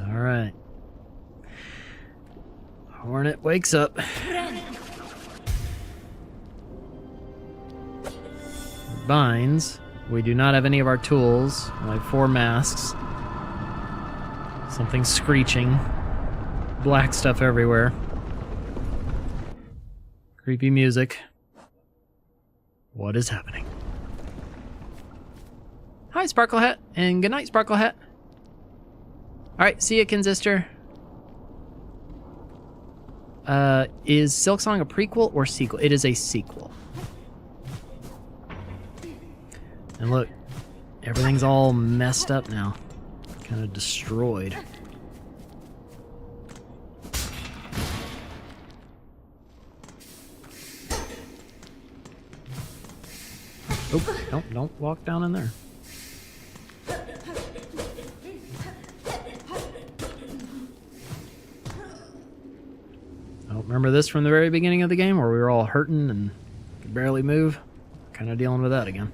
All right. Hornet wakes up. Binds. We do not have any of our tools. Only 4 masks. Something screeching. Black stuff everywhere. Creepy music. What is happening? Hi, Sparkle Hat, and good night, Sparkle Hat. Alright, see ya, Consister. Is Silksong a prequel or sequel? It is a sequel. And look, everything's all messed up now. Kind of destroyed. Oh, don't walk down in there. Oh, remember this from the very beginning of the game where we were all hurting and could barely move? Kind of dealing with that again.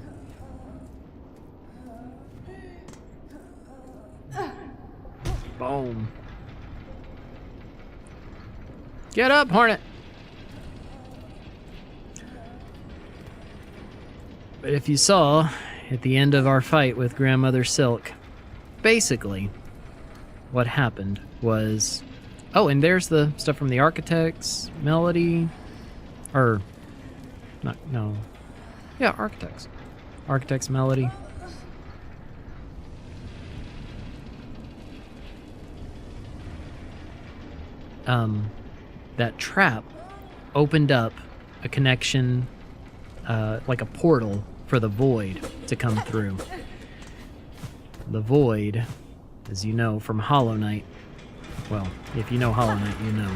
Boom. Get up, Hornet! But if you saw at the end of our fight with Grandmother Silk, basically what happened was... Oh, and there's the stuff from the Architects Melody. Or... Not, no. Yeah, Architects. Architects Melody. That trap opened up a connection, like a portal for the Void to come through. The Void, as you know from Hollow Knight, well, if you know Hollow Knight, you know.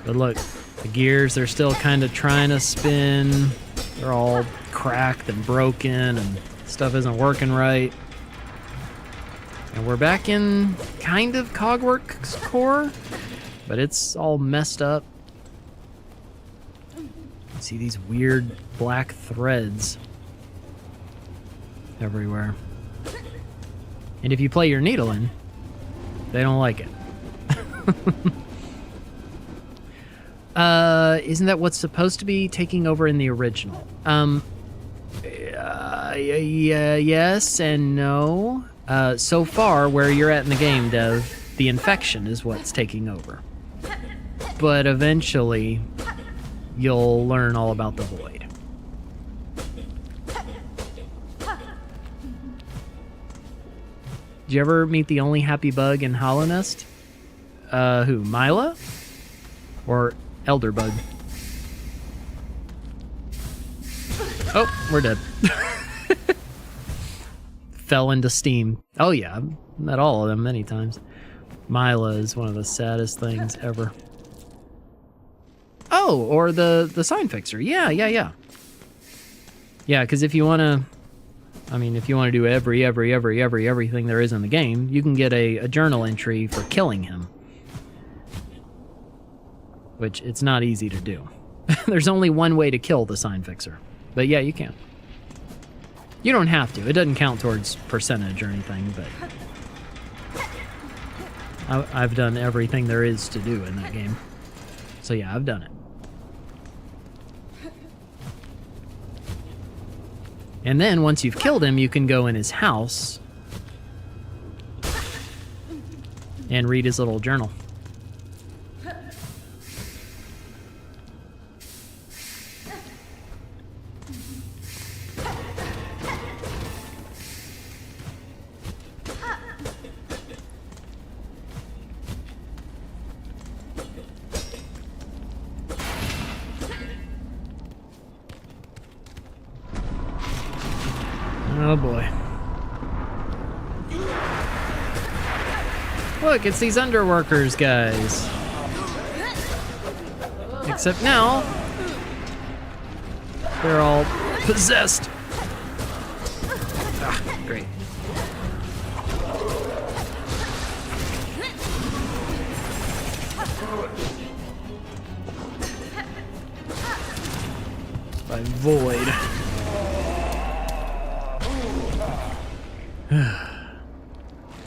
But look, the gears, they're still kind of trying to spin. They're all cracked and broken and stuff isn't working right. And we're back in kind of Cogworks core, but it's all messed up. See these weird black threads everywhere. And if you play your needle in, they don't like it. Isn't that what's supposed to be taking over in the original? Yes and no. So far, where you're at in the game, Dev, the infection is what's taking over. But eventually, you'll learn all about the void. Did you ever meet the only happy bug in Hollow Nest? Who, Mila? Or Elder Bug? Oh, we're dead. Fell into steam. Oh yeah, I've met all of them many times. Mila is one of the saddest things ever. Oh, or the sign fixer. Yeah. Yeah, because if you want to... I mean, if you want to do everything there is in the game, you can get a journal entry for killing him. Which, it's not easy to do. There's only one way to kill the sign fixer. But yeah, you can. You don't have to. It doesn't count towards percentage or anything, but... I've done everything there is to do in that game. So yeah, I've done it. And then, once you've killed him, you can go in his house and read his little journal. Oh boy. Look, it's these underworkers guys. Except now, they're all possessed. Ah, great. By void.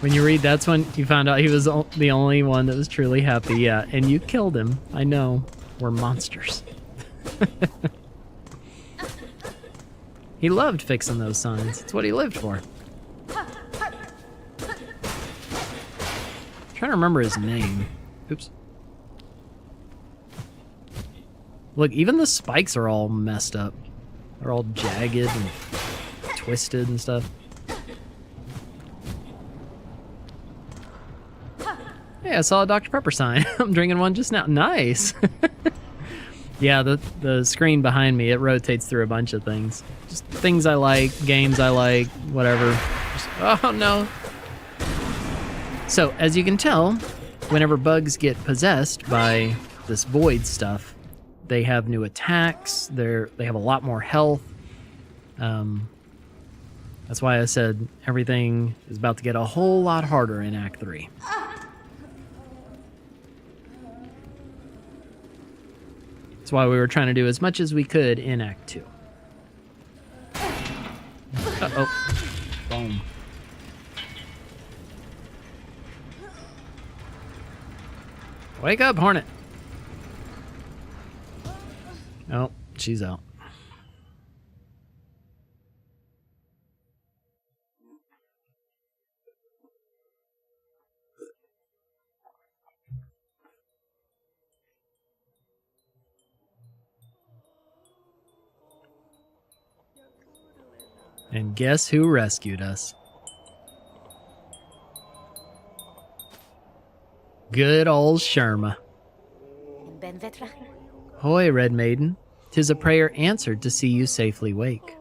When you read, that's when you found out he was the only one that was truly happy. Yeah, and you killed him. I know. We're monsters. He loved fixing those signs. It's what he lived for. Trying to remember his name. Oops. Look, even the spikes are all messed up. They're all jagged and twisted and stuff. Hey, I saw a Dr. Pepper sign. I'm drinking one just now. Nice. Yeah, the screen behind me, it rotates through a bunch of things. Just things I like, games I like, whatever. Just, oh, no. So, as you can tell, whenever bugs get possessed by this void stuff, they have new attacks. They have a lot more health. That's why I said everything is about to get a whole lot harder in Act 3. That's why we were trying to do as much as we could in Act 2. Uh-oh. Boom. Wake up, Hornet. Oh, she's out. And guess who rescued us? Good old Sherma. Hoy, Red Maiden. 'Tis a prayer answered to see you safely wake.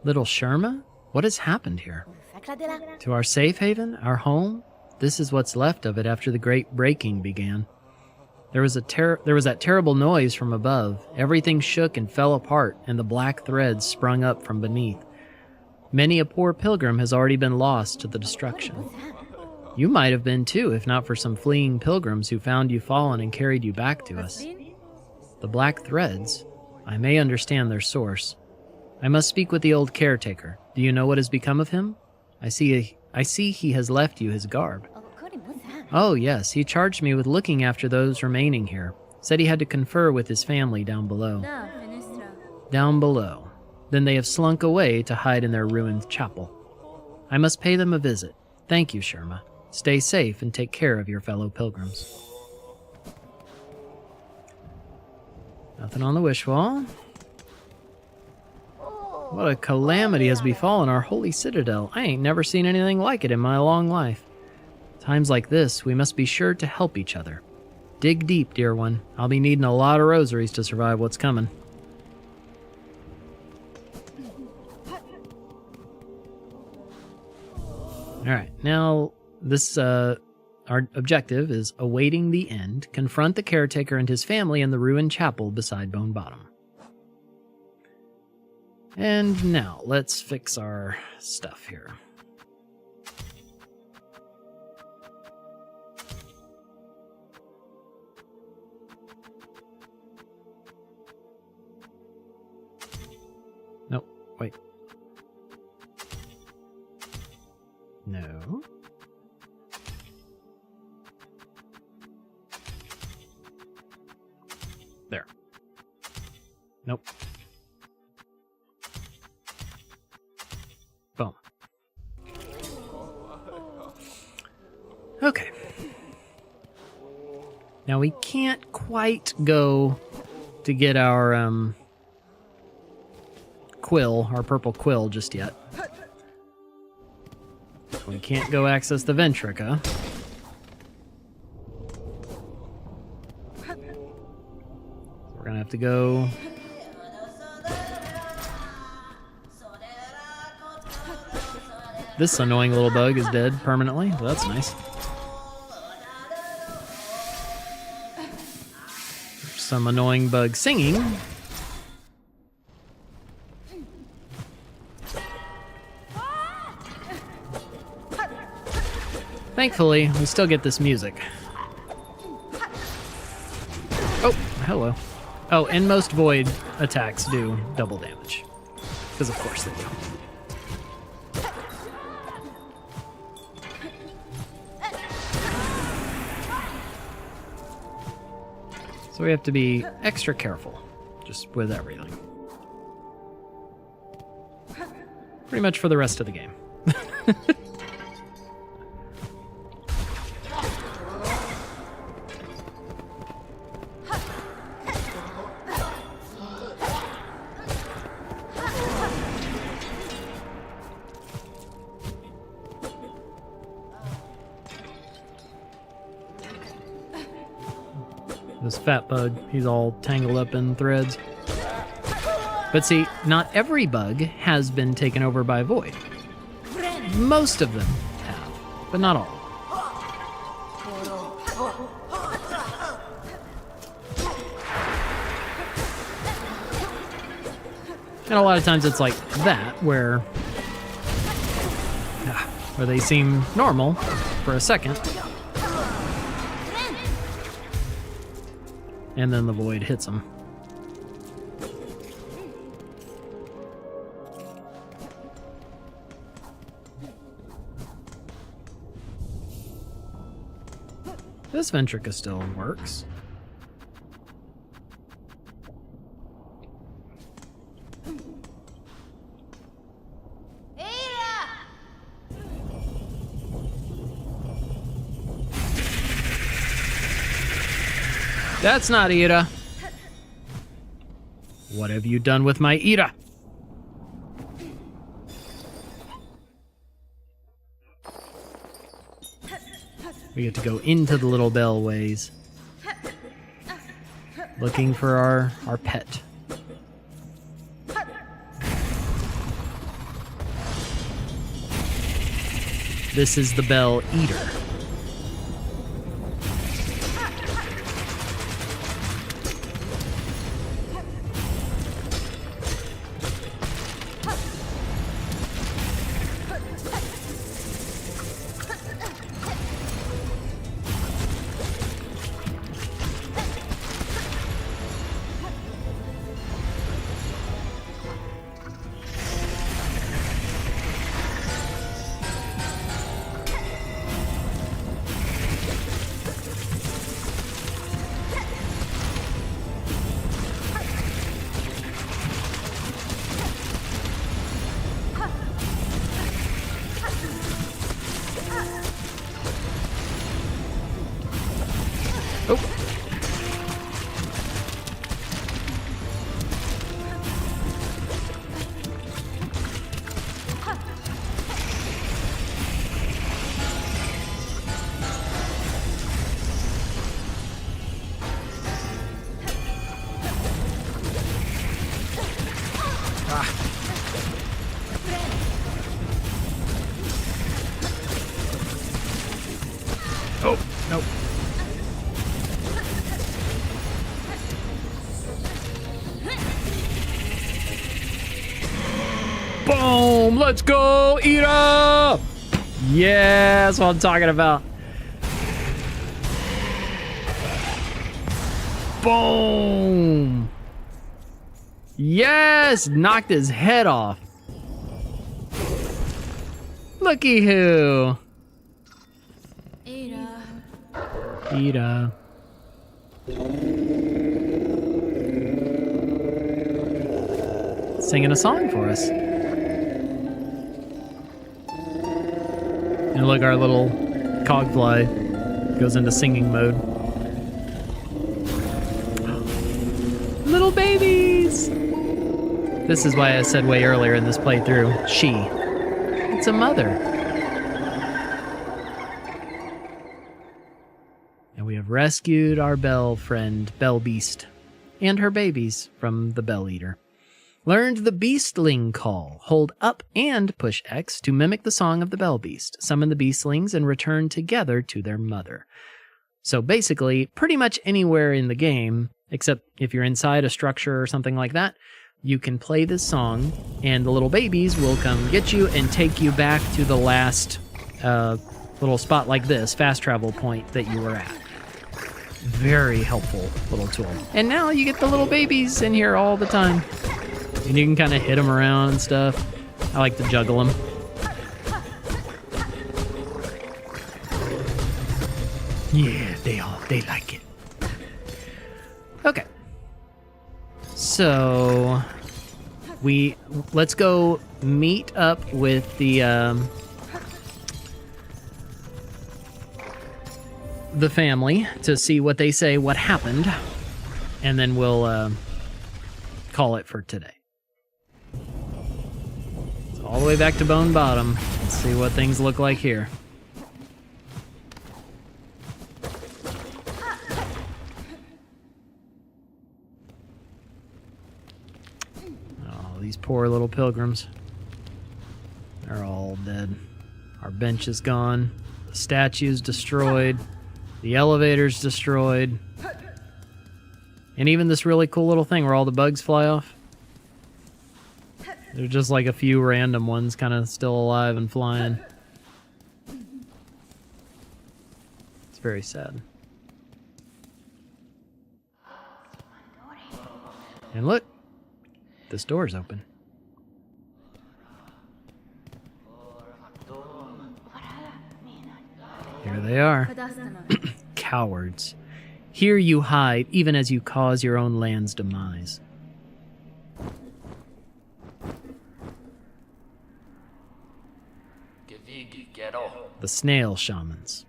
Little Sherma? What has happened here? To our safe haven? Our home? This is what's left of it after the great breaking began. There was that terrible noise from above. Everything shook and fell apart, and the black threads sprung up from beneath. Many a poor pilgrim has already been lost to the destruction. You might have been too, if not for some fleeing pilgrims who found you fallen and carried you back to us. The black threads. I may understand their source. I must speak with the old caretaker. Do you know what has become of him? I see he has left you his garb. Oh yes, he charged me with looking after those remaining here. Said he had to confer with his family down below. Down below. Then they have slunk away to hide in their ruined chapel. I must pay them a visit. Thank you, Sherma. Stay safe and take care of your fellow pilgrims. Nothing on the wish wall. What a calamity has befallen our holy citadel. I ain't never seen anything like it in my long life. Times like this, we must be sure to help each other. Dig deep, dear one. I'll be needing a lot of rosaries to survive what's coming. Alright, now this, our objective is awaiting the end. Confront the caretaker and his family in the ruined chapel beside Bone Bottom. And now, let's fix our stuff here. Nope, wait. No. There. Nope. Boom. Okay. Now we can't quite go to get our quill, our purple quill just yet. We can't go access the Ventrica. We're gonna have to go. This annoying little bug is dead permanently. Well, that's nice. Some annoying bug singing. Thankfully, we still get this music. Oh, hello. Oh, and most void attacks do double damage. Because of course they do. So we have to be extra careful, just with everything. Pretty much for the rest of the game. This fat bug, he's all tangled up in threads. But see, not every bug has been taken over by Void. Most of them have, but not all. And a lot of times it's like that, where they seem normal for a second. And then the void hits him. This Ventrica still works. That's not Ira. What have you done with my Ira? We get to go into the little bellways, looking for our pet. This is the Bell Eater. Oh. Oh, nope. Boom! Let's go, eat up! Yeah, that's what I'm talking about. Boom! Yes! Knocked his head off. Looky who. Ada. Singing a song for us. And look, our little cogfly goes into singing mode. Little babies! This is why I said way earlier in this playthrough, she. It's a mother. And we have rescued our bell friend, Bell Beast, and her babies from the Bell Eater. Learned the Beastling call. Hold up and push X to mimic the song of the Bell Beast. Summon the Beastlings and return together to their mother. So basically, pretty much anywhere in the game, except if you're inside a structure or something like that, you can play this song, and the little babies will come get you and take you back to the last little spot like this, fast travel point that you were at. Very helpful little tool. And now you get the little babies in here all the time. And you can kind of hit them around and stuff. I like to juggle them. Yeah, they like it. Okay. So let's go meet up with the family to see what they say, what happened, and then we'll call it for today. So all the way back to Bone Bottom. Let's see what things look like here. Oh, these poor little pilgrims. They're all dead. Our bench is gone. The statue's destroyed. The elevator's destroyed. And even this really cool little thing where all the bugs fly off. There's just like a few random ones kind of still alive and flying. It's very sad. And look, this door's open. Here they are. Cowards. Here you hide, even as you cause your own land's demise. The snail shamans.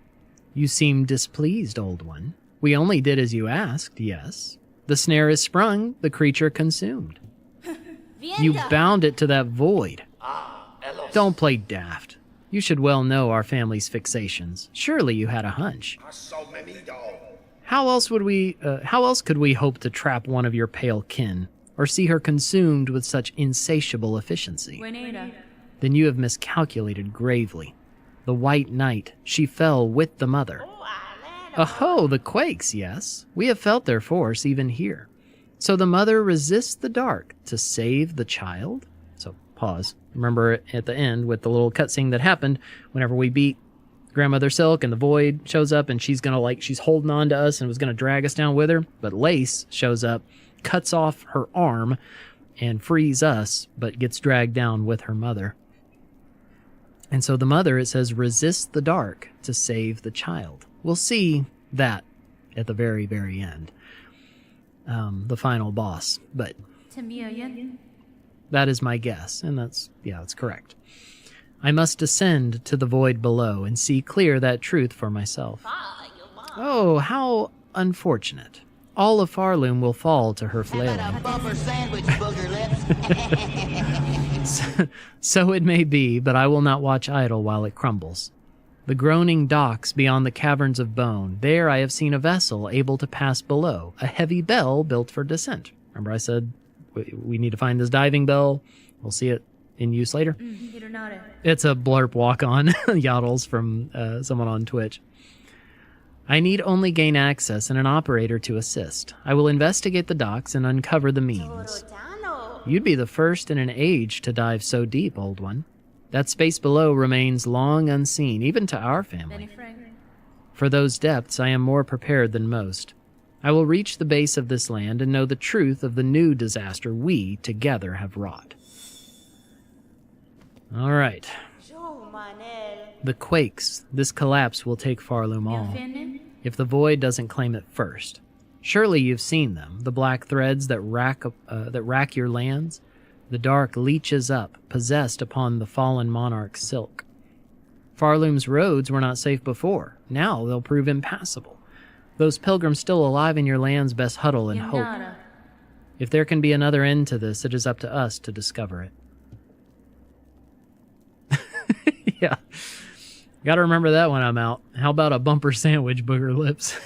You seem displeased, old one. We only did as you asked, yes. The snare is sprung, the creature consumed. You bound it to that void. Don't play daft. You should well know our family's fixations. Surely you had a hunch. How else could we hope to trap one of your pale kin, or see her consumed with such insatiable efficiency? Then you have miscalculated gravely. The White Knight, she fell with the mother. Aho, the quakes, yes. We have felt their force even here. So the mother resists the dark to save the child? So, pause. Remember at the end with the little cutscene that happened whenever we beat Grandmother Silk and the Void shows up and she's holding on to us and was gonna drag us down with her, but Lace shows up, cuts off her arm, and frees us, but gets dragged down with her mother. And so the mother, it says, resists the dark to save the child. We'll see that at the very, very end. The final boss. But that is my guess, and that's correct. I must descend to the void below and see clear that truth for myself. Oh, how unfortunate. All of Farloom will fall to her flailing. Bumper sandwich, booger lips. So it may be, but I will not watch idle while it crumbles. The groaning docks beyond the caverns of bone, there I have seen a vessel able to pass below, a heavy bell built for descent. Remember I said we need to find this diving bell? We'll see it in use later. It's a blurb walk-on, Yoddles from someone on Twitch. I need only gain access and an operator to assist. I will investigate the docks and uncover the means. You'd be the first in an age to dive so deep, old one. That space below remains long unseen, even to our family. For those depths, I am more prepared than most. I will reach the base of this land and know the truth of the new disaster we, together, have wrought. All right. The quakes, this collapse will take Farloom all. If the void doesn't claim it first. Surely you've seen them, the black threads that rack your lands. The dark leeches up, possessed upon the fallen monarch's silk. Farloom's roads were not safe before. Now they'll prove impassable. Those pilgrims still alive in your lands best huddle in hope. If there can be another end to this, it is up to us to discover it. Yeah. Gotta remember that when I'm out. How about a bumper sandwich, booger lips?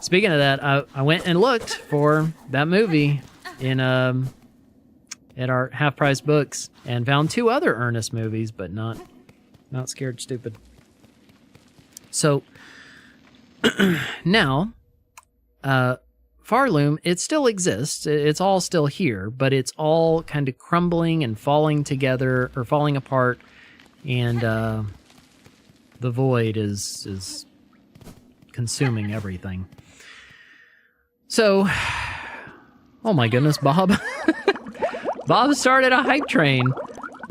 Speaking of that, I went and looked for that movie in at our half-price books and found 2 other Ernest movies, but not Scared Stupid. So now, Farloom, it still exists. It's all still here, but it's all kind of crumbling and falling together or falling apart, and the void is consuming everything. So, oh my goodness, Bob. Bob started a hype train.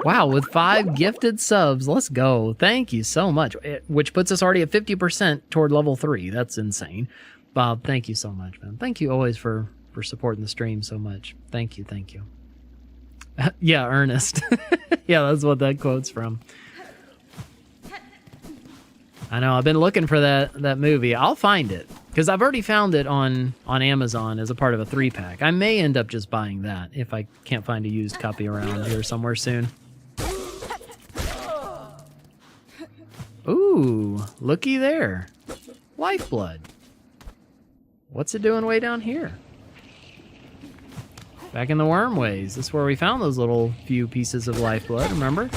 Wow, with 5 gifted subs. Let's go. Thank you so much. Which puts us already at 50% toward level 3. That's insane. Bob, thank you so much, man. Thank you always for supporting the stream so much. Thank you. Yeah, Ernest. Yeah, that's what that quote's from. I know, I've been looking for that movie. I'll find it, because I've already found it on Amazon as a part of a 3-pack. I may end up just buying that if I can't find a used copy around here somewhere soon. Ooh, looky there. Lifeblood. What's it doing way down here? Back in the wormways. This is where we found those little few pieces of lifeblood, remember?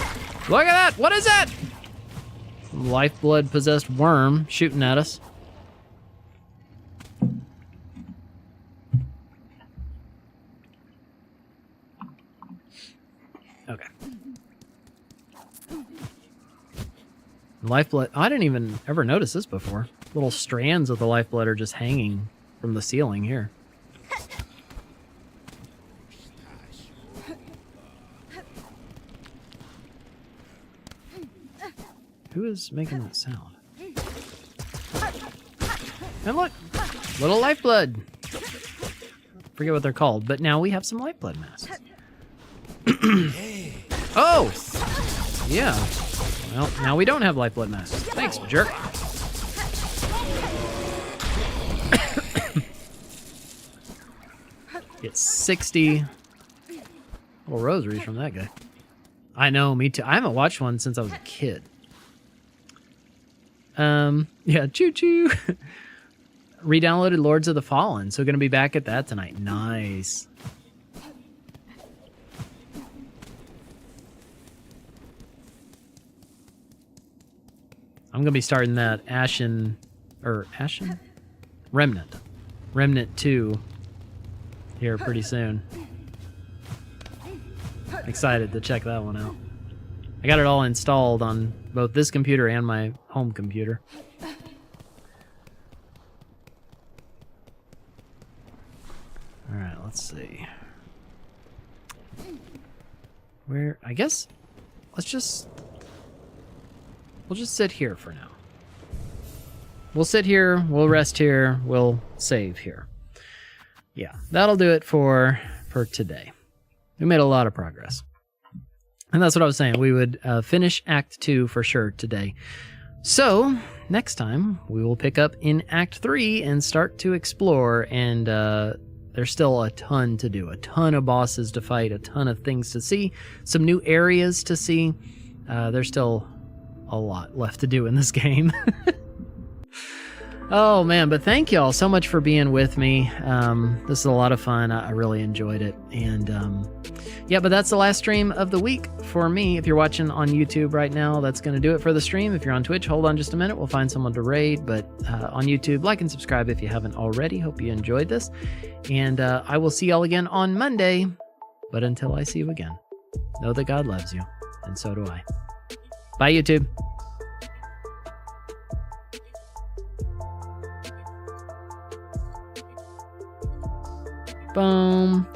Look at that! What is that? Lifeblood possessed worm shooting at us. Okay. Lifeblood. I didn't even ever notice this before. Little strands of the lifeblood are just hanging from the ceiling here. Who is making that sound? And look! Little lifeblood! Forget what they're called, but now we have some lifeblood masks. Oh! Yeah. Well, now we don't have lifeblood masks. Thanks, jerk. Get 60 little rosaries from that guy. I know, me too. I haven't watched one since I was a kid. Yeah, choo-choo. Re-downloaded Lords of the Fallen, so gonna be back at that tonight. Nice. I'm gonna be starting that Remnant 2 here pretty soon. Excited to check that one out. I got it all installed on both this computer and my home computer. Alright, let's see. Where, I guess, we'll just sit here for now. We'll sit here, we'll rest here, we'll save here. Yeah, that'll do it for today. We made a lot of progress. And that's what I was saying. We would finish Act 2 for sure today. So, next time we will pick up in Act 3 and start to explore. And there's still a ton to do, a ton of bosses to fight, a ton of things to see, some new areas to see. There's still a lot left to do in this game. Oh man, but thank y'all so much for being with me. This is a lot of fun. I really enjoyed it. And yeah, but that's the last stream of the week for me. If you're watching on YouTube right now, that's going to do it for the stream. If you're on Twitch, hold on just a minute. We'll find someone to raid. But on YouTube, like and subscribe if you haven't already. Hope you enjoyed this. And I will see y'all again on Monday. But until I see you again, know that God loves you. And so do I. Bye, YouTube. Boom.